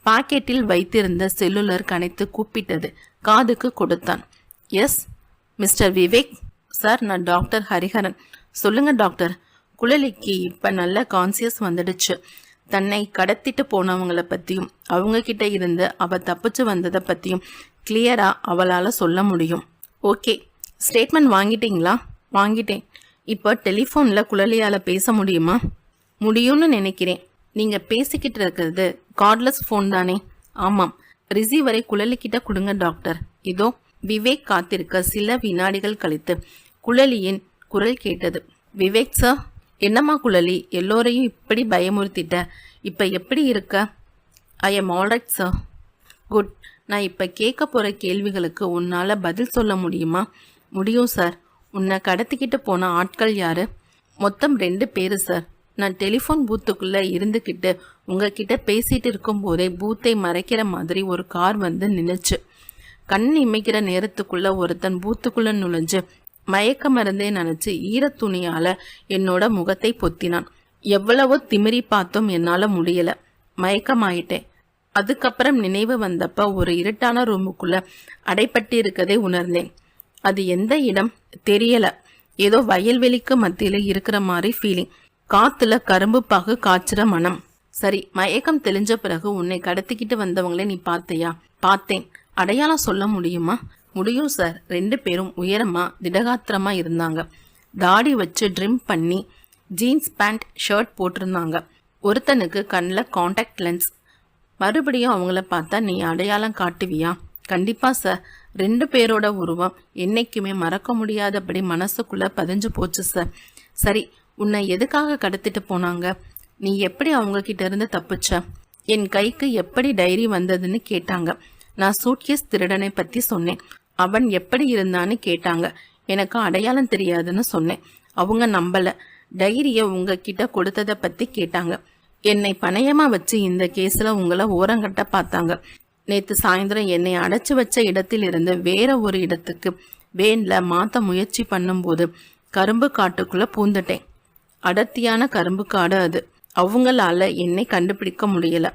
பாக்கெட்டில் வைத்திருந்த செல்லுலர் கணைத்து கூப்பிட்டது. காதுக்கு கொடுத்தான். S mister Vivek. சார், நான் டாக்டர் ஹரிஹரன். சொல்லுங்க டாக்டர். குழலிக்கு இப்ப நல்ல கான்சியஸ் வந்துடுச்சு. தன்னை கடத்திட்டு போனவங்கள பத்தியும் அவங்க கிட்ட இருந்து அவ தப்பிச்சு வந்ததை பத்தியும் கிளியரா அவளால சொல்ல முடியும். ஓகே, ஸ்டேட்மெண்ட் வாங்கிட்டீங்களா? வாங்கிட்டேன். இப்போ டெலிஃபோன்ல குழலியால பேச முடியுமா? முடியும்னு நினைக்கிறேன். நீங்க பேசிக்கிட்டு இருக்கிறது கார்ட்லெஸ் ஃபோன் தானே? ஆமாம். ரிசீவரை குழலிக்கிட்ட கொடுங்க டாக்டர். இதோ. விவேக் காத்திருக்க சில வினாடிகள் கழித்து குழலியின் குரல் கேட்டது. விவேக் சார். என்னம்மா குழலி, எல்லோரையும் இப்படி பயமுறுத்திட்ட. இப்ப எப்படி இருக்க? I am alright sir. Good. நான் இப்ப கேட்க போற கேள்விகளுக்கு உன்னால பதில் சொல்ல முடியுமா? முடியும் சார். உன்னை கடத்திக்கிட்டு போன ஆட்கள் யாரு? மொத்தம் 2 பேரு சார். நான் டெலிஃபோன் பூத்துக்குள்ளே இருந்துக்கிட்டு உங்ககிட்ட பேசிட்டு இருக்கும் போதே பூத்தை மறைக்கிற மாதிரி ஒரு கார் வந்து நின்றுச்சு. கண் இமைக்கிற நேரத்துக்குள்ள ஒருத்தன் பூத்துக்குள்ள நுழைஞ்சு மயக்க மருந்தே நினைச்சு ஈரத்துணியால என்னோட முகத்தை பொத்தினான். எவ்வளவோ திமிரி பார்த்தும் என்னால முடியல. மயக்கமாயிட்டேன். அதுக்கப்புறம் நினைவு வந்தப்ப ஒரு இருட்டான ரூமுக்குள்ள அடைப்பட்டு இருக்கதை உணர்ந்தேன். அது எந்த இடம் தெரியல. ஏதோ வயல்வெளிக்கு மத்தியில இருக்கிற மாதிரி ஃபீலிங். காத்துல கரும்பு பாகு காய்ச்சுற மனம். சரி, மயக்கம் தெளிஞ்ச பிறகு உன்னை கடத்திக்கிட்டு வந்தவங்களே நீ பார்த்தையா? பார்த்தேன். அடையாளம் சொல்ல முடியுமா? முடியும் சார். 2 பேரும் உயரமா திடகாத்திரமா இருந்தாங்க. தாடி வச்சு ட்ரிம் பண்ணி ஜீன்ஸ் பேண்ட் ஷர்ட் போட்டிருந்தாங்க. ஒருத்தனுக்கு கண்ணில் காண்டாக்ட் லென்ஸ். மறுபடியும் அவங்கள பார்த்தா நீ அடையாளம் காட்டுவியா? கண்டிப்பா சார். 2 பேரோட உருவம் என்னைக்குமே மறக்க முடியாதபடி மனசுக்குள்ள பதிஞ்சு போச்சு சார். சரி, உன்னை எதுக்காக கடத்திட்டு போனாங்க? நீ எப்படி அவங்க கிட்ட இருந்து தப்பிச்ச? என் கைக்கு எப்படி டைரி வந்ததுன்னு கேட்டாங்க. நான் சூட்கேஸ் திருடனை பத்தி சொன்னேன். அவன் எப்படி இருந்தான்னு கேட்டாங்க. எனக்கு அடையாளம் தெரியாதுன்னு சொன்னேன். அவங்க நம்பல. டைரிய உங்ககிட்ட கொடுத்ததை பத்தி கேட்டாங்க. என்னை பணயமா வச்சு இந்த கேஸ்ல உங்களை ஓரங்கட்ட பார்த்தாங்க. நேத்து சாயந்தரம் என்னை அடைச்சு வச்ச இடத்தில் இருந்து வேற ஒரு இடத்துக்கு வேன்ல மாத்த முயற்சி பண்ணும்போது கரும்பு காட்டுக்குள்ள பூந்துட்டேன். அடர்த்தியான கரும்பு காடு அது. அவங்களால என்னை கண்டுபிடிக்க முடியல.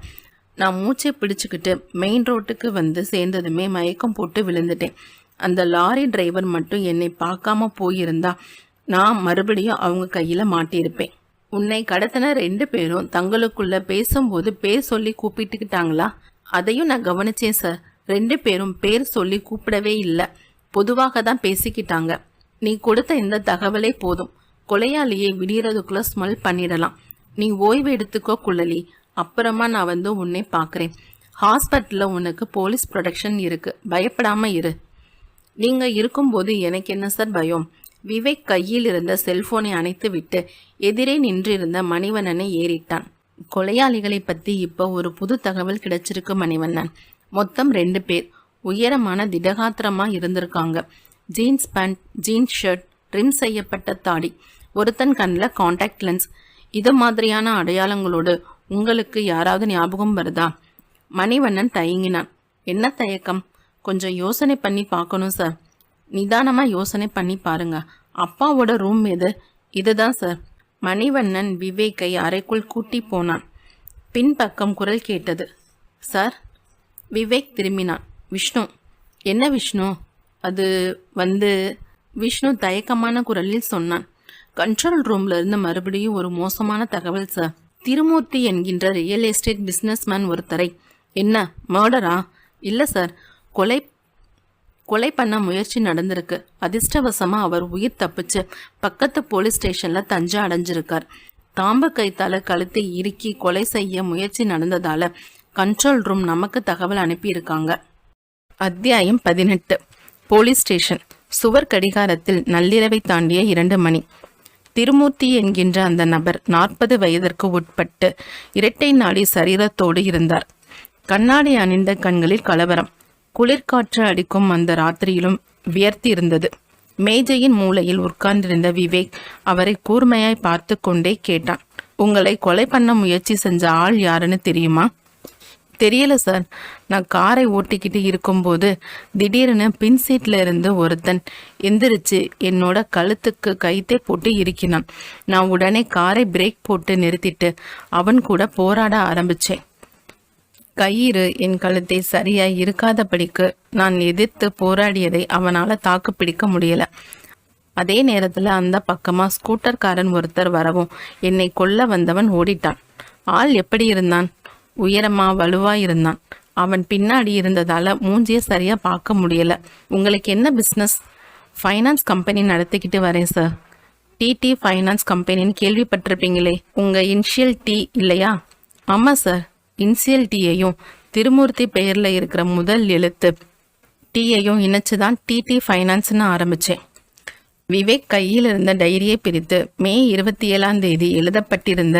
நான் மூச்சை பிடிச்சுக்கிட்டு மெயின் ரோட்டுக்கு வந்து சேர்ந்ததுமே மயக்கம் போட்டு விழுந்துட்டேன். அந்த லாரி டிரைவர் மட்டும் என்னை பார்க்காம போயிருந்தா நான் மறுபடியும் அவங்க கையில மாட்டியிருப்பேன். உன்னை கடத்தின 2 பேரும் தங்களுக்குள்ள பேசும்போது பேர் சொல்லி கூப்பிட்டுக்கிட்டாங்களா? அதையும் நான் கவனிச்சேன் சார். 2 பேரும் பேர் சொல்லி கூப்பிடவே இல்லை. பொதுவாக தான் பேசிக்கிட்டாங்க. நீ கொடுத்த இந்த தகவலே போதும். கொலையாளியை விடியறதுக்குள்ள ஸ்மெல் பண்ணிடலாம். நீ ஓய்வு எடுத்துக்கோ குழலி. அப்புறமா நான் வந்து உன்னை பார்க்குறேன். ஹாஸ்பிட்டலில் உனக்கு போலீஸ் ப்ரொடெக்ஷன் இருக்கு. பயப்படாம இரு. நீங்க இருக்கும்போது எனக்கு என்ன சார் பயம்? விவேக் கையில் இருந்த செல்போனை அணைத்து விட்டு எதிரே நின்றிருந்த மணிவண்ணனை ஏறிட்டான். கொலையாளிகளை பத்தி இப்போ ஒரு புது தகவல் கிடைச்சிருக்கு மணிவண்ணன். மொத்தம் 2 பேர். உயரமான திடகாத்திரமா இருந்திருக்காங்க. Jeans pant, jeans shirt, trim செய்யப்பட்ட தாடி. ஒருத்தன் கண்ணில் காண்டாக்ட் லென்ஸ். இது மாதிரியான அடையாளங்களோடு உங்களுக்கு யாராவது ஞாபகம் வருதா? மணிவண்ணன் தயங்கினான். என்ன தயக்கம்? கொஞ்சம் யோசனை பண்ணி பார்க்கணும் சார். நிதானமா யோசனை பண்ணி பாருங்க. அப்பாவோட ரூம் எது? இதுதான் சார். மணிவண்ணன் விவேக்கை அறைக்குள் கூட்டி போனான். பின்பக்கம் குரல் கேட்டது. சார். விவேக் திரும்பினான். விஷ்ணு. என்ன விஷ்ணு? அது வந்து விஷ்ணு தயக்கமான குரலில் சொன்னான். கண்ட்ரோல் ரூம்ல இருந்து மறுபடியும் ஒரு மோசமான தகவல் சார். திருமூர்த்தி என்கின்ற ரியல் எஸ்டேட் பிஸ்னஸ்மேன் ஒருத்தரை. என்ன, மர்டரா? இல்லை சார், கொலை பண்ண முயற்சி நடந்திருக்கு. அதிர்ஷ்டவசமா அவர் உயிர் தப்பிச்சு பக்கத்து போலீஸ் ஸ்டேஷன்ல தஞ்ச அடைஞ்சிருக்கார். தாம்பு கைத்தால கழுத்தை இறுக்கி கொலை செய்ய முயற்சி நடந்ததால கண்ட்ரோல் ரூம் நமக்கு தகவல் அனுப்பியிருக்காங்க. அத்தியாயம் 18. Police station. சுவர் கடிகாரத்தில் நள்ளிரவை தாண்டிய 2 மணி. திருமூர்த்தி என்கின்ற அந்த நபர் 40 வயதிற்கு உட்பட்டு இரட்டை நாடி சரீரத்தோடு இருந்தார். கண்ணாடி அணிந்த கண்களில் கலவரம். குளிர்காற்று அடிக்கும் அந்த ராத்திரியிலும் வியர்த்தி இருந்தது. மேஜையின் மூலையில் உட்கார்ந்திருந்த விவேக் அவரை கூர்மையாய் பார்த்து கொண்டே கேட்டான். உங்களை கொலை பண்ண முயற்சி செஞ்ச ஆள் யாருன்னு தெரியுமா? தெரியல சார். நான் காரை ஓட்டிக்கிட்டு இருக்கும்போது திடீர்னு பின் சீட்ல இருந்து ஒருத்தன் எந்திரிச்சு என்னோட கழுத்துக்கு கைத்தே போட்டு இறுக்கினான். நான் உடனே காரை பிரேக் போட்டு நிறுத்திட்டு அவன் கூட போராட ஆரம்பிச்சேன். கயிறு என் கழுத்தை சரியாய் இருக்காதபடிக்கு நான் எதிர்த்து போராடியதை அவனால தாக்கு பிடிக்க முடியல. அதே நேரத்துல அந்த பக்கமா ஸ்கூட்டர்காரன் ஒருத்தர் வரவும் என்னை கொல்ல வந்தவன் ஓடிட்டான். ஆள் எப்படி இருந்தான்? உயரமா வலுவா இருந்தான். அவன் பின்னாடி இருந்ததால மூஞ்சிய சரியா பார்க்க முடியல. உங்களுக்கு என்ன பிஸ்னஸ்? ஃபைனான்ஸ் கம்பெனி நடத்திக்கிட்டு வரேன் சார். டிடி ஃபைனான்ஸ் கம்பெனின்னு கேள்விப்பட்டிருப்பீங்களே. உங்க இனிஷியல் டி இல்லையா? ஆமா சார். இனிஷியல் டீயையும் திருமூர்த்தி பெயர்ல இருக்கிற முதல் எழுத்து டீயையும் இணைச்சுதான் டிடி ஃபைனான்ஸ்னு ஆரம்பிச்சேன். விவேக் கையில் இருந்த டைரியை பிரித்து மே 27ஆம் தேதி எழுதப்பட்டிருந்த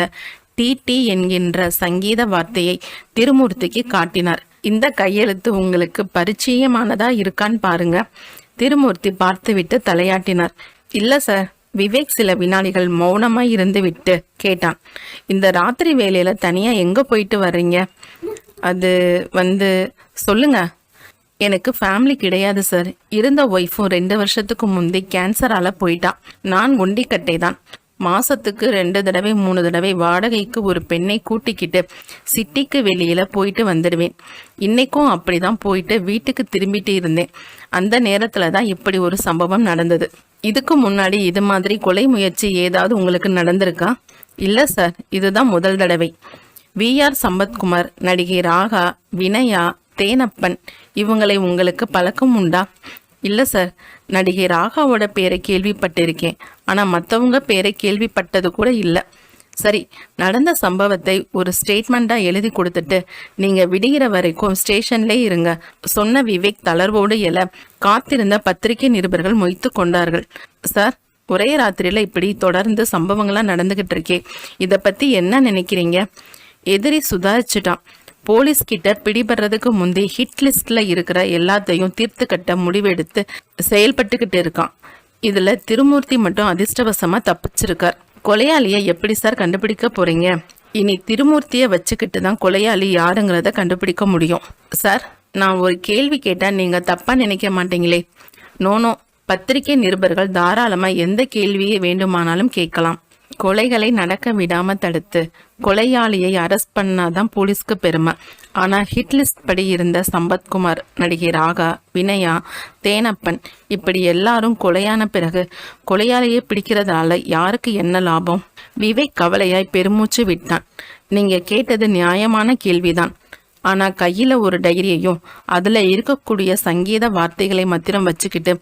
டிடி என்கின்ற சங்கீத வார்த்தையை திருமூர்த்திக்கு காட்டினார். இந்த கையெழுத்து உங்களுக்கு பரிச்சயமானதா இருக்கான்னு பாருங்க. திருமூர்த்தி பார்த்துவிட்டு தலையாட்டினார். இல்ல சார், விவேக் சில வினாடிகள் மௌனமாய் இருந்து விட்டு கேட்டான். இந்த ராத்திரி வேலையில தனியா எங்க போயிட்டு வர்றீங்க? அது சொல்லுங்க. எனக்கு ஃபேமிலி கிடையாது சார். இருந்த ஒய்ஃபும் 2 வருஷத்துக்கு முந்தி கேன்சரால போயிட்டான். நான் ஒண்டிக்கட்டை தான். மாசத்துக்கு 2 தடவை 3 தடவை வாடகைக்கு ஒரு பெண்ணை கூட்டிக்கிட்டு சிட்டிக்கு வெளியில போயிட்டு வந்துடுவேன். இன்னைக்கும் அப்படிதான் போயிட்டு வீட்டுக்கு திரும்பிட்டு இருந்தேன். அந்த நேரத்துல தான் இப்படி ஒரு சம்பவம் நடந்தது. இதுக்கு முன்னாடி இது மாதிரி கொலை முயற்சி ஏதாவது உங்களுக்கு நடந்திருக்கா? இல்ல சார், இதுதான் முதல் தடவை. VR சம்பத்குமார், நடிகை ராகா, வினயா, தேனப்பன் இவங்களை உங்களுக்கு பழக்கம் உண்டா? இல்லை சார், நடிகை ராகாவோட பேரை கேள்விப்பட்டிருக்கேன். ஆனால் மற்றவங்க பேரை கேள்விப்பட்டது கூட இல்லை. சரி, நடந்த சம்பவத்தை ஒரு ஸ்டேட்மெண்ட்டாக எழுதி கொடுத்துட்டு நீங்கள் விடுகிற வரைக்கும் ஸ்டேஷன்லேயே இருங்க சொன்ன விவேக் தளர்வோடு காத்திருந்த பத்திரிகை நிருபர்கள் மொய்த்து கொண்டார்கள். சார், ஒரே ராத்திரியில் இப்படி தொடர்ந்து சம்பவங்கள்லாம் நடந்துகிட்டு இருக்கே, இதை பற்றி என்ன நினைக்கிறீங்க? எதிரி சுதாரிச்சுட்டான். போலீஸ் கிட்ட பிடிபடுறதுக்கு முந்தி ஹிட் லிஸ்ட்ல இருக்கிற எல்லாத்தையும் தீர்த்து கட்ட முடிவெடுத்து செயல்பட்டுக்கிட்டு இருக்கான். இதுல திருமூர்த்தி மட்டும் அதிர்ஷ்டவசமா தப்பிச்சிருக்கார். கொலையாளிய எப்படி சார் கண்டுபிடிக்க போறீங்க? இனி திருமூர்த்தியை வச்சுக்கிட்டு தான் கொலையாளி யாருங்கிறத கண்டுபிடிக்க முடியும். சார், நான் ஒரு கேள்வி கேட்டா நீங்க தப்பா நினைக்க மாட்டீங்களே? நோனோ, பத்திரிகை நிருபர்கள் தாராளமா எந்த கேள்வியை வேண்டுமானாலும் கேட்கலாம். கொலைகளை நடக்க விடாம தடுத்து கொலையாளியை அரெஸ்ட் பண்ணாதான் போலீஸ்க்கு பெருமை. ஆனா ஹிட் லிஸ்ட் படி இருந்த சம்பத்குமார், நடிகை ராகா, வினயா, தேனப்பன் இப்படி எல்லாரும் கொலையான பிறகு கொலையாளியை பிடிக்கிறதால யாருக்கு என்ன லாபம்? விவேக் கவலையாய் பெருமூச்சு விட்டான். நீங்க கேட்டது நியாயமான கேள்விதான். ஆனா கையில ஒரு டைரியையும் அதுல இருக்கக்கூடிய சங்கீத வார்த்தைகளை மாத்திரம் வச்சுக்கிட்டு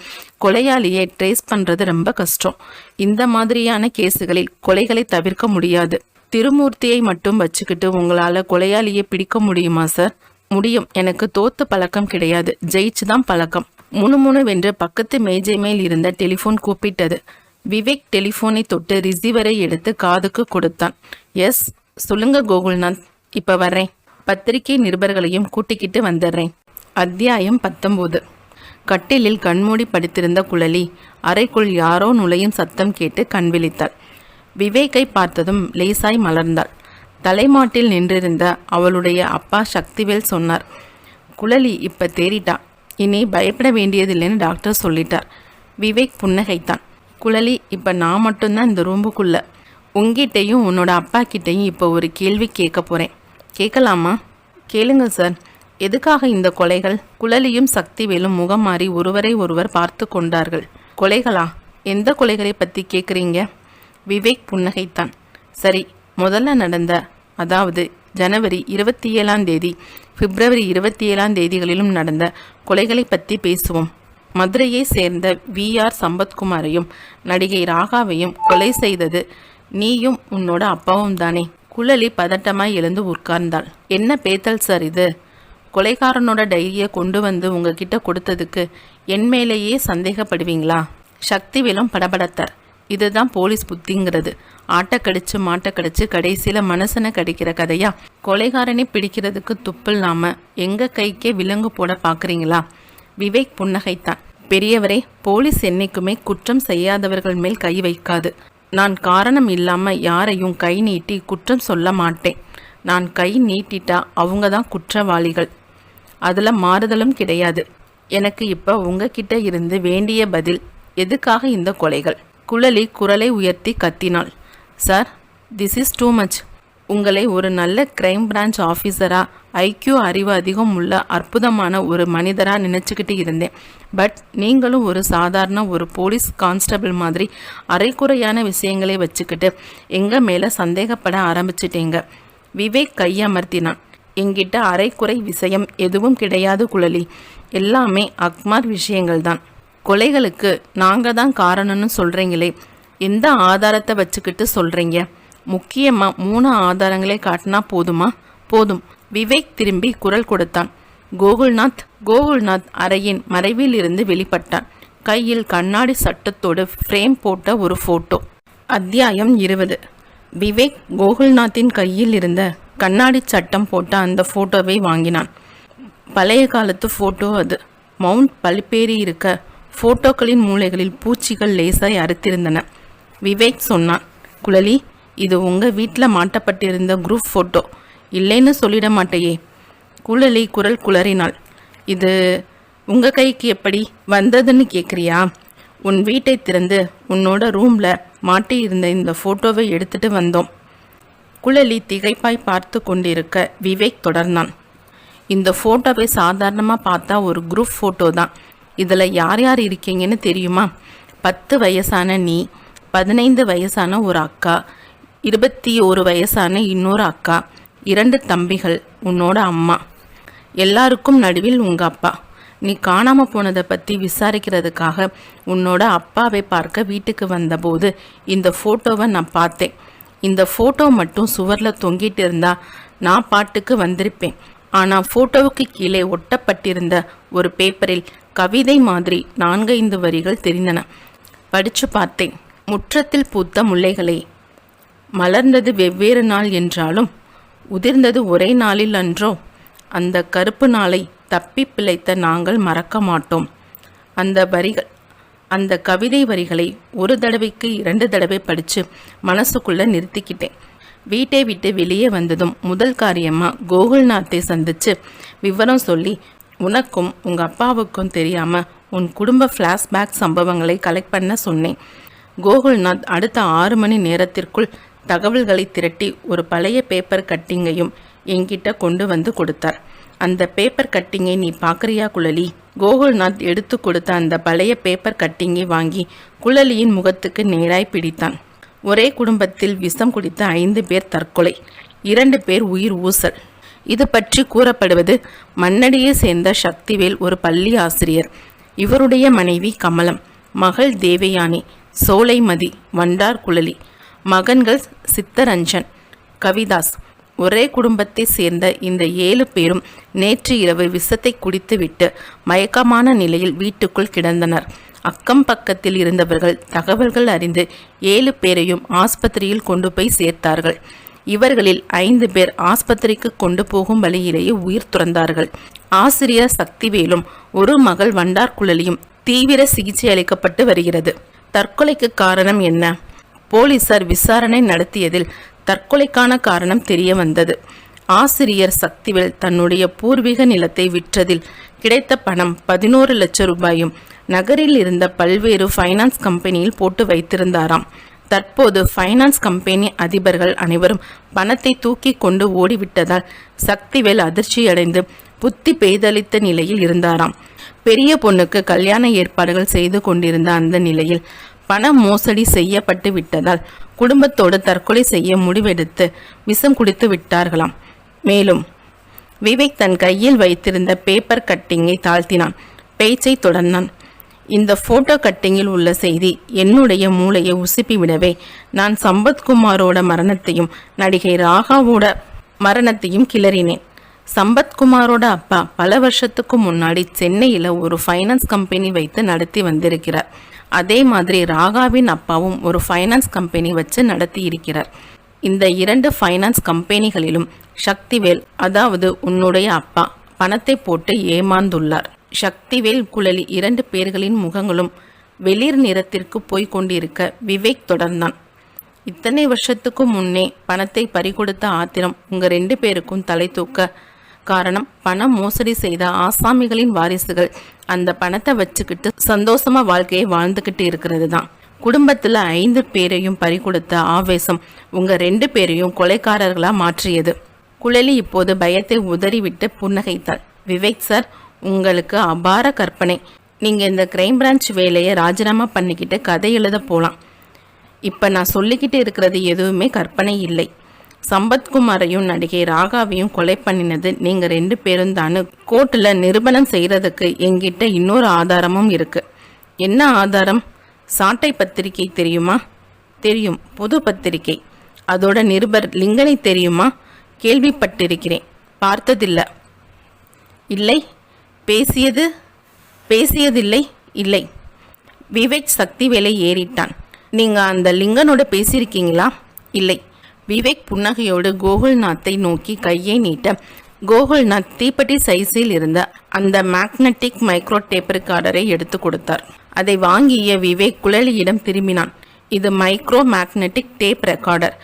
கொலையாளியை ட்ரேஸ் பண்றது ரொம்ப கஷ்டம். இந்த மாதிரியான கேஸுகளில் கொலைகளை தவிர்க்க முடியாது. திருமூர்த்தியை மட்டும் வச்சுக்கிட்டு உங்களால கொலையாளியை பிடிக்க முடியுமா சார்? முடியும். எனக்கு தோத்து பழக்கம் கிடையாது, ஜெயிச்சுதான் பழக்கம். முணுமுணுவென்று பக்கத்து மேஜை மேல் இருந்த டெலிஃபோன் கூப்பிட்டது. விவேக் டெலிஃபோனை தொட்டு ரிசீவரை எடுத்து காதுக்கு கொடுத்தான். எஸ், சொல்லுங்க கோகுல்நாத், இப்ப வர்றேன். பத்திரிகை நிருபர்களையும் கூட்டிக்கிட்டு வந்துடுறேன். அத்தியாயம் 19. கட்டிலில் கண்மூடி படுத்திருந்த குழலி அறைக்குள் யாரோ நுழையும் சத்தம் கேட்டு கண் விழித்தாள். விவேக்கை பார்த்ததும் லேசாய் மலர்ந்தாள். தலைமாட்டில் நின்றிருந்த அவளுடைய அப்பா சக்திவேல் சொன்னார், குழலி இப்ப தேறிட்டா, இனி பயப்பட வேண்டியதில்லைன்னு டாக்டர் சொல்லிட்டார். விவேக் புன்னகைத்தான். குழலி, இப்ப நான் மட்டும்தான் இந்த ரூமுக்குள்ள. உங்கிட்டையும் உன்னோட அப்பா கிட்டையும் இப்போ ஒரு கேள்வி கேட்க போறேன். கேட்கலாமா? கேளுங்க சார். எதுக்காக இந்த கொலைகள்? குழலியும் சக்திவேலும் முகம் மாறி ஒருவரை ஒருவர் பார்த்து கொண்டார்கள். கொலைகளா? எந்த கொலைகளை பற்றி கேட்குறீங்க? விவேக் புன்னகைத்தான். சரி, முதல்ல நடந்த, அதாவது ஜனவரி 27ஆம் தேதி, பிப்ரவரி 27ஆம் தேதிகளிலும் நடந்த கொலைகளை பற்றி பேசுவோம். மதுரையை சேர்ந்த VR சம்பத்குமாரையும் நடிகை ராகாவையும் கொலை செய்தது நீயும் உன்னோட அப்பாவும் தானே? குழலி பதட்டமாய் எழுந்து உட்கார்ந்தாள். என்ன பேத்தல் சார் இது? கொலைகாரனோட டைரியை கொண்டு வந்து உங்ககிட்ட கொடுத்ததுக்கு என் மேலேயே சந்தேகப்படுவீங்களா? சக்திவேலும் படபடத்தார். இதுதான் போலீஸ் புத்திங்கிறது. ஆட்டக்கடிச்சு மாட்டக்கடிச்சு கடைசியில மனசனை கடிக்கிற கதையா? கொலைகாரனை பிடிக்கிறதுக்கு துப்பில்லாம எங்க கைக்கே விலங்கு போட பாக்குறீங்களா? விவேக் புன்னகைத்தான். பெரியவரே, போலீஸ் என்னைக்குமே குற்றம் செய்யாதவர்கள் மேல் கை வைக்காது. நான் காரணம் இல்லாம யாரையும் கை நீட்டி குற்றம் சொல்ல மாட்டேன். நான் கை நீட்டிட்டா அவங்க தான் குற்றவாளிகள். அதுல மாறுதலும் கிடையாது. எனக்கு இப்ப உங்ககிட்ட இருந்து வேண்டிய பதில், எதுக்காக இந்த கொலைகள்? குழலி குரலை உயர்த்தி கத்தினாள். Sir, this is too much. உங்களை ஒரு நல்ல கிரைம் பிரான்ச் ஆஃபீஸரா, ஐக்கியூ அறிவு அதிகம் உள்ள அற்புதமான ஒரு மனிதரா நினைச்சுக்கிட்டு இருந்தேன். பட் நீங்களும் ஒரு சாதாரண ஒரு போலீஸ் கான்ஸ்டபிள் மாதிரி அரைக்குறையான விஷயங்களை வச்சுக்கிட்டு எங்க மேல சந்தேகப்பட ஆரம்பிச்சிட்டீங்க. விவேக் கையமர்த்தினான். என்கிட்ட அரைக்குறை விஷயம் எதுவும் கிடையாது குழலி. எல்லாமே அக்மார் விஷயங்கள் தான். கொலைகளுக்கு நாங்க தான் காரணம்னு சொல்றீங்களே, எந்த ஆதாரத்தை வச்சுக்கிட்டு சொல்றீங்க? முக்கியமா 3 ஆதாரங்களை காட்டினா போதுமா? போதும். விவேக் திரும்பி குரல் கொடுத்தான். கோகுல்நாத் அறையின் மறைவில் இருந்து வெளிப்பட்டான். கையில் கண்ணாடி சட்டத்தோடு ஃப்ரேம் போட்ட ஒரு போட்டோ. அத்தியாயம் 20. விவேக் கோகுல்நாத்தின் கையில் இருந்த கண்ணாடி சட்டம் போட்ட அந்த போட்டோவை வாங்கினான். பழைய காலத்து போட்டோ அது. மவுண்ட் பல்பேறி இருக்க போட்டோக்களின் மூலைகளில் பூச்சிகள் லேசாய் அறுத்திருந்தன. விவேக் சொன்னான். குழலி, இது உங்கள் வீட்டில் மாட்டப்பட்டிருந்த குரூப் ஃபோட்டோ, இல்லைன்னு சொல்லிட மாட்டேயே. குழலி குரல் குளறினாள். இது உங்கள் கைக்கு எப்படி வந்ததுன்னு கேட்குறியா? உன் வீட்டை திறந்து உன்னோட ரூமில் மாட்டியிருந்த இந்த ஃபோட்டோவை எடுத்துட்டு வந்தோம். குழலி திகைப்பாய் பார்த்து கொண்டிருக்க விவேக் தொடர்ந்தான். இந்த ஃபோட்டோவை சாதாரணமாக பார்த்தா ஒரு குரூப் ஃபோட்டோ தான். இதில் யார் யார் இருக்கீங்கன்னு தெரியுமா? 10 வயசான நீ, 15 வயசான ஒரு அக்கா, 21 வயசான இன்னொரு அக்கா, 2 தம்பிகள், உன்னோட அம்மா, எல்லாருக்கும் நடுவில் உங்கள் அப்பா. நீ காணாமல் போனதை பற்றி விசாரிக்கிறதுக்காக உன்னோட அப்பாவை பார்க்க வீட்டுக்கு வந்தபோது இந்த ஃபோட்டோவை நான் பார்த்தேன். இந்த ஃபோட்டோ மட்டும் சுவரில் தொங்கிட்டு இருந்தா நான் பாட்டுக்கு வந்திருப்பேன். ஆனால் ஃபோட்டோவுக்கு கீழே ஒட்டப்பட்டிருந்த ஒரு பேப்பரில் கவிதை மாதிரி 4-5 வரிகள் தெரிந்தன. படித்து பார்த்தேன். முற்றத்தில் பூத்த முல்லைகளே, மலர்ந்தது வெவ்வேறு நாள் என்றாலும் உதிர்ந்தது ஒரே நாளில் அன்றோ? அந்த கருப்பு நாளை தப்பி பிழைத்த நாங்கள் மறக்க மாட்டோம். அந்த கவிதை வரிகளை ஒரு தடவைக்கு 2 தடவை படித்து மனசுக்குள்ளே நிறுத்திக்கிட்டேன். வீட்டை விட்டு வெளியே வந்ததும் முதல் காரியமாக கோகுல்நாத்தை சந்தித்து விவரம் சொல்லி உனக்கும் உங்கள் அப்பாவுக்கும் தெரியாமல் உன் குடும்ப ஃப்ளாஷ்பேக் சம்பவங்களை கலெக்ட் பண்ண சொன்னேன். கோகுல்நாத் அடுத்த 6 மணி நேரத்திற்குள் தகவல்களை திரட்டி ஒரு பழைய பேப்பர் கட்டிங்கையும் என்கிட்ட கொண்டு வந்து கொடுத்தார். அந்த பேப்பர் கட்டிங்கை நீ பார்க்குறியா குழலி? கோகுல்நாத் எடுத்து கொடுத்த அந்த பழைய பேப்பர் கட்டிங்கை வாங்கி குழலியின் முகத்துக்கு நேராய் பிடித்தான். ஒரே குடும்பத்தில் விஷம் குடித்த 5 பேர் தற்கொலை, 2 பேர் உயிர் ஊசல். இது பற்றி கூறப்படுவது மண்ணடியை சேர்ந்த சக்திவேல் ஒரு பள்ளி ஆசிரியர், இவருடைய மனைவி கமலம், மகள் தேவயானி, சோலைமதி, வண்டார் குழலி, மகன்கள் சித்தரஞ்சன், கவிதாஸ். ஒரே குடும்பத்தை சேர்ந்த இந்த 7 பேரும் நேற்று இரவு விஷத்தை குடித்துவிட்டு மயக்கமான நிலையில் வீட்டுக்குள் கிடந்தனர். அக்கம் பக்கத்தில் இருந்தவர்கள் தகவல்கள் அறிந்து 7 பேரையும் ஆஸ்பத்திரியில் கொண்டு போய் சேர்த்தார்கள். இவர்களில் 5 பேர் ஆஸ்பத்திரிக்கு கொண்டு போகும் வழியிலேயே உயிர் துறந்தார்கள். ஆசிரியர் சக்திவேலும் ஒரு மகள் வண்டார் குழலியும் தீவிர சிகிச்சை அளிக்கப்பட்டு வருகிறது. தற்கொலைக்கு காரணம் என்ன? போலீசார் விசாரணை நடத்தியதில் தற்கொலைக்கான காரணம் தெரிய வந்தது. ஆசிரியர் சக்திவேல் தன்னுடைய பூர்வீக நிலத்தை விற்றதில் கிடைத்த பணம் 11 லட்சம் ரூபாயும் நகரில் இருந்த பல்வேறு ஃபைனான்ஸ் கம்பெனியில் போட்டு வைத்திருந்தாராம். தற்போது ஃபைனான்ஸ் கம்பெனி அதிபர்கள் அனைவரும் பணத்தை தூக்கி கொண்டு ஓடிவிட்டதால் சக்திவேல் அதிர்ச்சியடைந்து புத்தி பேதளித்த நிலையில் இருந்தாராம். பெரிய பொண்ணுக்கு கல்யாண ஏற்பாடுகள் செய்து கொண்டிருந்த அந்த நிலையில் பண மோசடி செய்யப்பட்டு விட்டதால் குடும்பத்தோடு தற்கொலை செய்ய முடிவெடுத்து விஷம் குடித்து விட்டார்களாம். மேலும் விவேக் தன் கையில் வைத்திருந்த பேப்பர் கட்டிங்கை தாழ்த்தினான். பேச்சை தொடர்ந்தான். இந்த போட்டோ கட்டிங்கில் உள்ள செய்தி என்னுடைய மூளையை உசுப்பி விடவே நான் சம்பத்குமாரோட மரணத்தையும் நடிகை ராகாவோட மரணத்தையும் கிளறினேன். சம்பத்குமாரோட அப்பா பல வருஷத்துக்கு முன்னாடி சென்னையில் ஒரு ஃபைனான்ஸ் கம்பெனி வைத்து நடத்தி வந்திருக்கிறார். அதே மாதிரி ராகாவின் அப்பாவும் ஒரு ஃபைனான்ஸ் கம்பெனி வச்சு நடத்தி இருக்கிறார். இந்த 2 ஃபைனான்ஸ் கம்பெனிகளிலும் சக்திவேல், அதாவது உன்னுடைய அப்பா, பணத்தை போட்டு ஏமாந்துள்ளார். சக்திவேல், குழலி 2 பேர்களின் முகங்களும் வெளிர் நிறத்திற்கு போய் கொண்டிருக்க விவேக் தொடர்ந்தான். இத்தனை வருஷத்துக்கு முன்னே பணத்தை பறிகொடுத்த ஆத்திரம் உங்க 2 பேருக்கும் தலை தூக்க காரணம் பணம் மோசடி செய்த ஆசாமிகளின் வாரிசுகள் அந்த பணத்தை வச்சுக்கிட்டு சந்தோஷமா வாழ்க்கையை வாழ்ந்துக்கிட்டு இருக்கிறது தான். குடும்பத்துல 5 பேரையும் பறிகொடுத்த ஆவேசம் உங்க 2 பேரையும் கொலைக்காரர்களா மாற்றியது. குழலி இப்போது பயத்தை உதறிவிட்டு புன்னகைத்தாள். விவேக் சார், உங்களுக்கு அபார கற்பனை. நீங்க இந்த கிரைம் பிரான்ச் வேலையை ராஜினாமா பண்ணிக்கிட்டு கதை எழுத போலாம். இப்ப நான் சொல்லிக்கிட்டு இருக்கிறது எதுவுமே கற்பனை இல்லை. சம்பத்குமாரையும் நடிகை ராகாவையும் கொலை பண்ணினது நீங்க 2 பேரும் தானு கோர்ட்டில் நிரூபணம் செய்யறதுக்கு என்கிட்ட இன்னொரு ஆதாரமும் இருக்கு. என்ன ஆதாரம்? சாட்டை பத்திரிகை தெரியுமா? தெரியும், பொது பத்திரிகை. அதோட நிருபர் லிங்கனை தெரியுமா? கேள்விப்பட்டிருக்கிறேன், பார்த்ததில்லை. இல்லை. பேசியதில்லை. இல்லை. விவேக் சக்திவேலை ஏறிட்டான். நீங்க அந்த லிங்கனோட பேசியிருக்கீங்களா? இல்லை. விவேக் புன்னகையோடு கோகுல்நாத்தை நோக்கி கையை நீட்ட கோகுல்நாத் தீப்பெட்டி சைஸில் இருந்த அந்த மேக்னெட்டிக் மைக்ரோ டேப் ரெக்கார்டரை எடுத்து கொடுத்தார். அதை வாங்கிய விவேக் குழலியிடம் திரும்பினான். இது மைக்ரோ மேக்னெட்டிக் டேப் ரெக்கார்டர்.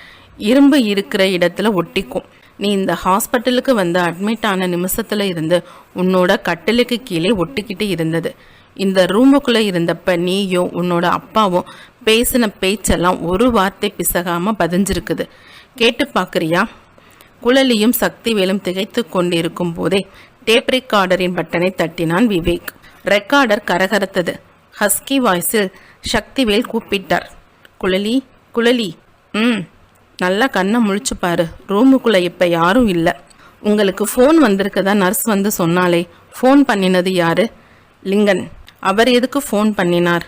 இரும்பு இருக்கிற இடத்துல ஒட்டிக்கும். நீ இந்த ஹாஸ்பிட்டலுக்கு வந்து அட்மிட் ஆன நிமிஷத்துல இருந்து உன்னோட கட்டிலுக்கு கீழே ஒட்டிக்கிட்டு இருந்தது. இந்த ரூமுக்குள்ளே இருந்தப்ப நீயும் உன்னோட அப்பாவும் பேசின பேச்செல்லாம் ஒரு வார்த்தை பிசகாம பதிஞ்சிருக்குது. கேட்டு பார்க்குறியா? குழலியும் சக்திவேலும் திகைத்து கொண்டிருக்கும் போதே டேப் ரெக்கார்டரின் பட்டனை தட்டினான் விவேக். ரெக்கார்டர் கரகரத்தது. ஹஸ்கி வாய்ஸில் சக்திவேல் கூப்பிட்டார், குழலி குழலி. நல்லா கண்ணை முழிச்சு பாரு, ரூமுக்குள்ளே இப்போ யாரும் இல்லை. உங்களுக்கு ஃபோன் வந்திருக்கதா நர்ஸ் வந்து சொன்னாலே. ஃபோன் பண்ணினது யாரு? லிங்கன். அவர் எதுக்கு ஃபோன் பண்ணினார்?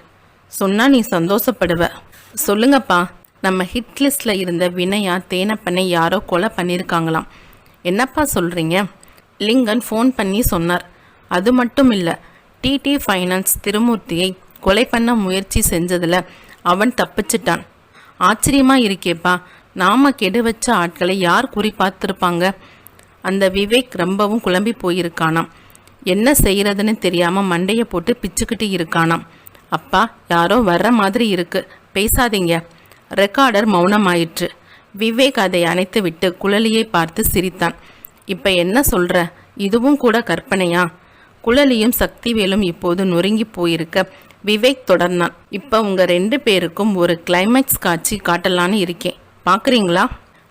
சொன்னா நீ சந்தோஷப்படுவ. சொல்லுங்கப்பா. நம்ம ஹிட் லிஸ்ட்ல இருந்த வினயா தேனப்பனை யாரோ கொலை பண்ணியிருக்காங்களாம். என்னப்பா சொல்றீங்க? லிங்கன் ஃபோன் பண்ணி சொன்னார். அது மட்டும் இல்லை, டிடி ஃபைனான்ஸ் திருமூர்த்தியை கொலை பண்ண முயற்சி செஞ்சதில் அவன் தப்பிச்சிட்டான். ஆச்சரியமா இருக்கேப்பா. நாம கெடு வச்ச ஆட்களை யார் குறி பார்த்துருப்பாங்க? அந்த விவேக் ரொம்பவும் குழம்பி போயிருக்கானாம். என்ன செய்யறதுன்னு தெரியாம மண்டையை போட்டு பிச்சுக்கிட்டு இருக்கானாம். அப்பா, யாரோ வர்ற மாதிரி இருக்கு, பேசாதீங்க. ரெக்கார்டர் மௌனமாயிற்று. விவேக் அதை அணைத்து விட்டு குழலியை பார்த்து சிரித்தான். இப்ப என்ன சொல்ற? இதுவும் கூட கற்பனையா? குழலியும் சக்திவேலும் இப்போது நொறுங்கி போயிருக்க விவேக் தொடர்ந்தான். இப்ப உங்க 2 பேருக்கும் ஒரு கிளைமேக்ஸ் காட்சி காட்டலான்னு இருக்கேன், பாக்குறீங்களா?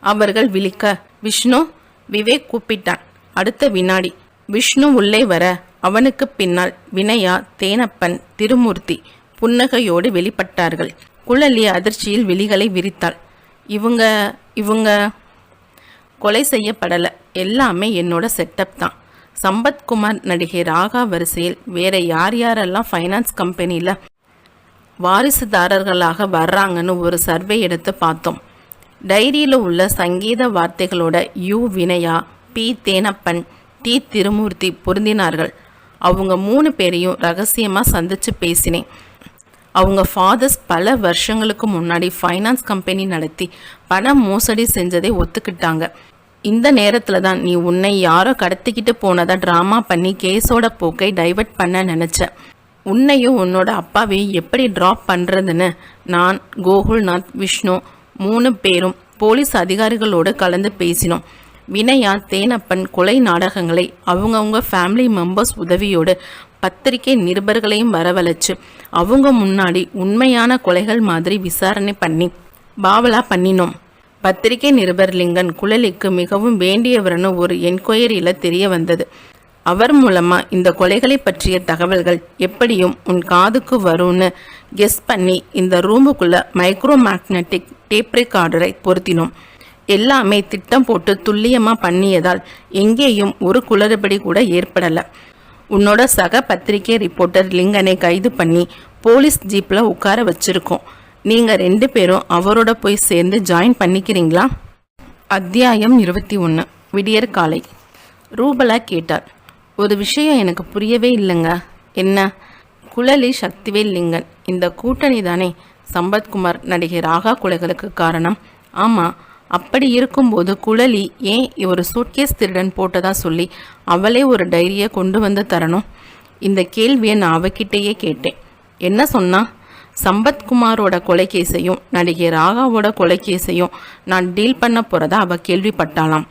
அவர்கள் விழிக்க, விஷ்ணு. விவேக் கூப்பிட்டான். அடுத்த வினாடி விஷ்ணு உள்ளே வர அவனுக்கு பின்னால் வினயா, தேனப்பன், திருமூர்த்தி புன்னகையோடு வெளிப்பட்டார்கள். குழலி அதிர்ச்சியில் விழிகளை விரித்தாள். இவங்க கொலை செய்யப்படலை, எல்லாமே என்னோட செட்டப் தான். சம்பத்குமார் நடிகை ராகா வரிசையில் வேற யாரெல்லாம் ஃபைனான்ஸ் கம்பெனியில் வாரிசுதாரர்களாக வர்றாங்கன்னு ஒரு சர்வே எடுத்து பார்த்தோம். டைரியில் உள்ள சங்கீத வார்த்தைகளோட U Vinaya, B Thenappan, T Thirumoorthy பொருந்தினார்கள். அவங்க 3 பேரையும் ரகசியமாக சந்திச்சு பேசினேன். அவங்க ஃபாதர்ஸ் பல வருஷங்களுக்கு முன்னாடி ஃபைனான்ஸ் கம்பெனி நடத்தி பண மோசடி செஞ்சதை ஒத்துக்கிட்டாங்க. இந்த நேரத்தில் தான் நீ உன்னை யாரோ கடத்திக்கிட்டு போனதா ட்ராமா பண்ணி கேஸோட போக்கை டைவர்ட் பண்ண நினச்ச. உன்னையும் உன்னோட அப்பாவையும் எப்படி ட்ராப் பண்ணுறதுன்னு நான், கோகுல்நாத், விஷ்ணு 3 பேரும் போலீஸ் அதிகாரிகளோடு கலந்து பேசினோம். வினயா, தேனப்பன் கொலை நாடகங்களை அவங்கவுங்க ஃபேமிலி மெம்பர்ஸ் உதவியோடு பத்திரிகை நிருபர்களையும் வரவழைச்சு அவங்க முன்னாடி உண்மையான கொலைகள் மாதிரி விசாரணை பண்ணி பாவலா பண்ணினோம். பத்திரிகை நிருபர் லிங்கன் குழலிக்கு மிகவும் வேண்டியவர்னு ஒரு என்கொயரியில் தெரிய வந்தது. அவர் மூலமா இந்த கொலைகளை பற்றிய தகவல்கள் எப்படியும் உன் காதுக்கு வரும்னு கெஸ் பண்ணி இந்த ரூமுக்குள்ள மைக்ரோ மேக்னெட்டிக் டேப் ரெக்கார்டரை பொருத்தினோம். எல்லாமே திட்டம் போட்டு துல்லியமாக பண்ணியதால் எங்கேயும் ஒரு குளறுபடி கூட ஏற்படலை. உன்னோட சக பத்திரிகை ரிப்போர்ட்டர் லிங்கனை கைது பண்ணி போலீஸ் ஜீப்பில் உட்கார வச்சிருக்கோம். நீங்கள் 2 பேரும் அவரோட போய் சேர்ந்து ஜாயின் பண்ணிக்கிறீங்களா? அத்தியாயம் 21. விடியற் காலை. ரூபலா கேட்டார். ஒரு விஷயம் எனக்கு புரியவே இல்லைங்க. என்ன? குழலி, சக்திவேல், லிங்கன் இந்த கூட்டணி தானே சம்பத்குமார் நடிகை ராகா கொலைகளுக்கு காரணம்? ஆமாம். அப்படி இருக்கும்போது குழலி ஏன் ஒரு சூட்கேஸ் திருடன் போட்டதா சொல்லி அவளே ஒரு டைரியை கொண்டு வந்து தரணும்? இந்த கேள்வியை நான் அவகிட்டேயே கேட்டேன். என்ன சொன்னா? சம்பத்குமாரோட கொலைகேஸையும் நடிகை ராகாவோட கொலைகேஸையும் நான் டீல் பண்ண போகிறதா அவள் கேள்விப்பட்டாளாம்.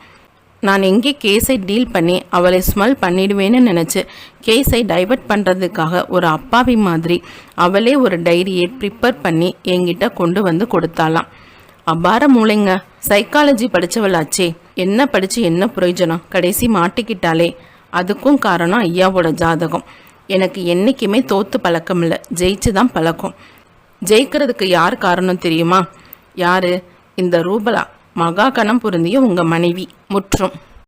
நான் எங்கே கேஸை டீல் பண்ணி அவளை ஸ்மெல் பண்ணிடுவேன்னு நினச்சி கேஸை டைவர்ட் பண்ணுறதுக்காக ஒரு அப்பாவி மாதிரி அவளே ஒரு டைரியை ப்ரிப்பேர் பண்ணி என்கிட்ட கொண்டு வந்து கொடுத்தாலாம். அபார மூளைங்க. சைக்காலஜி படித்தவளாச்சே. என்ன படித்து என்ன பிரயோஜனம்? கடைசி மாட்டிக்கிட்டாலே. அதுக்கும் காரணம் ஐயாவோட ஜாதகம். எனக்கு என்றைக்குமே தோத்து பழக்கம் இல்லை, ஜெயிச்சு தான் பழக்கம். ஜெயிக்கிறதுக்கு யார் காரணம் தெரியுமா? யாரு? இந்த ரூபலா, மகா கணம் பொருந்திய உங்கள் மனைவி. முற்றும்.